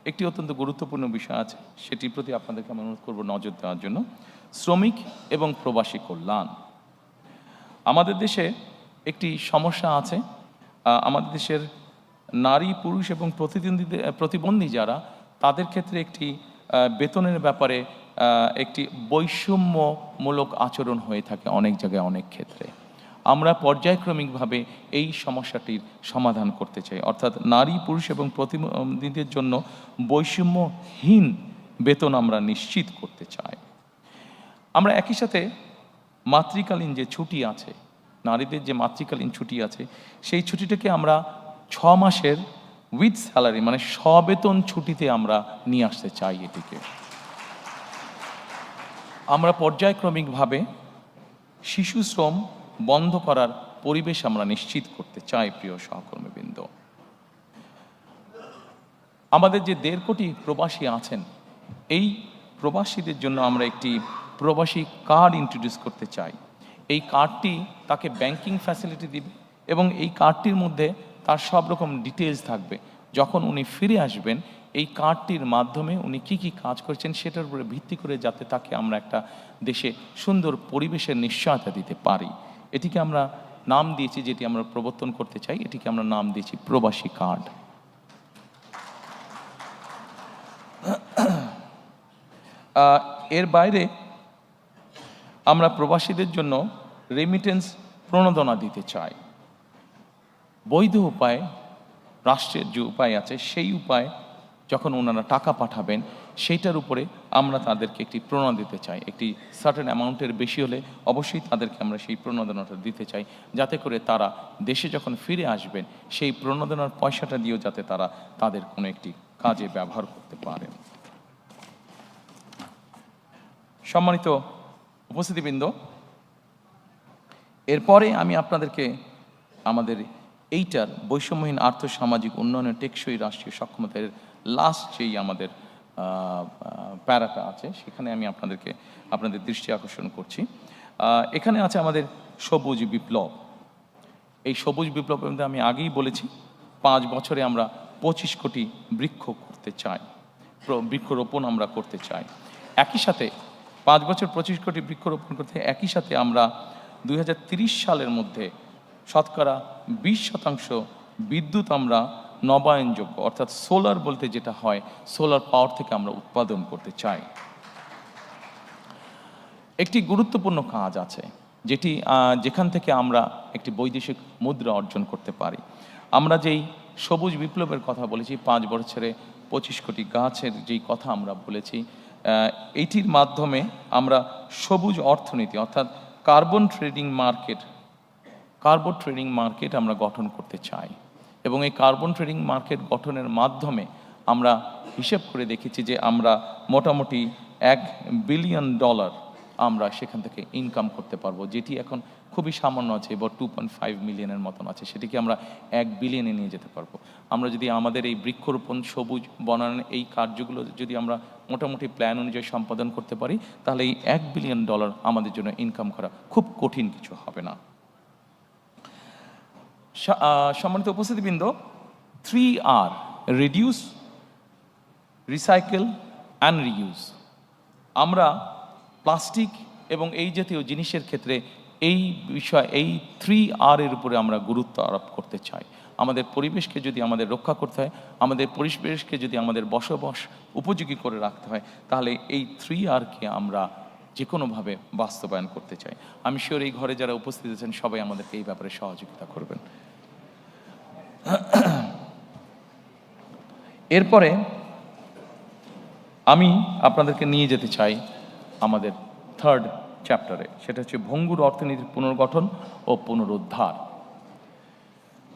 একটি অত্যন্ত গুরুত্বপূর্ণ বিষয় আছে, সেটির প্রতি আপনাদেরকে আমি অনুরোধ করব নজর দেওয়ার জন্য। শ্রমিক এবং প্রবাসী কল্যাণ। আমাদের দেশে একটি সমস্যা আছে, আমাদের দেশের নারী, পুরুষ এবং প্রতিবন্ধী যারা, তাদের ক্ষেত্রে একটি বেতনের ব্যাপারে একটি বৈষম্যমূলক আচরণ হয়ে থাকে অনেক জায়গায়, অনেক ক্ষেত্রে। আমরা পর্যায়ক্রমিকভাবে এই সমস্যাটির সমাধান করতে চাই, অর্থাৎ নারী, পুরুষ এবং প্রতিবন্ধীদের জন্য বৈষম্যহীন বেতন আমরা নিশ্চিত করতে চাই। আমরা একই সাথে মাতৃকালীন যে ছুটি আছে, নারীদের যে মাতৃকালীন ছুটি আছে, সেই ছুটিটাকে আমরা 6 মাসের উইথ স্যালারি, মানে সবেতন ছুটিতে আমরা নিয়ে আসতে চাই। এটিকে আমরা পর্যায়ক্রমিকভাবে শিশু শ্রম বন্ধ করার পরিবেশ আমরা নিশ্চিত করতে চাই। প্রিয় সহকর্মীবৃন্দ, আমাদের যে 1.5 কোটি প্রবাসী আছেন, এই প্রবাসীদের জন্য আমরা একটি প্রবাসী কার্ড ইন্ট্রোডিউস করতে চাই। এই কার্ডটি তাকে ব্যাংকিং ফ্যাসিলিটি দিবে এবং এই কার্ডটির মধ্যে তার সব রকম ডিটেলস থাকবে। যখন উনি ফিরে আসবেন এই কার্ডটির মাধ্যমে উনি কি কি কাজ করেছেন সেটার উপরে ভিত্তি করে যাতে তাকে আমরা একটা দেশে সুন্দর পরিবেশের নিশ্চয়তা দিতে পারি। এটিকে আমরা নাম দিয়েছি, যেটি আমরা প্রবর্তন করতে চাই, এটিকে আমরা নাম দিয়েছি প্রবাসী কার্ড। এর বাইরে আমরা প্রবাসীদের জন্য রেমিটেন্স প্রণোদনা দিতে চাই। বৈধ উপায়ে, রাষ্ট্রের যে উপায় আছে সেই উপায় যখন ওনারা টাকা পাঠাবেন সেইটার উপরে আমরা তাদেরকে একটি প্রণোদনা দিতে চাই। একটি সার্টেন অ্যামাউন্টের বেশি হলে অবশ্যই তাদেরকে আমরা সেই প্রণোদনাটা দিতে চাই, যাতে করে তারা দেশে যখন ফিরে আসবেন সেই প্রণোদনার পয়সাটা দিয়েও যাতে তারা তাদের কোনো একটি কাজে ব্যবহার করতে পারেন। সম্মানিত উপস্থিতিবৃন্দ, এরপরে আমি আপনাদেরকে আমাদের এইটার বৈষম্যহীন আর্থসামাজিক উন্নয়নের টেকসই রাষ্ট্রীয় সক্ষমতার লাস্ট যেই আমাদের প্যারাটা আছে সেখানে আমি আপনাদের দৃষ্টি আকর্ষণ করছি। এখানে আছে আমাদের সবুজ বিপ্লব। এই সবুজ বিপ্লবের মধ্যে আমি আগেই বলেছি 5 বছরে আমরা 25 কোটি বৃক্ষ করতে চাই, বৃক্ষরোপণ আমরা করতে চাই। একই সাথে 5 বছর 25 কোটি বৃক্ষরোপণ করতে একই সাথে আমরা 2030 সালের মধ্যে শতকরা 20% বিদ্যুৎ আমরা নবায়নযোগ্য অর্থাৎ সোলার বলতে যেটা হয় সোলার পাওয়ার থেকে আমরা উৎপাদন করতে চাই। একটি গুরুত্বপূর্ণ কাজ আছে যেখান থেকে আমরা একটি বৈদেশিক মুদ্রা অর্জন করতে পারি। আমরা যেই সবুজ বিপ্লবের কথা বলেছি, 5 বছরে 25 কোটি গাছের যেই কথা আমরা বলেছি, এইটির মাধ্যমে আমরা সবুজ অর্থনীতি অর্থাৎ কার্বন ট্রেডিং মার্কেট আমরা গঠন করতে চাই। এবং এই কার্বন ট্রেডিং মার্কেট গঠনের মাধ্যমে আমরা হিসেব করে দেখেছি যে আমরা মোটামুটি $1 বিলিয়ন আমরা সেখান থেকে ইনকাম করতে পারবো, যেটি এখন খুবই সামান্য আছে, এবার 2.5 মিলিয়নের মতন আছে, সেটিকে আমরা 1 বিলিয়নে নিয়ে যেতে পারবো। আমরা যদি আমাদের এই বৃক্ষরোপণ সবুজ বনায়ন এই কার্যগুলো যদি আমরা মোটামুটি প্ল্যান অনুযায়ী সম্পাদন করতে পারি তাহলে এই $1 বিলিয়ন আমাদের জন্য ইনকাম করা খুব কঠিন কিছু হবে না। সম্মানিত উপস্থিতিবৃন্দ, 3R reduce, recycle and reuse. আমরা প্লাস্টিক এবং এই জাতীয় জিনিসের ক্ষেত্রে এই 3R এর উপরে আমরা গুরুত্ব আরোপ করতে চাই। আমাদের পরিবেশকে যদি আমাদের রক্ষা করতে হয়, আমাদের পরিবেশকে যদি আমাদের বসবাস উপযোগী করে রাখতে হয়, তাহলে এই 3Rকে আমরা যে কোনোভাবে বাস্তবায়ন করতে চাই। আমি শিওর এই ঘরে যারা উপস্থিত আছেন সবাই আমাদেরকে এই ব্যাপারে সহযোগিতা করবেন। এরপরে আমি আপনাদেরকে নিয়ে যেতে চাই আমাদের 3rd চ্যাপ্টারে, সেটা হচ্ছে ভঙ্গুর অর্থনীতির পুনর্গঠন ও পুনরুদ্ধার।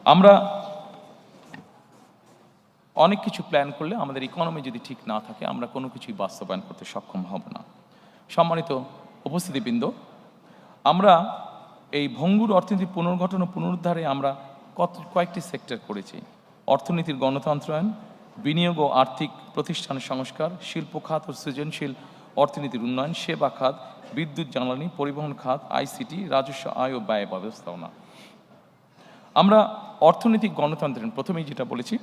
আমরা অনেক কিছু প্ল্যান করলে আমাদের ইকোনমি যদি ঠিক না থাকে আমরা কোনো কিছুই বাস্তবায়ন করতে সক্ষম হব না। সম্মানিত উপস্থিতিবৃন্দ, আমরা এই ভঙ্গুর অর্থনীতির পুনর্গঠন ও পুনরুদ্ধারে আমরা কয়েকটি সেক্টর করেছি। অর্থনীতির গণতন্ত্রায়ন, বিনিয়োগ ও আর্থিক প্রতিষ্ঠানের সংস্কার, শিল্প খাত ও সৃজনশীল অর্থনীতির উন্নয়ন, সেবা খাত, বিদ্যুৎ জ্বালানি, পরিবহন খাত, আইসিটি, রাজস্ব আয় ও ব্যয় ব্যবস্থাপনা। আমরা অর্থনৈতিক গণতন্ত্রায়ন, প্রথমেই যেটা বলেছি,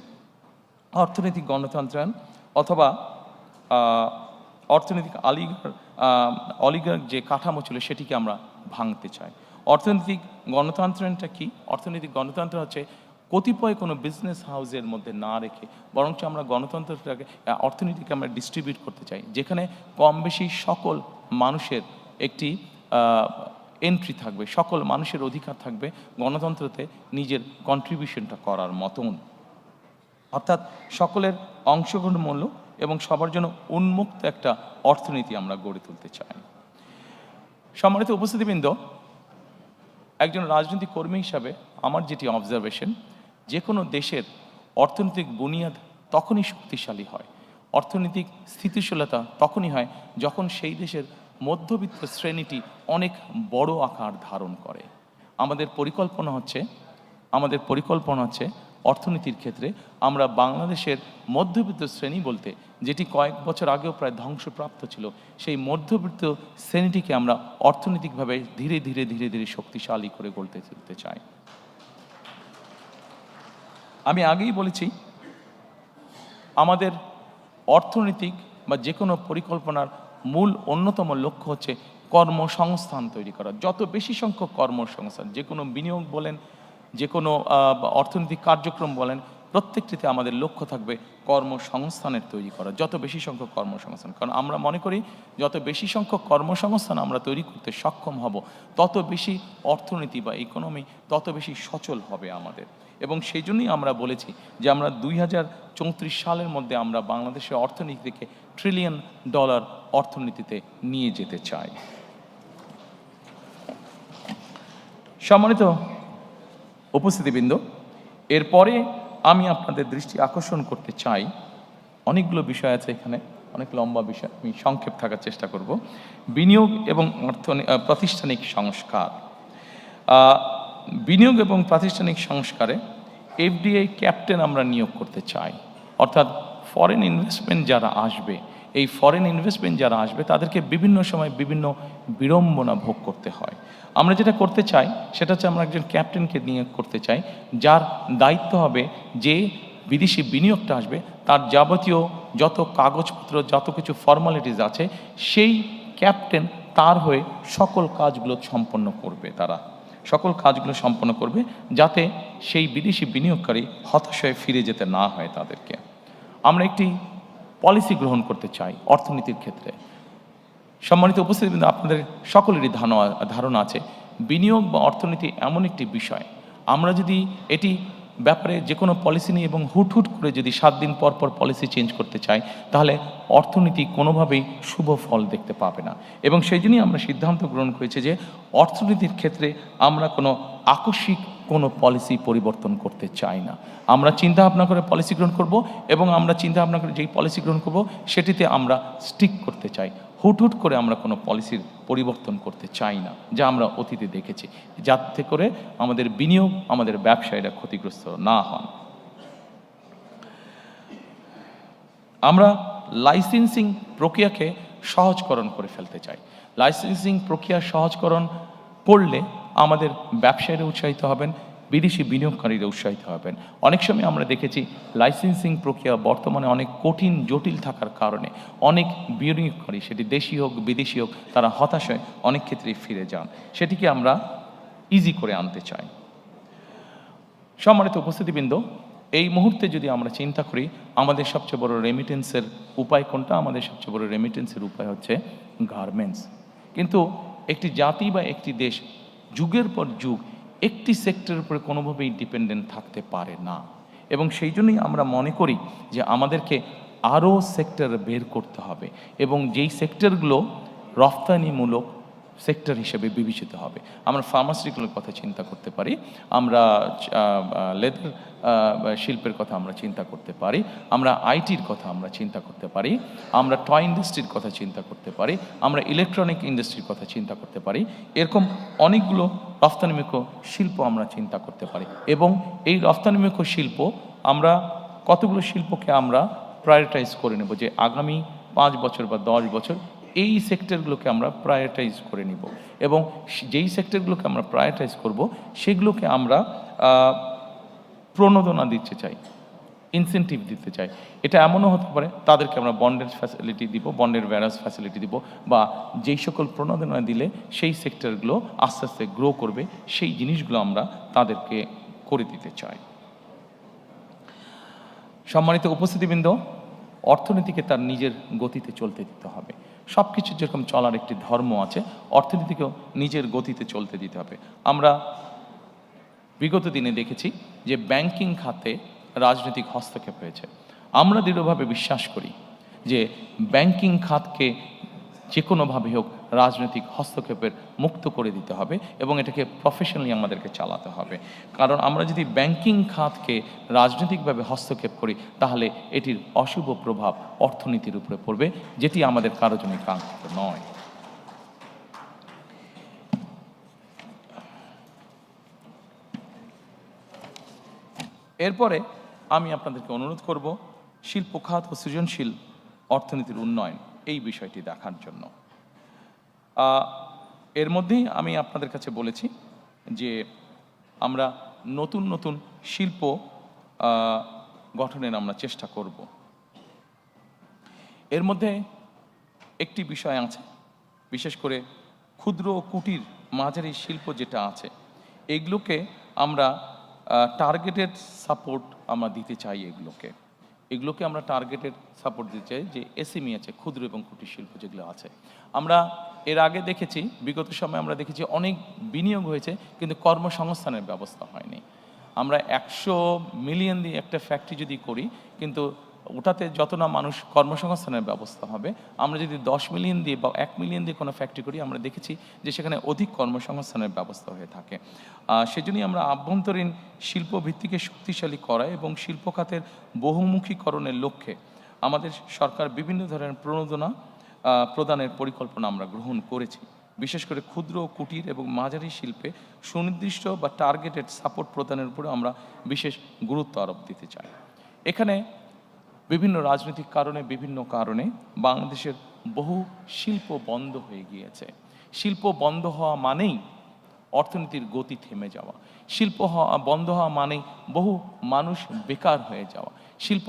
অর্থনৈতিক গণতন্ত্রায়ন অথবা অর্থনৈতিক অলিগার যে কাঠামো ছিল সেটিকে আমরা ভাঙতে চাই। অর্থনৈতিক গণতন্ত্রায়নটা কি? অর্থনৈতিক গণতন্ত্র হচ্ছে কতিপয় কোনো বিজনেস হাউসের মধ্যে না রেখে বরঞ্চ আমরা গণতন্ত্রটাকে অর্থনীতিকে আমরা ডিস্ট্রিবিউট করতে চাই, যেখানে কম বেশি সকল মানুষের একটি এন্ট্রি থাকবে, সকল মানুষের অধিকার থাকবে গণতন্ত্রতে নিজের কন্ট্রিবিউশনটা করার মতন। অর্থাৎ সকলের অংশগ্রহণমূলক এবং সবার জন্য উন্মুক্ত একটা অর্থনীতি আমরা গড়ে তুলতে চাই। সম্মানিত উপস্থিতিবৃন্দ, একজন রাজনৈতিক কর্মী হিসাবে আমার যেটি অবজারভেশন, যে কোনো দেশের অর্থনৈতিক বুনিয়াদ তখনই শক্তিশালী হয়, অর্থনৈতিক স্থিতিশীলতা তখনই হয় যখন সেই দেশের মধ্যবিত্ত শ্রেণীটি অনেক বড় আকার ধারণ করে। আমাদের পরিকল্পনা হচ্ছে অর্থনীতির ক্ষেত্রে আমরা বাংলাদেশের মধ্যবিত্ত শ্রেণী বলতে, যেটি কয়েক বছর আগেও প্রায় ধ্বংসপ্রাপ্ত ছিল, সেই মধ্যবিত্ত শ্রেণীটিকে আমরা অর্থনৈতিকভাবে ধীরে ধীরে ধীরে ধীরে শক্তিশালী করে গড়তে তুলতে চাই। আমি আগেই বলেছি, আমাদের অর্থনৈতিক বা যে কোনো পরিকল্পনার মূল অন্যতম লক্ষ্য হচ্ছে কর্মসংস্থান তৈরি করা। যত বেশি সংখ্যক কর্মসংস্থান, যে কোনো বিনিয়োগ বলেন, যে কোনো অর্থনৈতিক কার্যক্রম বলেন, প্রত্যেকটিতে আমাদের লক্ষ্য থাকবে কর্মসংস্থানের তৈরি করা, যত বেশি সংখ্যক কর্মসংস্থান। কারণ আমরা মনে করি যত বেশি সংখ্যক কর্মসংস্থান আমরা তৈরি করতে সক্ষম হব, তত বেশি অর্থনীতি বা ইকোনমি তত বেশি সচল হবে আমাদের। এবং সেই জন্যই আমরা বলেছি যে আমরা 2034 সালের মধ্যে আমরা বাংলাদেশের অর্থনীতিকে $1 ট্রিলিয়ন অর্থনীতিতে নিয়ে যেতে চাই। সম্মানিত উপস্থিতিবৃন্দ, এরপরে আমি আপনাদের দৃষ্টি আকর্ষণ করতে চাই, অনেকগুলো বিষয় আছে এখানে, অনেক লম্বা বিষয়, আমি সংক্ষেপ থাকার চেষ্টা করব। বিনিয়োগ এবং প্রাতিষ্ঠানিক সংস্কার। বিনিয়োগ এবং প্রাতিষ্ঠানিক সংস্কারে এফডিআই ক্যাপ্টেন আমরা নিয়োগ করতে চাই, অর্থাৎ ফরেন ইনভেস্টমেন্ট যারা আসবে, এই ফরেন ইনভেস্টমেন্ট যারা আসবে তাদেরকে বিভিন্ন সময় বিভিন্ন বিড়ম্বনা ভোগ করতে হয়। আমরা যেটা করতে চাই সেটা হচ্ছে আমরা একজন ক্যাপ্টেনকে নিয়োগ করতে চাই, যার দায়িত্ব হবে যে বিদেশি বিনিয়োগটা আসবে তার যাবতীয় যত কাগজপত্র, যত কিছু ফর্মালিটিস আছে, সেই ক্যাপ্টেন তার হয়ে সকল কাজগুলো সম্পন্ন করবে। তারা সকল কাজগুলো সম্পন্ন করবে যাতে সেই বিদেশি বিনিয়োগকারী হতাশ হয়ে ফিরে যেতে না হয় তাদেরকে। আমরা একটি পলিসি গ্রহণ করতে চাই অর্থনীতির ক্ষেত্রে। সম্মানিত উপস্থিতি, আপনাদের সকলেরই ধারণা আছে, বিনিয়োগ বা অর্থনীতি এমন একটি বিষয়, আমরা যদি এটি ব্যাপারে যে কোনো পলিসি নিয়ে এবং হুট করে যদি 7 দিন পর পর পলিসি চেঞ্জ করতে চাই, তাহলে অর্থনীতি কোনোভাবেই শুভ ফল দেখতে পাবে না। এবং সেই জন্যই আমরা সিদ্ধান্ত গ্রহণ করেছি যে অর্থনীতির ক্ষেত্রে আমরা কোনো আকস্মিক কোনো পলিসি পরিবর্তন করতে চাই না। আমরা চিন্তা ভাবনা করে পলিসি গ্রহণ করব, এবং আমরা চিন্তা ভাবনা করে যেই পলিসি গ্রহণ করব সেটিতে আমরা স্টিক করতে চাই। হুট করে আমরা কোনো পলিসির পরিবর্তন করতে চাই না, যা আমরা অতীতে দেখেছি, যাতে করে আমাদের বিনিয়োগ, আমাদের ব্যবসায়ীরা ক্ষতিগ্রস্ত না হন। আমরা লাইসেন্সিং প্রক্রিয়াকে সহজকরণ করে ফেলতে চাই। লাইসেন্সিং প্রক্রিয়া সহজকরণ করলে আমাদের ব্যবসায়ীরা উৎসাহিত হবেন, বিদেশি বিনিয়োগকারীরা উৎসাহিত হবেন। অনেক সময় আমরা দেখেছি লাইসেন্সিং প্রক্রিয়া বর্তমানে অনেক কঠিন, জটিল থাকার কারণে অনেক বিনিয়োগকারী, সেটি দেশি হোক বিদেশি হোক, তারা হতাশ হয়ে অনেক ক্ষেত্রেই ফিরে যান। সেটিকে আমরা ইজি করে আনতে চাই। সম্মানিত উপস্থিতিবৃন্দ, এই মুহূর্তে যদি আমরা চিন্তা করি আমাদের সবচেয়ে বড় রেমিটেন্সের উপায় কোনটা, আমাদের সবচেয়ে বড় রেমিটেন্সের উপায় হচ্ছে গার্মেন্টস। কিন্তু একটি জাতি বা একটি দেশ যুগের পর যুগ একটি সেক্টরের উপরে কোনোভাবেই ডিপেন্ডেন্ট থাকতে পারে না। এবং সেই জন্যই আমরা মনে করি যে আমাদেরকে আরও সেক্টর বের করতে হবে, এবং যেই সেক্টরগুলো রফতানিমূলক সেক্টর হিসেবে বিবেচিত হবে। আমরা ফার্মাসিউটিক্যালের কথা চিন্তা করতে পারি, আমরা লেদার শিল্পের কথা আমরা চিন্তা করতে পারি, আমরা আইটির কথা আমরা চিন্তা করতে পারি, আমরা টয় ইন্ডাস্ট্রির কথা চিন্তা করতে পারি, আমরা ইলেকট্রনিক ইন্ডাস্ট্রির কথা চিন্তা করতে পারি। এরকম অনেকগুলো রফতানিমুখী শিল্প আমরা চিন্তা করতে পারি। এবং এই রফতানিমুখী শিল্প, আমরা কতগুলো শিল্পকে আমরা প্রায়োরিটাইজ করে নেব যে আগামী 5 বছর বা 10 বছর এই সেক্টরগুলোকে আমরা প্রায়োরিটাইজ করে নিব, এবং যেই সেক্টরগুলোকে আমরা প্রায়োরিটাইজ করব সেগুলোকে আমরা প্রণোদনা দিতে চাই, ইনসেন্টিভ দিতে চাই। এটা এমনও হতে পারে তাদেরকে আমরা বন্ডের ফ্যাসিলিটি দিব, বন্ডের ভ্যারাস ফ্যাসিলিটি দিব, বা যেই সকল প্রণোদনা দিলে সেই সেক্টরগুলো আস্তে আস্তে গ্রো করবে, সেই জিনিসগুলো আমরা তাদেরকে করে দিতে চাই। সম্মানিত উপস্থিতিবৃন্দ, অর্থনীতিকে তার নিজের গতিতে চলতে দিতে হবে। সব কিছু যেরকম চলার একটি ধর্ম আছে, অর্থনীতিকেও নিজের গতিতে চলতে দিতে হবে। আমরা বিগত দিনে দেখেছি যে ব্যাংকিং খাতে রাজনৈতিক হস্তক্ষেপ হয়েছে। আমরা দৃঢ়ভাবে বিশ্বাস করি যে ব্যাংকিং খাতকে যে কোনোভাবে হোক রাজনৈতিক হস্তক্ষেপের মুক্ত করে দিতে হবে, এবং এটাকে প্রফেশনালি আমাদেরকে চালাতে হবে। কারণ আমরা যদি ব্যাংকিং খাতকে রাজনৈতিকভাবে হস্তক্ষেপ করি তাহলে এটির অশুভ প্রভাব অর্থনীতির উপরে পড়বে, যেটি আমাদের কারো জন্য কাঙ্ক্ষিত নয়। এরপরে আমি আপনাদেরকে অনুরোধ করব শিল্প খাত ও সৃজনশীল অর্থনীতির উন্নয়ন এই বিষয়টি দেখার জন্য। এর মধ্যেই আমি আপনাদের কাছে বলেছি যে আমরা নতুন নতুন শিল্প গঠনের আমরা চেষ্টা করব। এর মধ্যে একটি বিষয় আছে, বিশেষ করে ক্ষুদ্র ও কুটির মাঝারি শিল্প যেটা আছে, এগুলোকে আমরা টার্গেটেড সাপোর্ট আমরা দিতে চাই। এগুলোকে আমরা টার্গেটেড সাপোর্ট দিতে চাই, যে এসএমই আছে, ক্ষুদ্র এবং কুটির শিল্প যেগুলো আছে। আমরা এর আগে দেখেছি, বিগত সময়ে আমরা দেখেছি অনেক বিনিয়োগ হয়েছে, কিন্তু কর্মসংস্থানের ব্যবস্থা হয়নি। আমরা 100 মিলিয়ন দিয়ে একটা ফ্যাক্টরি যদি করি, কিন্তু ওটাতে যত না মানুষ কর্মসংস্থানের ব্যবস্থা হবে, আমরা যদি 10 মিলিয়ন দিয়ে বা 1 মিলিয়ন দিয়ে কোনো ফ্যাক্টরি করি, আমরা দেখেছি যে সেখানে অধিক কর্মসংস্থানের ব্যবস্থা হয়ে থাকে। সেজন্যই আমরা আভ্যন্তরীণ শিল্পভিত্তিকে শক্তিশালী করা এবং শিল্প খাতের বহুমুখীকরণের লক্ষ্যে আমাদের সরকার বিভিন্ন ধরনের প্রণোদনা প্রদানের পরিকল্পনা আমরা গ্রহণ করেছি। বিশেষ করে ক্ষুদ্র, কুটির এবং মাঝারি শিল্পে সুনির্দিষ্ট বা টার্গেটেড সাপোর্ট প্রদানের উপরে আমরা বিশেষ গুরুত্ব আরোপ দিতে চাই। এখানে বিভিন্ন রাজনৈতিক কারণে, বিভিন্ন কারণে বাংলাদেশের বহু শিল্প বন্ধ হয়ে গিয়েছে। শিল্প বন্ধ হওয়া মানেই অর্থনীতির গতি থেমে যাওয়া। শিল্প বন্ধ হওয়া মানেই বহু মানুষ বেকার হয়ে যাওয়া। শিল্প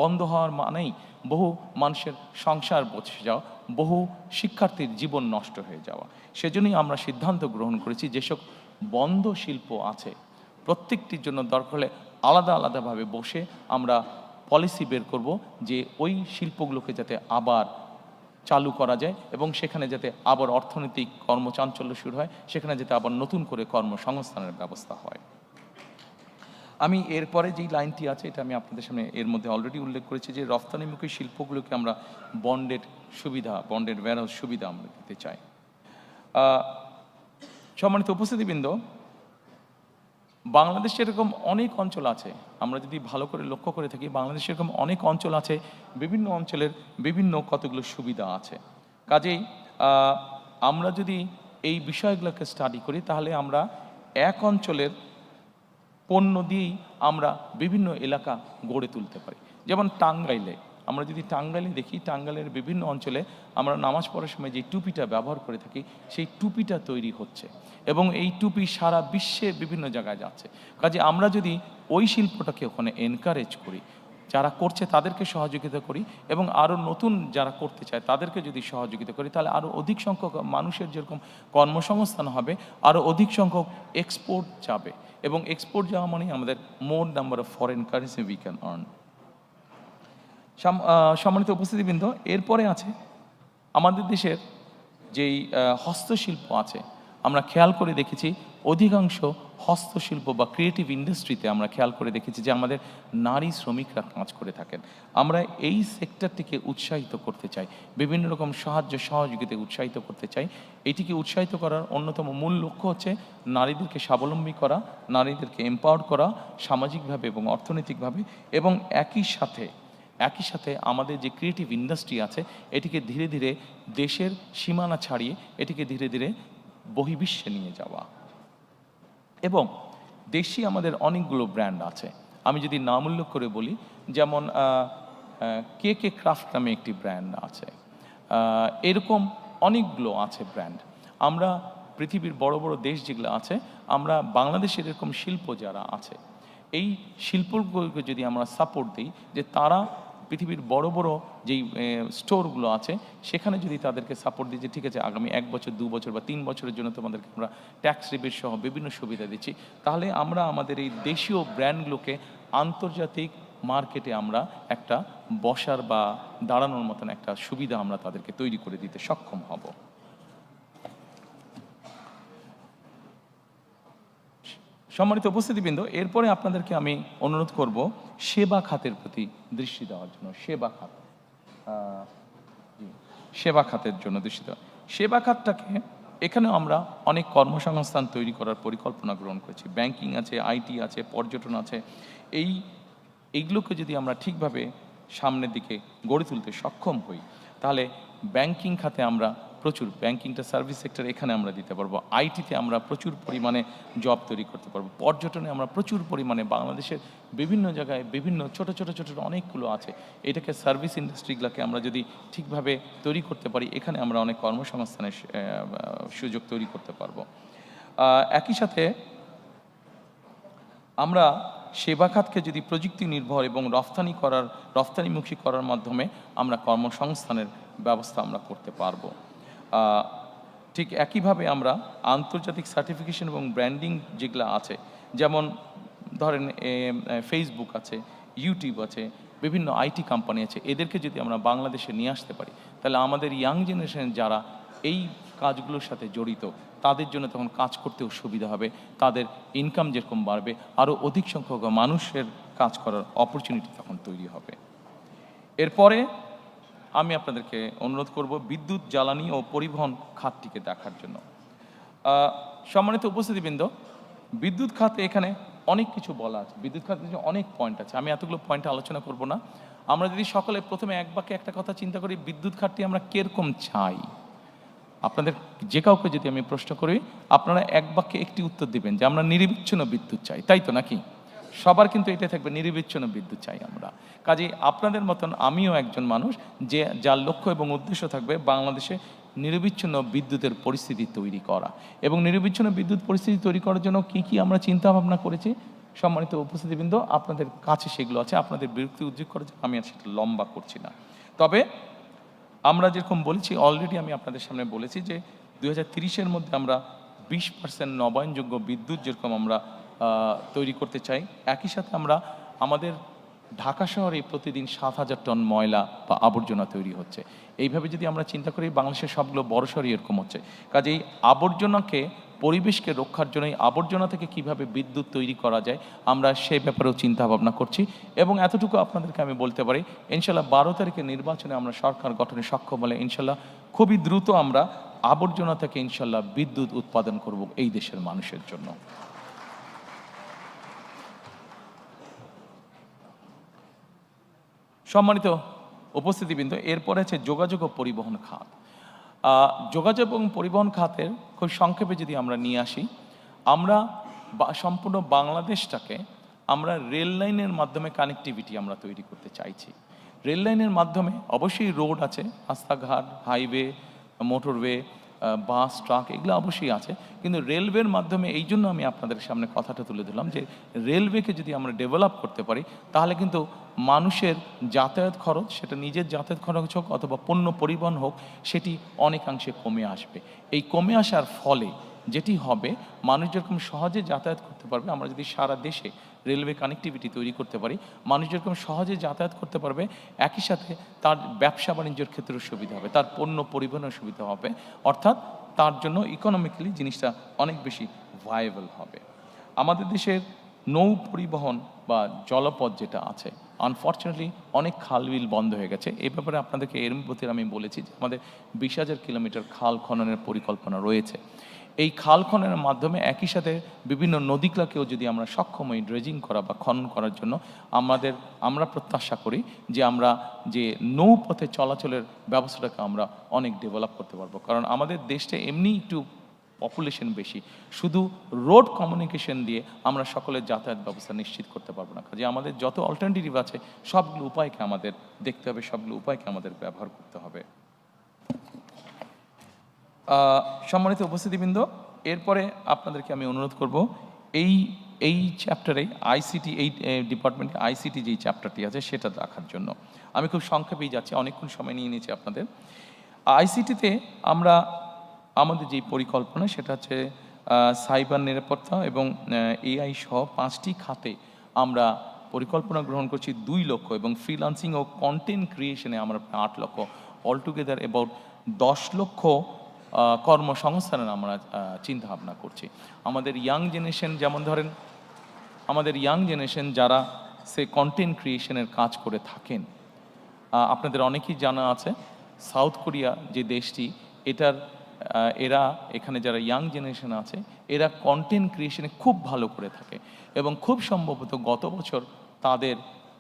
বন্ধ হওয়ার মানেই বহু মানুষের সংসার বসে যাওয়া, বহু শিক্ষার্থীর জীবন নষ্ট হয়ে যাওয়া। সেজন্যই আমরা সিদ্ধান্ত গ্রহণ করেছি, যেসব বন্ধ শিল্প আছে প্রত্যেকটির জন্য দরকার হলে আলাদা আলাদাভাবে বসে আমরা পলিসি বের করব, যে ওই শিল্পগুলোকে যাতে আবার চালু করা যায় এবং সেখানে যাতে আবার অর্থনৈতিক কর্মচাঞ্চল্য শুরু হয়, সেখানে যাতে আবার নতুন করে কর্মসংস্থানের ব্যবস্থা হয়। আমি এরপরে যেই লাইনটি আছে, এটা আমি আপনাদের সামনে এর মধ্যে অলরেডি উল্লেখ করেছি, যে রফতানিমুখী শিল্পগুলোকে আমরা বন্ডের ওয়্যারহাউস সুবিধা আমরা দিতে চাই। সম্মানিত উপস্থিতিবৃন্দ, বাংলাদেশে এরকম অনেক অঞ্চল আছে, আমরা যদি ভালো করে লক্ষ্য করে থাকি, বাংলাদেশে এরকম অনেক অঞ্চল আছে, বিভিন্ন অঞ্চলের বিভিন্ন কতগুলো সুবিধা আছে। কাজেই আমরা যদি এই বিষয়গুলোকে স্টাডি করি, তাহলে আমরা এক অঞ্চলের পণ্য দিয়েই আমরা বিভিন্ন এলাকা গড়ে তুলতে পারি। যেমন টাঙ্গাইলে, আমরা যদি টাঙ্গাইলে দেখি, টাঙ্গাইলের বিভিন্ন অঞ্চলে আমরা নামাজ পড়ার সময় যে টুপিটা ব্যবহার করে থাকি, সেই টুপিটা তৈরি হচ্ছে এবং এই টুপি সারা বিশ্বে বিভিন্ন জায়গায় যাচ্ছে। কাজে আমরা যদি ওই শিল্পটাকে ওখানে এনকারেজ করি, যারা করছে তাদেরকে সহযোগিতা করি এবং আরও নতুন যারা করতে চায় তাদেরকে যদি সহযোগিতা করি, তাহলে আরও অধিক সংখ্যক মানুষের যেরকম কর্মসংস্থান হবে, আরও অধিক সংখ্যক এক্সপোর্ট যাবে এবং এক্সপোর্ট যাওয়া মানে আমাদের more number of foreign currency we can earn. সম্মানিত উপস্থিতিবৃন্দ, এরপরে আছে আমাদের দেশের যেই হস্তশিল্প আছে, আমরা খেয়াল করে দেখেছি অধিকাংশ হস্তশিল্প বা ক্রিয়েটিভ ইন্ডাস্ট্রিতে আমরা খেয়াল করে দেখেছি যে আমাদের নারী শ্রমিকরা কাজ করে থাকেন। আমরা এই সেক্টরটিকে উৎসাহিত করতে চাই, বিভিন্ন রকম সাহায্য সহযোগিতায় উৎসাহিত করতে চাই। এটিকে উৎসাহিত করার অন্যতম মূল লক্ষ্য হচ্ছে নারীদেরকে স্বাবলম্বী করা, নারীদেরকে এম্পাওয়ার করা সামাজিকভাবে এবং অর্থনৈতিকভাবে, এবং একই সাথে আমাদের যে ক্রিয়েটিভ ইন্ডাস্ট্রি আছে এটিকে ধীরে ধীরে দেশের সীমানা ছাড়িয়ে এটিকে ধীরে ধীরে বহির্বিশ্বে নিয়ে যাওয়া। এবং দেশি আমাদের অনেকগুলো ব্র্যান্ড আছে, আমি যদি নাম উল্লেখ করে বলি, যেমন কে ক্রাফট নামে একটি ব্র্যান্ড আছে, এরকম অনেকগুলো আছে ব্র্যান্ড। আমরা পৃথিবীর বড় বড় দেশ যেগুলো আছে, আমরা বাংলাদেশের এরকম শিল্প যারা আছে, এই শিল্পগুলোকে যদি আমরা সাপোর্ট দিই, যে তারা পৃথিবীর বড় বড় যেই স্টোরগুলো আছে সেখানে যদি তাদেরকে সাপোর্ট দিই, যে ঠিক আছে আগামী 1 বছর 2 বছর বা 3 বছরের জন্য তোমাদেরকে আমরা ট্যাক্স রিবেট সহ বিভিন্ন সুবিধা দিচ্ছি, তাহলে আমরা আমাদের এই দেশীয় ব্র্যান্ডগুলোকে আন্তর্জাতিক মার্কেটে আমরা একটা বসার বা দাঁড়ানোর মতন একটা সুবিধা আমরা তাদেরকে তৈরি করে দিতে সক্ষম হব। সম্মানিত উপস্থিতিবৃন্দ, এরপরে আপনাদেরকে আমি অনুরোধ করব সেবা খাতের প্রতি দৃষ্টি দেওয়ার জন্য। সেবা খাতের জন্য দৃষ্টি দেওয়া। সেবা খাতটাকে এখানেও আমরা অনেক কর্মসংস্থান তৈরি করার পরিকল্পনা গ্রহণ করেছি। ব্যাংকিং আছে, আইটি আছে, পর্যটন আছে। এইগুলোকে যদি আমরা ঠিকভাবে সামনের দিকে গড়ে তুলতে সক্ষম হই, তাহলে ব্যাংকিং খাতে আমরা প্রচুর, ব্যাংকিংটা সার্ভিস সেক্টর, এখানে আমরা দিতে পারবো। আইটিতে আমরা প্রচুর পরিমাণে জব তৈরি করতে পারবো। পর্যটনে আমরা প্রচুর পরিমাণে, বাংলাদেশের বিভিন্ন জায়গায় বিভিন্ন ছোট অনেকগুলো আছে, এটাকে সার্ভিস ইন্ডাস্ট্রিগুলোকে আমরা যদি ঠিকভাবে তৈরি করতে পারি, এখানে আমরা অনেক কর্মসংস্থানের সুযোগ তৈরি করতে পারবো। একই সাথে আমরা সেবা খাতকে যদি প্রযুক্তি নির্ভর এবং রফতানিমুখী করার মাধ্যমে আমরা কর্মসংস্থানের ব্যবস্থা আমরা করতে পারবো। ঠিক একইভাবে আমরা আন্তর্জাতিক সার্টিফিকেশন এবং ব্র্যান্ডিং যেগুলো আছে, যেমন ধরেন ফেসবুক আছে, ইউটিউব আছে, বিভিন্ন আইটি কোম্পানি আছে, এদেরকে যদি আমরা বাংলাদেশে নিয়ে আসতে পারি, তাহলে আমাদের ইয়াং জেনারেশন যারা এই কাজগুলোর সাথে জড়িত, তাদের জন্য তখন কাজ করতেও সুবিধা হবে, তাদের ইনকাম যেরকম বাড়বে, আরও অধিক সংখ্যক মানুষের কাজ করার অপরচুনিটি তখন তৈরি হবে। এরপরে আমি আপনাদেরকে অনুরোধ করব বিদ্যুৎ, জ্বালানি ও পরিবহন খাতটিকে দেখার জন্য। সম্মানিত উপস্থিতিবৃন্দ, বিদ্যুৎ খাতে এখানে অনেক কিছু বলা আছে, বিদ্যুৎ খাতে অনেক পয়েন্ট আছে, আমি এতগুলো পয়েন্টে আলোচনা করব না। আমরা যদি সকলে প্রথমে এক বাক্যে একটা কথা চিন্তা করি, বিদ্যুৎ খাতটি আমরা কিরকম চাই, আপনাদের যে কাউকে যদি আমি প্রশ্ন করি, আপনারা এক বাক্যে একটি উত্তর দিবেন যে আমরা নিরবিচ্ছিন্ন বিদ্যুৎ চাই, তাই তো নাকি? সবার কিন্তু এটাই থাকবে, নিরবিচ্ছিন্ন বিদ্যুৎ চাই আমরা। কাজেই আপনাদের মতন আমিও একজন মানুষ যে যার লক্ষ্য এবং উদ্দেশ্য থাকবে বাংলাদেশে নিরবিচ্ছিন্ন বিদ্যুতের পরিস্থিতি তৈরি করা। এবং নিরবিচ্ছিন্ন বিদ্যুৎ পরিস্থিতি তৈরি করার জন্য কি আমরা চিন্তা ভাবনা করেছি, সম্মানিত উপস্থিতিবৃন্দ, আপনাদের কাছে সেগুলো আছে, আপনাদের বিরক্তি উদ্যোগ করার জন্য আমি আর সেটা লম্বা করছি না। তবে আমরা যেরকম বলেছি, অলরেডি আমি আপনাদের সামনে বলেছি যে 2030-এর মধ্যে আমরা 20% নবায়নযোগ্য বিদ্যুৎ যেরকম আমরা তৈরি করতে চাই। একই সাথে আমরা আমাদের ঢাকা শহরে প্রতিদিন 7,000 টন ময়লা বা আবর্জনা তৈরি হচ্ছে। এইভাবে যদি আমরা চিন্তা করি, বাংলাদেশের সবগুলো বড় শহরই এরকম হচ্ছে। কাজেই আবর্জনাকে, পরিবেশকে রক্ষার জন্য আবর্জনা থেকে কিভাবে বিদ্যুৎ তৈরি করা যায়, আমরা সেই ব্যাপারেও চিন্তা ভাবনা করছি। এবং এতটুকু আপনাদেরকে আমি বলতে পারি, ইনশাল্লাহ 12 তারিখের নির্বাচনে আমরা সরকার গঠনে সক্ষম হলে ইনশাল্লাহ খুবই দ্রুত আমরা আবর্জনা থেকে ইনশাল্লাহ বিদ্যুৎ উৎপাদন করব এই দেশের মানুষের জন্য। সম্মানিত উপস্থিতিবৃন্দ, এরপরে আছে যোগাযোগ ও পরিবহন খাত। যোগাযোগ এবং পরিবহন খাতের খুব সংক্ষেপে যদি আমরা নিয়ে আসি, আমরা সম্পূর্ণ বাংলাদেশটাকে আমরা রেল লাইনের মাধ্যমে কানেক্টিভিটি আমরা তৈরি করতে চাইছি। রেল লাইনের মাধ্যমে অবশ্যই রোড আছে, রাস্তাঘাট, হাইওয়ে, মোটরওয়ে, বাস, ট্রাক, এগুলো অবশ্যই আছে, কিন্তু রেলওয়ের মাধ্যমে এই জন্য আমি আপনাদের সামনে কথাটা তুলে ধরলাম যে রেলওয়েকে যদি আমরা ডেভেলপ করতে পারি, তাহলে কিন্তু মানুষের যাতায়াত খরচ, সেটা নিজের যাতায়াত খরচ হোক অথবা পণ্য পরিবহন হোক, সেটি অনেকাংশে কমে আসবে। এই কমে আসার ফলে যেটি হবে, মানুষ যেরকম সহজে যাতায়াত করতে পারবে, আমরা যদি সারা দেশে রেলওয়ে কানেক্টিভিটি তৈরি করতে পারি, মানুষ যেরকম সহজে যাতায়াত করতে পারবে, একই সাথে তার ব্যবসা বাণিজ্যের ক্ষেত্রেও সুবিধা হবে, তার পণ্য পরিবহনের সুবিধা হবে, অর্থাৎ তার জন্য ইকোনমিক্যালি জিনিসটা অনেক বেশি ভায়াবল হবে। আমাদের দেশের নৌ পরিবহন বা জলপথ যেটা আছে, আনফর্চুনেটলি অনেক খাল বিল বন্ধ হয়ে গেছে। এই ব্যাপারে আপনাদেরকে এর মধ্যে আমি বলেছি যে আমাদের 20,000 কিলোমিটার খাল খননের পরিকল্পনা রয়েছে। এই খাল খননের মাধ্যমে একই সাথে বিভিন্ন নদীগুলোকেও যদি আমরা সক্ষম হই ড্রেজিং করা বা খনন করার জন্য, আমরা প্রত্যাশা করি যে আমরা যে নৌপথে চলাচলের ব্যবস্থাটাকে আমরা অনেক ডেভেলপ করতে পারবো। কারণ আমাদের দেশটা এমনি একটু পপুলেশন বেশি, শুধু রোড কমিউনিকেশন দিয়ে আমরা সকলের যাতায়াত ব্যবস্থা নিশ্চিত করতে পারবো না। কাজে আমাদের যত অল্টারনেটিভ আছে সবগুলো উপায়কে আমাদের দেখতে হবে, সবগুলো উপায়কে আমাদের ব্যবহার করতে হবে। সম্মানিত উপস্থিতিবৃন্দ, এরপরে আপনাদেরকে আমি অনুরোধ করব এই চ্যাপ্টারে আইসিটি, এই ডিপার্টমেন্টে আইসিটি যেই চ্যাপ্টারটি আছে সেটা দেখার জন্য আমি খুব সংক্ষেপেই যাচ্ছি, অনেকক্ষণ সময় নিয়ে নিয়েছি আপনাদের। আইসিটিতে আমরা আমাদের যেই পরিকল্পনা সেটা হচ্ছে সাইবার নিরাপত্তা এবং এআই সহ 5টি খাতে আমরা পরিকল্পনা গ্রহণ করছি 2 লক্ষ, এবং ফ্রিল্যান্সিং ও কন্টেন্ট ক্রিয়েশনে আমরা 8 লক্ষ, অলটুগেদার অ্যাবাউট 10 লক্ষ কর্মসংস্থানের আমরা চিন্তা ভাবনা করছি। আমাদের ইয়াং জেনারেশন, যেমন ধরেন আমাদের ইয়াং জেনারেশন যারা সে কন্টেন্ট ক্রিয়েশনের কাজ করে থাকেন, আপনাদের অনেকেই জানা আছে সাউথ কোরিয়া যে দেশটি, এরা এখানে যারা ইয়াং জেনারেশন আছে এরা কন্টেন্ট ক্রিয়েশনে খুব ভালো করে থাকে, এবং খুব সম্ভবত গত বছর তাদের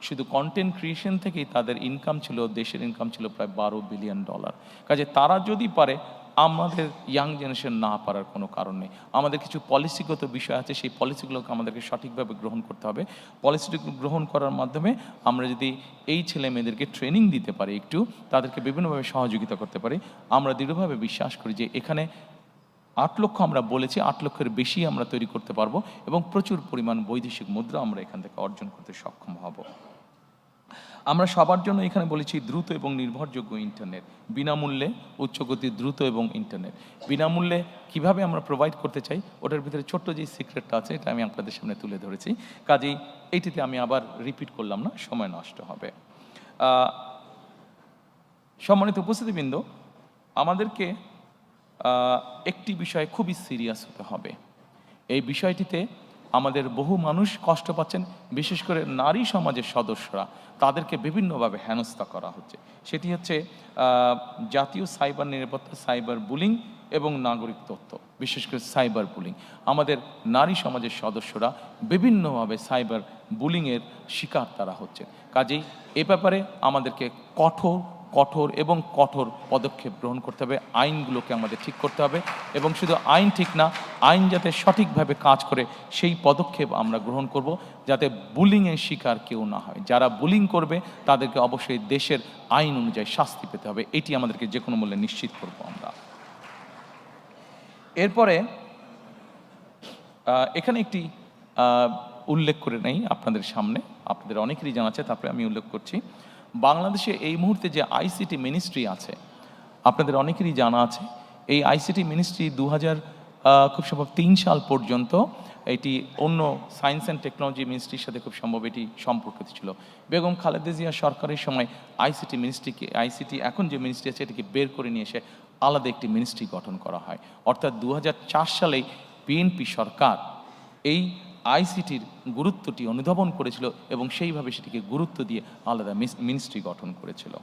শুধু কন্টেন্ট ক্রিয়েশন থেকেই তাদের ইনকাম ছিল, দেশের ইনকাম ছিল প্রায় $12 বিলিয়ন। কাজে তারা যদি পারে আমাদের ইয়াং জেনারেশন না পারার কোনো কারণ নেই। আমাদের কিছু পলিসিগত বিষয় আছে, সেই পলিসিগুলোকে আমাদেরকে সঠিকভাবে গ্রহণ করতে হবে। পলিসিগুলো গ্রহণ করার মাধ্যমে আমরা যদি এই ছেলে মেয়েদেরকে ট্রেনিং দিতে পারি, একটু তাদেরকে বিভিন্নভাবে সহযোগিতা করতে পারি, আমরা দৃঢ়ভাবে বিশ্বাস করি যে এখানে 8 লক্ষ আমরা বলেছি, 8 লক্ষের বেশি আমরা তৈরি করতে পারবো এবং প্রচুর পরিমাণ বৈদেশিক মুদ্রা আমরা এখান থেকে অর্জন করতে সক্ষম হব। আমরা সবার জন্য এখানে বলেছি দ্রুত এবং নির্ভরযোগ্য ইন্টারনেট, বিনামূল্যে উচ্চগতির দ্রুত এবং ইন্টারনেট। বিনামূল্যে কিভাবে আমরা প্রোভাইড করতে চাই, ওটার ভিতরে ছোট্ট যে সিক্রেটটা আছে এটা আমি আপনাদের সামনে তুলে ধরেছি। কাজেই এইটিতে আমি আবার রিপিট করলাম না, সময় নষ্ট হবে। সম্মানিত উপস্থিতিবৃন্দ, আমাদেরকে একটি বিষয়ে খুবই সিরিয়াস হতে হবে। এই বিষয়টিতে আমাদের বহু মানুষ কষ্ট পাচ্ছেন, বিশেষ করে নারী সমাজের সদস্যরা, তাদেরকে বিভিন্নভাবে হেনস্থা করা হচ্ছে। সেটি হচ্ছে জাতীয় সাইবার নিরাপত্তা, সাইবার বুলিং এবং নাগরিক তথ্য, বিশেষ করে সাইবার বুলিং। আমাদের নারী সমাজের সদস্যরা বিভিন্নভাবে সাইবার বুলিংয়ের শিকার তারা হচ্ছে। কাজেই এ ব্যাপারে আমাদেরকে কঠোর পদক্ষেপ গ্রহণ করতে হবে। আইনগুলোকে আমাদের ঠিক করতে হবে এবং শুধু আইন ঠিক না, আইন যাতে সঠিকভাবে কাজ করে সেই পদক্ষেপ আমরা গ্রহণ করব, যাতে বুলিংয়ের শিকার কেউ না হয়। যারা বুলিং করবে তাদেরকে অবশ্যই দেশের আইন অনুযায়ী শাস্তি পেতে হবে। এটি আমাদেরকে যে কোনো মূল্যে নিশ্চিত করব আমরা। এরপরে এখানে একটি উল্লেখ করে নেই আপনাদের সামনে, আপনাদের অনেকেরই জানা আছে, তারপরে আমি উল্লেখ করছি। বাংলাদেশে এই মুহূর্তে যে আইসিটি মিনিস্ট্রি আছে, আপনাদের অনেকেরই জানা আছে, এই আইসিটি মিনিস্ট্রি 2003 সাল পর্যন্ত এটি অন্য সায়েন্স অ্যান্ড টেকনোলজি মিনিস্ট্রির সাথে খুব সম্ভব এটি সম্পর্কিত ছিল। বেগম খালেদা জিয়া সরকারের সময় আইসিটি এখন যে মিনিস্ট্রি আছে এটিকে বের করে নিয়ে এসে আলাদা একটি মিনিস্ট্রি গঠন করা হয়। অর্থাৎ 2004 সালে বিএনপি সরকার এই আইসিটির গুরুত্বটি অনুধাবন করেছিল এবং সেইভাবে সেটিকে গুরুত্ব দিয়ে আলাদা মিনিস্ট্রি গঠন করেছিল।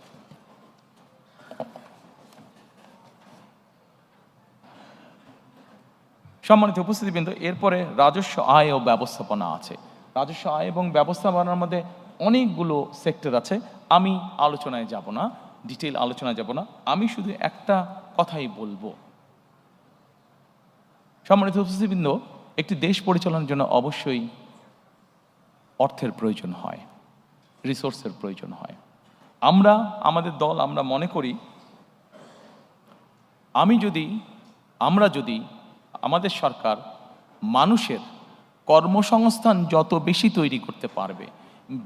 সম্মানিত উপস্থিতিবৃন্দ, এরপরে রাজস্ব আয় ও ব্যবস্থাপনা আছে। রাজস্ব আয় এবং ব্যবস্থাপনার মধ্যে অনেকগুলো সেক্টর আছে। আমি আলোচনায় যাব না, ডিটেইল আলোচনায় যাব না, আমি শুধু একটা কথাই বলবো। সম্মানিত উপস্থিতিবৃন্দ, একটি দেশ পরিচালনার জন্য অবশ্যই অর্থের প্রয়োজন হয়, রিসোর্সের প্রয়োজন হয়। আমাদের দল আমরা মনে করি আমরা যদি আমাদের সরকার মানুষের কর্মসংস্থান যত বেশি তৈরি করতে পারবে,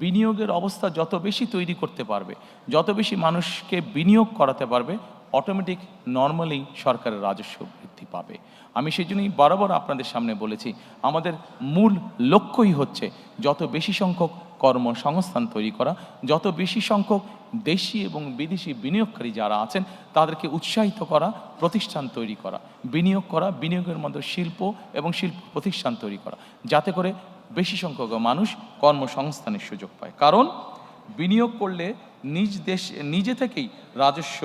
বিনিয়োগের অবস্থা যত বেশি তৈরি করতে পারবে, যত বেশি মানুষকে বিনিয়োগ করাতে পারবে, অটোমেটিক নর্মালি সরকারের রাজস্ব বৃদ্ধি পাবে। আমি সেই জন্যই বরাবর আপনাদের সামনে বলেছি, আমাদের মূল লক্ষ্যই হচ্ছে যত বেশি সংখ্যক কর্মসংস্থান তৈরি করা, যত বেশি সংখ্যক দেশি এবং বিদেশি বিনিয়োগকারী যারা আছেন তাদেরকে উৎসাহিত করা, প্রতিষ্ঠান তৈরি করা, বিনিয়োগ করা, বিনিয়োগের মধ্যে শিল্প এবং শিল্প প্রতিষ্ঠান তৈরি করা, যাতে করে বেশি সংখ্যক মানুষ কর্মসংস্থানের সুযোগ পায়। কারণ বিনিয়োগ করলে নিজে থেকেই রাজস্ব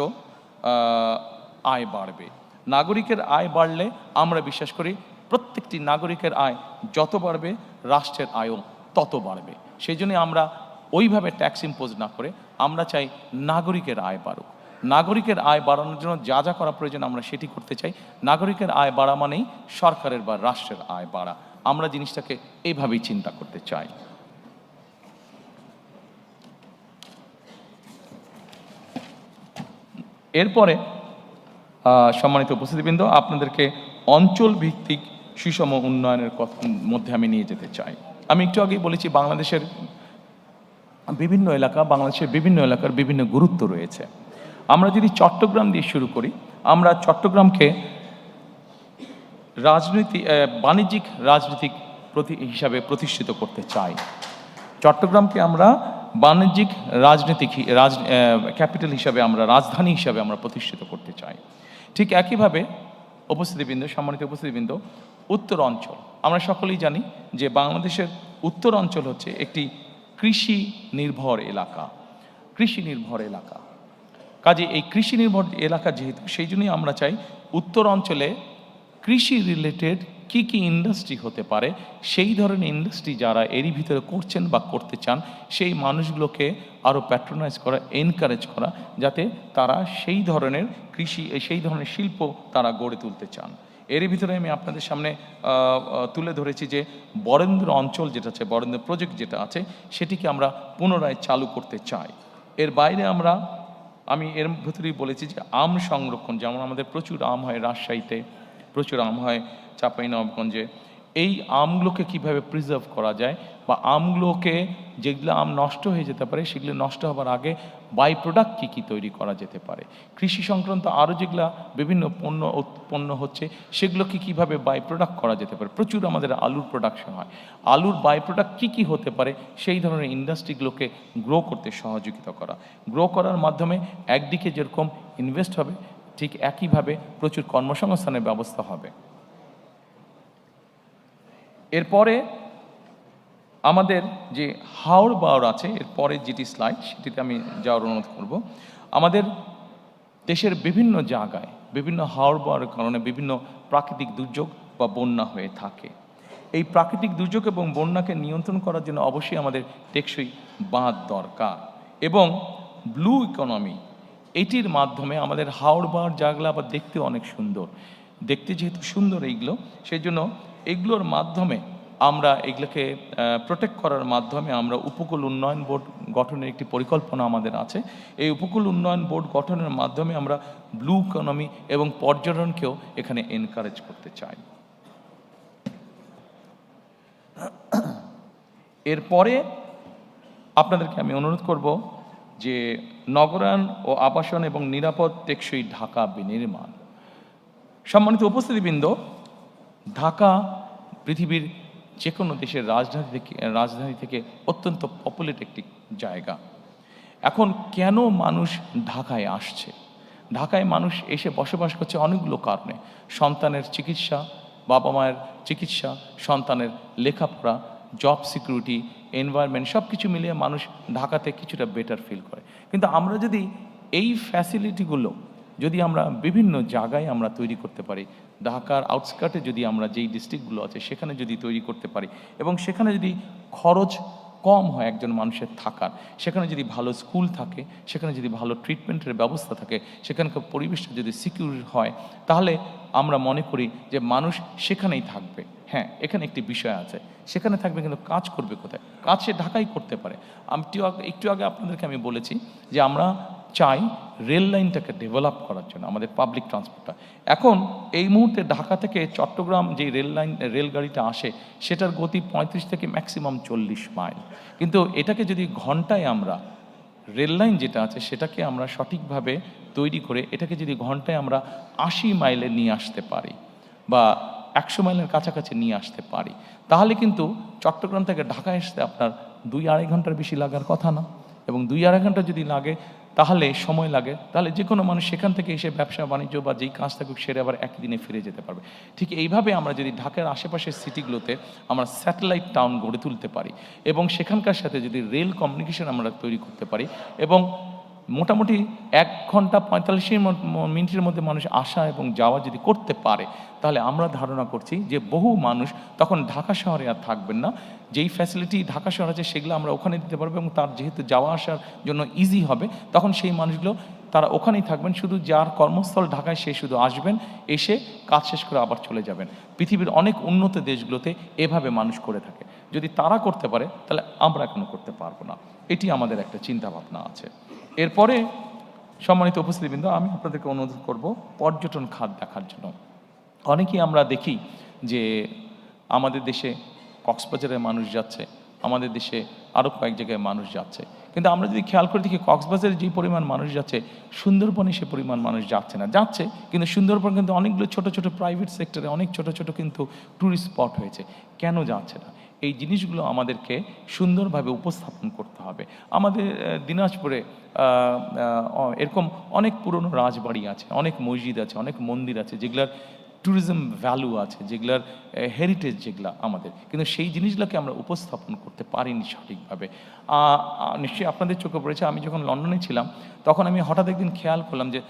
আয় বাড়বে। নাগরিকের আয় বাড়লে আমরা বিশ্বাস করি প্রত্যেকটি নাগরিকের আয় যত বাড়বে রাষ্ট্রের আয়ও তত বাড়বে। সেই জন্য আমরা ওইভাবে ট্যাক্স ইম্পোজ না করে আমরা চাই নাগরিকের আয় বাড়ুক। নাগরিকের আয় বাড়ানোর জন্য যা যা করা প্রয়োজন আমরা সেটি করতে চাই। নাগরিকের আয় বাড়া মানেই সরকারের বা রাষ্ট্রের আয় বাড়া। আমরা জিনিসটাকে এইভাবেই চিন্তা করতে চাই। এরপরে সম্মানিত উপস্থিতিবৃন্দ, আপনাদেরকে অঞ্চল ভিত্তিক সুষম উন্নয়নের মধ্যে আমি নিয়ে যেতে চাই। আমি একটু আগেই বলেছি বাংলাদেশের বিভিন্ন এলাকার বিভিন্ন গুরুত্ব রয়েছে। আমরা যদি চট্টগ্রাম দিয়ে শুরু করি, আমরা চট্টগ্রামকে বাণিজ্যিক রাজনৈতিক হিসাবে প্রতিষ্ঠিত করতে চাই। চট্টগ্রামকে আমরা বাণিজ্যিক ক্যাপিটাল হিসাবে, রাজধানী হিসাবে আমরা প্রতিষ্ঠিত করতে চাই। ঠিক একইভাবে সম্মানিত উপস্থিতিবৃন্দ, উত্তর অঞ্চল, আমরা সকলেই জানি যে বাংলাদেশের উত্তর অঞ্চল হচ্ছে একটি কৃষি নির্ভর এলাকা। কাজে এই কৃষি নির্ভর এলাকা যেহেতু, সেই জন্যই আমরা চাই উত্তর অঞ্চলে কৃষি রিলেটেড কি কি ইন্ডাস্ট্রি হতে পারে, সেই ধরনের ইন্ডাস্ট্রি যারা এরই ভিতরে করছেন বা করতে চান সেই মানুষগুলোকে আরও প্যাট্রোনাইজ করা, এনকারেজ করা, যাতে তারা সেই ধরনের কৃষি, সেই ধরনের শিল্প তারা গড়ে তুলতে চান। এরই ভিতরে আমি আপনাদের সামনে তুলে ধরেছি যে বরেন্দ্র অঞ্চল যেটা আছে, বরেন্দ্র প্রজেক্ট যেটা আছে, সেটিকে আমরা পুনরায় চালু করতে চাই। এর বাইরে আমি এর ভিতরেই বলেছি যে আম সংরক্ষণ, যেমন আমাদের প্রচুর আম হয় রাজশাহীতে, প্রচুর আম হয় চাঁপাইনবাবগঞ্জে, এই আমগুলোকে কিভাবে প্রিজার্ভ করা যায়, বা আমগুলোকে যেগুলো আম নষ্ট হয়ে যেতে পারে সেগুলো নষ্ট হবার আগে বাই প্রোডাক্ট কী কী তৈরি করা যেতে পারে, কৃষি সংক্রান্ত আরও যেগুলো বিভিন্ন পণ্য উৎপন্ন হচ্ছে সেগুলোকে কীভাবে বাই প্রোডাক্ট করা যেতে পারে। প্রচুর আমাদের আলুর প্রোডাকশন হয়, আলুর বাই প্রোডাক্ট কী কী হতে পারে সেই ধরনের ইন্ডাস্ট্রিগুলোকে গ্রো করতে সহযোগিতা করা। গ্রো করার মাধ্যমে একদিকে যেরকম ইনভেস্ট হবে, ঠিক একইভাবে প্রচুর কর্মসংস্থানের ব্যবস্থা হবে। এরপরে আমাদের যে হাওড় বাওড় আছে, এরপরে যেটি স্লাইড সেটিতে আমি যাওয়ার অনুরোধ করব। আমাদের দেশের বিভিন্ন জায়গায় বিভিন্ন হাওড় বাওড়ের কারণে বিভিন্ন প্রাকৃতিক দুর্যোগ বা বন্যা হয়ে থাকে। এই প্রাকৃতিক দুর্যোগ এবং বন্যাকে নিয়ন্ত্রণ করার জন্য অবশ্যই আমাদের টেকসই বাঁধ দরকার, এবং ব্লু ইকোনমি এটির মাধ্যমে আমাদের হাওড় বাওড় জায়গাগুলো আবার দেখতে অনেক সুন্দর, দেখতে যেহেতু সুন্দর এইগুলো, সেই জন্য এগুলোর মাধ্যমে আমরা এগুলোকে প্রোটেক্ট করার মাধ্যমে আমরা উপকূল উন্নয়ন বোর্ড গঠনের একটি পরিকল্পনা আমাদের আছে। এই উপকূল উন্নয়ন বোর্ড গঠনের মাধ্যমে আমরা ব্লু ইকোনমি এবং পর্যটনকেও এখানে এনকারেজ করতে চাই। এরপরে আপনাদেরকে আমি অনুরোধ করব যে নগরায়ণ ও আবাসন এবং নিরাপদ টেকসই ঢাকা বিনির্মাণ। সম্মানিত উপস্থিতিবৃন্দ, ঢাকা পৃথিবীর যে কোনো দেশের রাজধানী থেকে অত্যন্ত পপুলেট একটি জায়গা। এখন কেন মানুষ ঢাকায় আসছে? ঢাকায় মানুষ এসে বসবাস করছে অনেকগুলো কারণে। সন্তানের চিকিৎসা, বাবা মায়ের চিকিৎসা, সন্তানের লেখাপড়া, জব সিকিউরিটি, এনভায়রনমেন্ট, সব কিছু মিলিয়ে মানুষ ঢাকাতে কিছুটা বেটার ফিল করে। কিন্তু আমরা যদি এই ফ্যাসিলিটিগুলো যদি আমরা বিভিন্ন জায়গায় আমরা তৈরি করতে পারি, ঢাকার আউটস্কার্টে যদি আমরা যেই ডিস্ট্রিক্টগুলো আছে সেখানে যদি তৈরি করতে পারি, এবং সেখানে যদি খরচ কম হয় একজন মানুষের থাকার, সেখানে যদি ভালো স্কুল থাকে, সেখানে যদি ভালো ট্রিটমেন্টের ব্যবস্থা থাকে, সেখানকার পরিবেশটা যদি সিকিউর হয়, তাহলে আমরা মনে করি যে মানুষ সেখানেই থাকবে। হ্যাঁ, এখানে একটি বিষয় আছে, সেখানে থাকবে কিন্তু কাজ করবে কোথায়? কাজ সে ঢাকায় করতে পারে। একটু আগে আপনাদেরকে আমি বলেছি যে আমরা চাই রেল লাইনটাকে ডেভেলপ করার জন্য আমাদের পাবলিক ট্রান্সপোর্টটা। এখন এই মুহূর্তে ঢাকা থেকে চট্টগ্রাম যে রেলগাড়িটা আসে সেটার গতি 35 থেকে ম্যাক্সিমাম 40 মাইল, কিন্তু এটাকে যদি ঘন্টায় আমরা রেল লাইন যেটা আছে সেটাকে আমরা সঠিকভাবে তৈরি করে এটাকে যদি ঘন্টায় আমরা 80 মাইলে নিয়ে আসতে পারি বা 100 মাইলের কাছাকাছি নিয়ে আসতে পারি, তাহলে কিন্তু চট্টগ্রাম থেকে ঢাকায় আসতে আপনার 2-2.5 ঘন্টার বেশি লাগার কথা না। এবং 2-2.5 ঘন্টা যদি লাগে, তাহলে সময় লাগে, তাহলে যে কোনো মানুষ সেখান থেকে এসে ব্যবসা বাণিজ্য বা যেই কাজ থাকুক সেরে আবার একদিনে ফিরে যেতে পারবে। ঠিক এইভাবে আমরা যদি ঢাকার আশেপাশের সিটিগুলোতে আমরা স্যাটেলাইট টাউন গড়ে তুলতে পারি এবং সেখানকার সাথে যদি রেল কমিউনিকেশন আমরা তৈরি করতে পারি, এবং মোটামুটি 1 ঘন্টা 45 মিনিটের মধ্যে মানুষ আসা এবং যাওয়া যদি করতে পারে, তাহলে আমরা ধারণা করছি যে বহু মানুষ তখন ঢাকা শহরে আর থাকবেন না। যেই ফ্যাসিলিটি ঢাকা শহর আছে সেগুলো আমরা ওখানে দিতে পারবো, এবং তার যেহেতু যাওয়া আসার জন্য ইজি হবে, তখন সেই মানুষগুলো তারা ওখানেই থাকবেন। শুধু যার কর্মস্থল ঢাকায় সে শুধু আসবেন, এসে কাজ শেষ করে আবার চলে যাবেন। পৃথিবীর অনেক উন্নত দেশগুলোতে এভাবে মানুষ করে থাকে। যদি তারা করতে পারে তাহলে আমরা কেন করতে পারবো না? এটি আমাদের একটা চিন্তা ভাবনা আছে। এরপরে সম্মানিত উপস্থিতিবৃন্দ, আমি আপনাদেরকে অনুরোধ করব পর্যটন খাত দেখার জন্য। অনেকেই আমরা দেখি যে আমাদের দেশে কক্সবাজারের মানুষ যাচ্ছে, আমাদের দেশে আরও কয়েক জায়গায় মানুষ যাচ্ছে, কিন্তু আমরা যদি খেয়াল করে দেখি কক্সবাজারে যে পরিমাণ মানুষ যাচ্ছে সুন্দরবনে সে পরিমাণ মানুষ যাচ্ছে না। যাচ্ছে, কিন্তু সুন্দরবন কিন্তু অনেকগুলো ছোট ছোট প্রাইভেট সেক্টরে অনেক ছোট ছোট কিন্তু ট্যুরিস্ট স্পট হয়েছে। কেন যাচ্ছে না? এই জিনিসগুলো আমাদেরকে সুন্দরভাবে উপস্থাপন করতে হবে। আমাদের দিনাজপুরে এরকম অনেক পুরনো রাজবাড়ি আছে, অনেক মসজিদ আছে, অনেক মন্দির আছে, যেগুলার ট্যুরিজম ভ্যালু আছে, যেগুলার হেরিটেজ যেগুলো আমাদের, কিন্তু সেই জিনিসগুলোকে আমরা উপস্থাপন করতে পারিনি সঠিকভাবে। নিশ্চয়ই আপনাদের চোখে পড়েছে, আমি যখন লন্ডনে ছিলাম তখন আমি হঠাৎ একদিন খেয়াল করলাম যে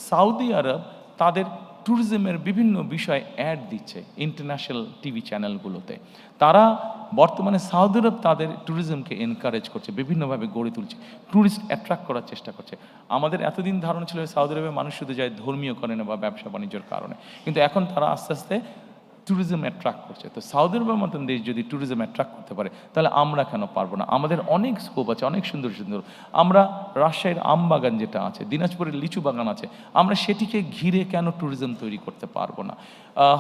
সৌদি আরব তাদের ট্যুরিজমের বিভিন্ন বিষয় অ্যাড দিচ্ছে ইন্টারন্যাশনাল টিভি চ্যানেলগুলোতে। তারা বর্তমানে সৌদি আরব তাদের ট্যুরিজমকে এনকারেজ করছে, বিভিন্নভাবে গড়ে তুলছে, ট্যুরিস্ট অ্যাট্রাক্ট করার চেষ্টা করছে। আমাদের এতদিন ধারণা ছিল সৌদি আরবে মানুষ শুধু যায় ধর্মীয় কারণে বা ব্যবসা বাণিজ্যের কারণে, কিন্তু এখন তারা আস্তে আস্তে ট্যুরিজম অ্যাট্রাক্ট করছে। তো সৌদি আরবের মতন দেশ যদি ট্যুরিজম অ্যাট্রাক্ট করতে পারে, তাহলে আমরা কেন পারবো না? আমাদের অনেক স্কোপ আছে, অনেক সুন্দর সুন্দর। আমরা রাজশাহীর আম বাগান যেটা আছে, দিনাজপুরের লিচু বাগান আছে, আমরা সেটিকে ঘিরে কেন ট্যুরিজম তৈরি করতে পারবো না?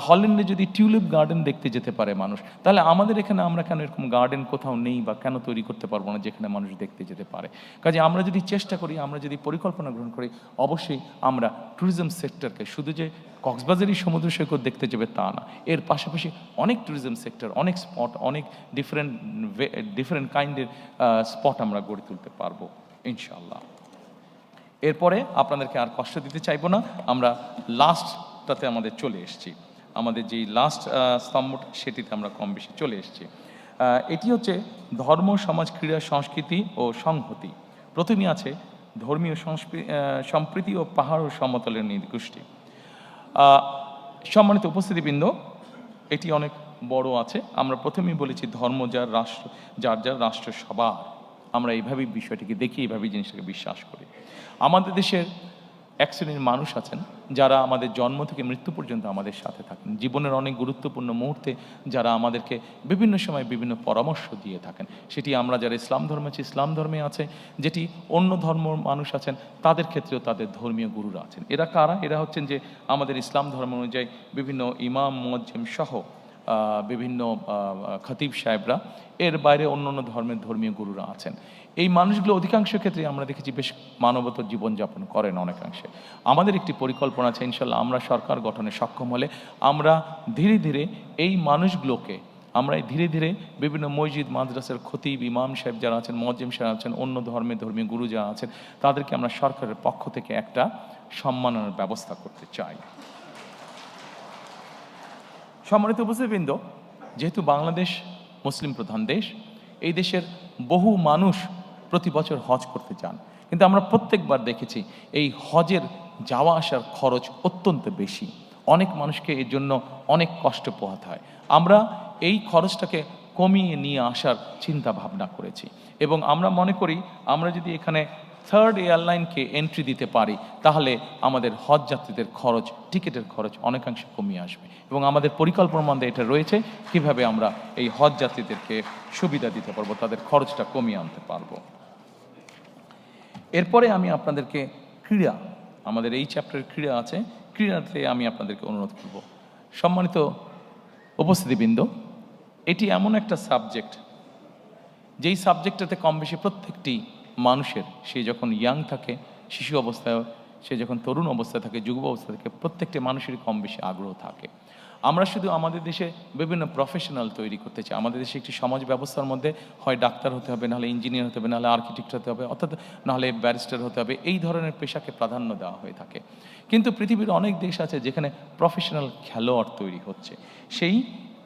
হল্যান্ডে যদি টিউলিপ গার্ডেন দেখতে যেতে পারে মানুষ, তাহলে আমাদের এখানে আমরা কেন এরকম গার্ডেন কোথাও নেই বা কেন তৈরি করতে পারবো না যেখানে মানুষ দেখতে যেতে পারে? কাজে আমরা যদি চেষ্টা করি, আমরা যদি পরিকল্পনা গ্রহণ করি, অবশ্যই আমরা ট্যুরিজম সেক্টরকে শুধু যে কক্সবাজারই সমুদ্র সৈকত দেখতে যাবে তা না, এর পাশাপাশি অনেক ট্যুরিজম সেক্টর, অনেক স্পট, অনেক ডিফারেন্ট কাইন্ডের স্পট আমরা গড়ে তুলতে পারবো ইনশাআল্লাহ। এরপরে আপনাদেরকে আর কষ্ট দিতে চাইবো না, আমরা লাস্টটাতে আমাদের চলে এসেছি। আমাদের যেই লাস্ট স্তম্ভটা, সেটিতে আমরা কম বেশি চলে এসেছি। এটি হচ্ছে ধর্ম, সমাজ, ক্রীড়া, সংস্কৃতি ও সংহতি। প্রথমেই আছে ধর্মীয় সম্প্রীতি ও পাহাড় ও সমতলের নৃগোষ্ঠী। সম্মানিত উপস্থিতিবৃন্দ, এটি অনেক বড় আছে। আমরা প্রথমেই বলেছি ধর্ম যার রাষ্ট্র, যার যার রাষ্ট্র সবার। আমরা এইভাবেই বিষয়টিকে দেখি, এইভাবেই জিনিসটাকে বিশ্বাস করি। আমাদের দেশের এক শ্রেণীর মানুষ আছেন যারা আমাদের জন্ম থেকে মৃত্যু পর্যন্ত আমাদের সাথে থাকেন, জীবনের অনেক গুরুত্বপূর্ণ মুহূর্তে যারা আমাদেরকে বিভিন্ন সময় বিভিন্ন পরামর্শ দিয়ে থাকেন। সেটি আমরা যারা ইসলাম ধর্মে আছি, ইসলাম ধর্মে আছে, যেটি অন্য ধর্ম মানুষ আছেন তাদের ক্ষেত্রেও তাদের ধর্মীয় গুরুরা আছেন। এরা কারা? এরা হচ্ছেন যে আমাদের ইসলাম ধর্ম অনুযায়ী বিভিন্ন ইমাম, মুয়াজ্জিম সহ বিভিন্ন খতিব সাহেবরা, এর বাইরে অন্য অন্য ধর্মের ধর্মীয় গুরুরা আছেন। এই মানুষগুলো অধিকাংশ ক্ষেত্রে আমরা দেখেছি বেশ মানবতার জীবনযাপন করেন অনেকাংশে। আমাদের একটি পরিকল্পনা আছে, ইনশাল্লাহ আমরা সরকার গঠনে সক্ষম হলে আমরা ধীরে ধীরে এই মানুষগুলোকে, আমরা ধীরে ধীরে বিভিন্ন মসজিদ, মাদ্রাসার খতিব, ইমাম সাহেব যারা আছেন, মুয়াজ্জিম সাহেব আছেন, অন্য ধর্মের ধর্মীয় গুরু যারা আছেন, তাদেরকে আমরা সরকারের পক্ষ থেকে একটা সম্মাননার ব্যবস্থা করতে চাই। সম্মানিত উপস্থিতিবৃন্দ, যেহেতু বাংলাদেশ মুসলিম প্রধান দেশ, এই দেশের বহু মানুষ প্রতি বছর হজ করতে যান, কিন্তু আমরা প্রত্যেকবার দেখেছি এই হজের যাওয়া আসার খরচ অত্যন্ত বেশি। অনেক মানুষকে এর জন্য অনেক কষ্ট পোহাতে হয়। আমরা এই খরচটাকে কমিয়ে নিয়ে আসার চিন্তা ভাবনা করেছি এবং আমরা মনে করি আমরা যদি এখানে থার্ড এয়ারলাইনকে এন্ট্রি দিতে পারি, তাহলে আমাদের হজ যাত্রীদের খরচ, টিকিটের খরচ অনেকাংশে কমিয়ে আসবে এবং আমাদের পরিকল্পনার মধ্যে এটা রয়েছে কিভাবে আমরা এই হজ যাত্রীদেরকে সুবিধা দিতে পারবো, তাদের খরচটা কমিয়ে আনতে পারবো। এরপরে আমি আপনাদেরকে ক্রীড়া, আমাদের এই চ্যাপ্টারের ক্রীড়া আছে, ক্রীড়াতে আমি আপনাদেরকে অনুরোধ করব। সম্মানিত উপস্থিতিবৃন্দ, এটি এমন একটা সাবজেক্ট, যেই সাবজেক্টটাতে কম বেশি প্রত্যেকটি মানুষের, সে যখন ইয়াং থাকে, শিশু অবস্থায়, সে যখন তরুণ অবস্থায় থাকে, যুব অবস্থায় থাকে, প্রত্যেকটি মানুষেরই কম বেশি আগ্রহ থাকে। আমরা শুধু আমাদের দেশে বিভিন্ন প্রফেশনাল তৈরি করতে চাই। আমাদের দেশে একটি সমাজ ব্যবস্থার মধ্যে হয় ডাক্তার হতে হবে, নাহলে ইঞ্জিনিয়ার হতে হবে, নাহলে আর্কিটেক্ট হতে হবে, অর্থাৎ নাহলে ব্যারিস্টার হতে হবে। এই ধরনের পেশাকে প্রাধান্য দেওয়া হয়ে থাকে। কিন্তু পৃথিবীর অনেক দেশ আছে যেখানে প্রফেশনাল খেলোয়াড় তৈরি হচ্ছে, সেই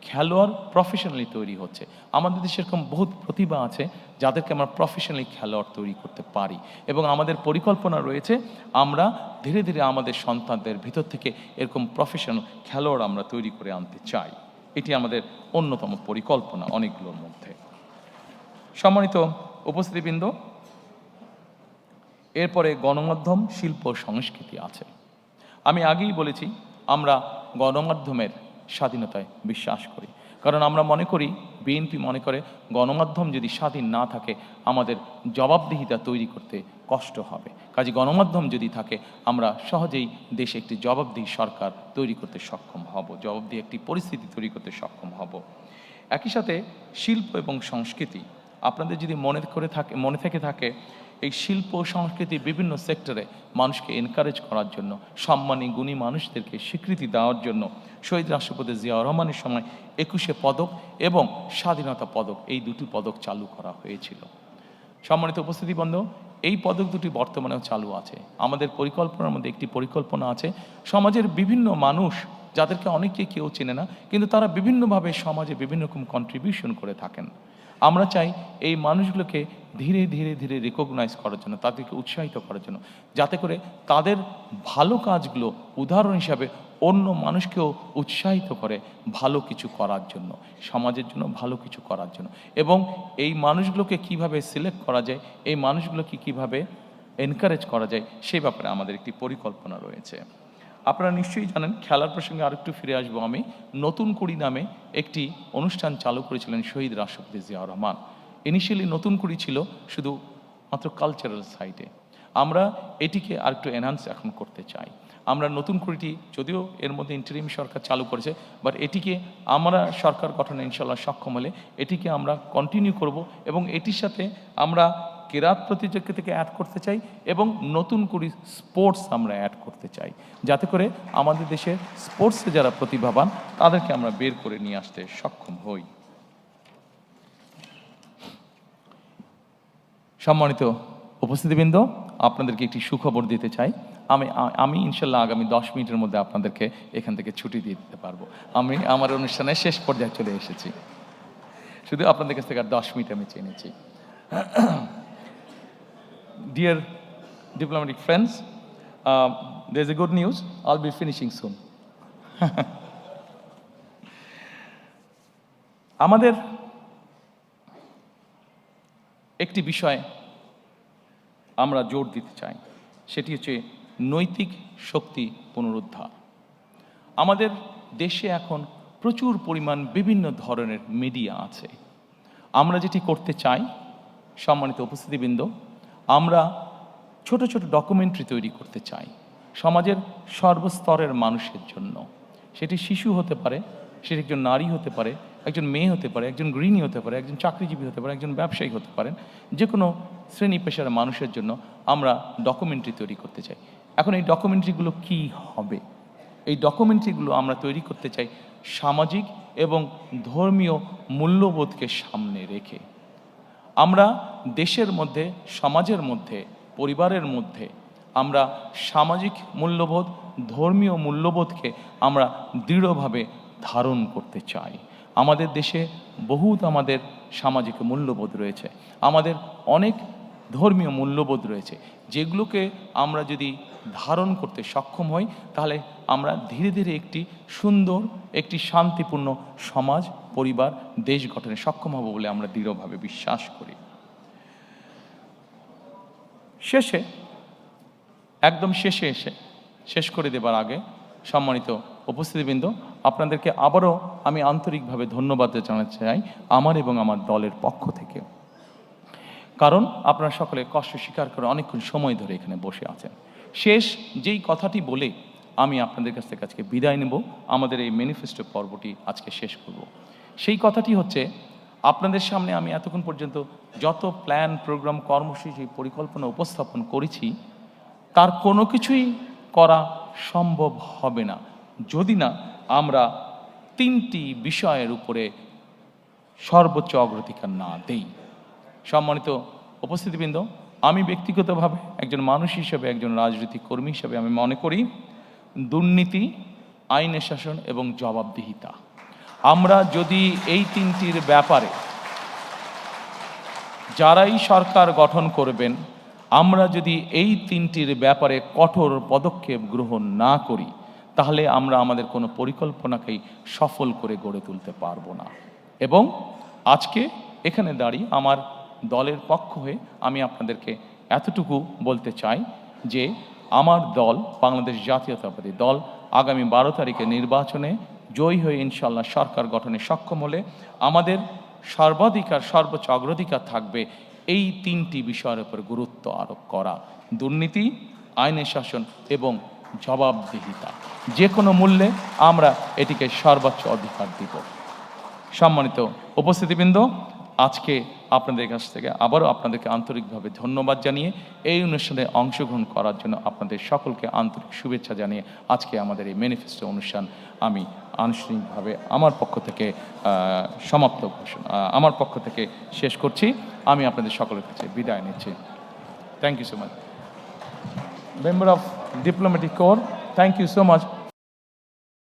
খেলোয়াড় প্রফেশনালি তৈরি হচ্ছে। আমাদের দেশে এরকম বহুত প্রতিভা আছে যাদেরকে আমরা প্রফেশনালি খেলোয়াড় তৈরি করতে পারি এবং আমাদের পরিকল্পনা রয়েছে আমরা ধীরে ধীরে আমাদের সন্তানদের ভিতর থেকে এরকম প্রফেশনাল খেলোয়াড় আমরা তৈরি করে আনতে চাই। এটি আমাদের অন্যতম পরিকল্পনা অনেকগুলোর মধ্যে। সম্মানিত উপস্থিতিবৃন্দ, এরপরে গণমাধ্যম, শিল্প, সংস্কৃতি আছে। আমি আগেই বলেছি আমরা গণমাধ্যমের স্বাধীনতায় বিশ্বাস করি, কারণ আমরা মনে করি, বিএনপি মনে করে, গণমাধ্যম যদি স্বাধীন না থাকে আমাদের জবাবদিহিতা তৈরি করতে কষ্ট হবে। কাজে গণমাধ্যম যদি থাকে আমরা সহজেই দেশে একটি জবাবদিহি সরকার তৈরি করতে সক্ষম হব, জবাবদিহি একটি পরিস্থিতি তৈরি করতে সক্ষম হব। একই সাথে শিল্প এবং সংস্কৃতি, আপনাদের যদি মনে থেকে থাকে এই শিল্প সংস্কৃতি বিভিন্ন সেক্টরে মানুষকে এনকারেজ করার জন্য, সম্মানী গুণী মানুষদেরকে স্বীকৃতি দেওয়ার জন্য শহীদ রাষ্ট্রপতি জিয়াউর রহমানের সময় 21শে পদক এবং স্বাধীনতা পদক, এই দুটি পদক চালু করা হয়েছিল। সম্মানিত উপস্থিতিবৃন্দ, এই পদক দুটি বর্তমানেও চালু আছে। আমাদের পরিকল্পনার মধ্যে একটি পরিকল্পনা আছে, সমাজের বিভিন্ন মানুষ যাদেরকে অনেকে কেউ চেনে না, কিন্তু তারা বিভিন্নভাবে সমাজে বিভিন্ন রকম কন্ট্রিবিউশন করে থাকেন। আমরা চাই এই মানুষগুলোকে ধীরে ধীরে ধীরে রিকগনাইজ করার জন্য, তাদেরকে উৎসাহিত করার জন্য, যাতে করে তাদের ভালো কাজগুলো উদাহরণ হিসাবে অন্য মানুষকেও উৎসাহিত করে ভালো কিছু করার জন্য, সমাজের জন্য ভালো কিছু করার জন্য। এবং এই মানুষগুলোকে কিভাবে সিলেক্ট করা যায়, এই মানুষগুলোকে কিভাবে এনকারেজ করা যায়, সেই ব্যাপারে আমাদের একটি পরিকল্পনা রয়েছে। আপনারা নিশ্চয়ই জানেন, খেলার প্রসঙ্গে আরেকটু ফিরে আসবো আমি, নতুন কুড়ি নামে একটি অনুষ্ঠান চালু করেছিলেন শহীদ রাষ্ট্রপতি জিয়াউর রহমান। ইনিশিয়ালি নতুন কুড়ি ছিল শুধু মাত্র কালচারাল সাইডে, আমরা এটিকে আরেকটু এনহান্স এখন করতে চাই। আমরা নতুন কুড়িটি যদিও এর মধ্যে ইন্টারিম সরকার চালু করেছে, বাট এটিকে আমরা সরকার গঠনে ইনশাল্লাহ সক্ষম হলে এটিকে আমরা কন্টিনিউ করব এবং এটির সাথে আমরা কেরাত প্রতিযোগিতাকে অ্যাড করতে চাই এবং নতুন করে স্পোর্টস আমরা অ্যাড করতে চাই, যাতে করে আমাদের দেশের স্পোর্টসে যারা প্রতিভাবান তাদেরকে আমরা বের করে নিয়ে আসতে সক্ষম হই। সম্মানিত উপস্থিতিবৃন্দ, আপনাদেরকে একটি সুখবর দিতে চাই। আমি ইনশাল্লাহ আগামী 10 মিনিটের মধ্যে আপনাদেরকে এখান থেকে ছুটি দিয়ে দিতে পারবো। আমি আমার অনুষ্ঠানের শেষ পর্যায়ে চলে এসেছি, শুধু আপনাদের কাছ থেকে আর 10 মিনিট আমি চেয়ে নিচ্ছি। Dear diplomatic friends, there's a good news. I'll be finishing soon. আমাদের একটি বিষয় আমরা জোর দিতে চাই, সেটি হচ্ছে নৈতিক শক্তি পুনরুদ্ধার। আমাদের দেশে এখন প্রচুর পরিমাণ বিভিন্ন ধরনের মিডিয়া আছে। আমরা যেটি করতে চাই, সম্মানিত উপস্থিতিবৃন্দ, আমরা ছোট ছোট ডকুমেন্টারি তৈরি করতে চাই সমাজের সর্বস্তরের মানুষের জন্য। সেটি শিশু হতে পারে, সেটি একজন নারী হতে পারে, একজন মেয়ে হতে পারে, একজন গৃহিণী হতে পারে, একজন চাকরিজীবী হতে পারে, একজন ব্যবসায়ী হতে পারেন, যে কোনো শ্রেণী পেশার মানুষের জন্য আমরা ডকুমেন্টারি তৈরি করতে চাই। এখন এই ডকুমেন্টারিগুলো কি হবে? এই ডকুমেন্টারিগুলো আমরা তৈরি করতে চাই সামাজিক এবং ধর্মীয় মূল্যবোধকে সামনে রেখে। আমরা দেশের মধ্যে, সমাজের মধ্যে, পরিবারের মধ্যে আমরা সামাজিক মূল্যবোধ, ধর্মীয় মূল্যবোধকে আমরা দৃঢ়ভাবে ধারণ করতে চাই। আমাদের দেশে বহুত আমাদের সামাজিক মূল্যবোধ রয়েছে, আমাদের অনেক ধর্মীয় মূল্যবোধ রয়েছে, যেগুলোকে আমরা যদি ধারণ করতে সক্ষম হই তাহলে আমরা ধীরে ধীরে একটি সুন্দর, একটি শান্তিপূর্ণ সমাজ, পরিবার, দেশ গঠনে সক্ষম হব বলে আমরা দৃঢ়ভাবে বিশ্বাস করি। শেষে, একদম শেষে এসে শেষ করে দেবার আগে, সম্মানিত উপস্থিতিবৃন্দ, আপনাদেরকে আবারও আমি আন্তরিকভাবে ধন্যবাদ জানাতে চাই আমার এবং আমার দলের পক্ষ থেকে। কারণ আপনারা সকলে কষ্ট স্বীকার করে অনেকক্ষণ সময় ধরে এখানে বসে আছেন। শেষ যেই কথাটি বলে আমি আপনাদের কাছ থেকে আজকে বিদায় নেব, আমাদের এই ম্যানিফেস্টো পর্বটি আজকে শেষ করব। সেই কথাটি হচ্ছে, আপনাদের সামনে আমি এতক্ষণ পর্যন্ত যত প্ল্যান, প্রোগ্রাম, কর্মসূচি, পরিকল্পনা উপস্থাপন করেছি, তার কোনো কিছুই করা সম্ভব হবে না যদি না আমরা 3টি বিষয়ের উপরে সর্বোচ্চ অগ্রাধিকার না দেই। সম্মানিত উপস্থিতিবৃন্দ, আমি ব্যক্তিগতভাবে একজন মানুষ হিসেবে, একজন রাজনৈতিক কর্মী হিসেবে আমি মনে করি দুর্নীতি, আইনের শাসন এবং জবাবদিহিতা, আমরা যদি এই 3টির ব্যাপারে, যারাই সরকার গঠন করবেন, আমরা যদি এই 3টির ব্যাপারে কঠোর পদক্ষেপ গ্রহণ না করি তাহলে আমরা আমাদের কোনো পরিকল্পনাকেই সফল করে গড়ে তুলতে পারবো না। এবং আজকে এখানে দাঁড়িয়ে আমার দলের পক্ষ হয়ে আমি আপনাদেরকে এতটুকু বলতে চাই যে আমার দল, বাংলাদেশ জাতীয়তাবাদী দল, আগামী 12 তারিখে নির্বাচনে জয়ী হয়ে ইনশাল্লাহ সরকার গঠনে সক্ষম হলে আমাদের সর্বাধিকার, সর্বোচ্চ অগ্রাধিকার থাকবে এই 3টি বিষয়ের উপর গুরুত্ব আরোপ করা: দুর্নীতি, আইনের শাসন এবং জবাবদিহিতা। যে কোনো মূল্যে আমরা এটিকে সর্বোচ্চ অধিকার দিব। সম্মানিত উপস্থিতিবৃন্দ, আজকে আপনাদের কাছ থেকে আবারও আপনাদেরকে আন্তরিকভাবে ধন্যবাদ জানিয়ে এই অনুষ্ঠানে অংশগ্রহণ করার জন্য আপনাদের সকলকে আন্তরিক শুভেচ্ছা জানিয়ে আজকে আমাদের এই ম্যানিফেস্টো অনুষ্ঠান আমি আনুষ্ঠানিকভাবে আমার পক্ষ থেকে আমার পক্ষ থেকে শেষ করছি। আমি আপনাদের সকলের কাছে বিদায় নিচ্ছি। Thank you so much. Member of diplomatic corps, thank you so much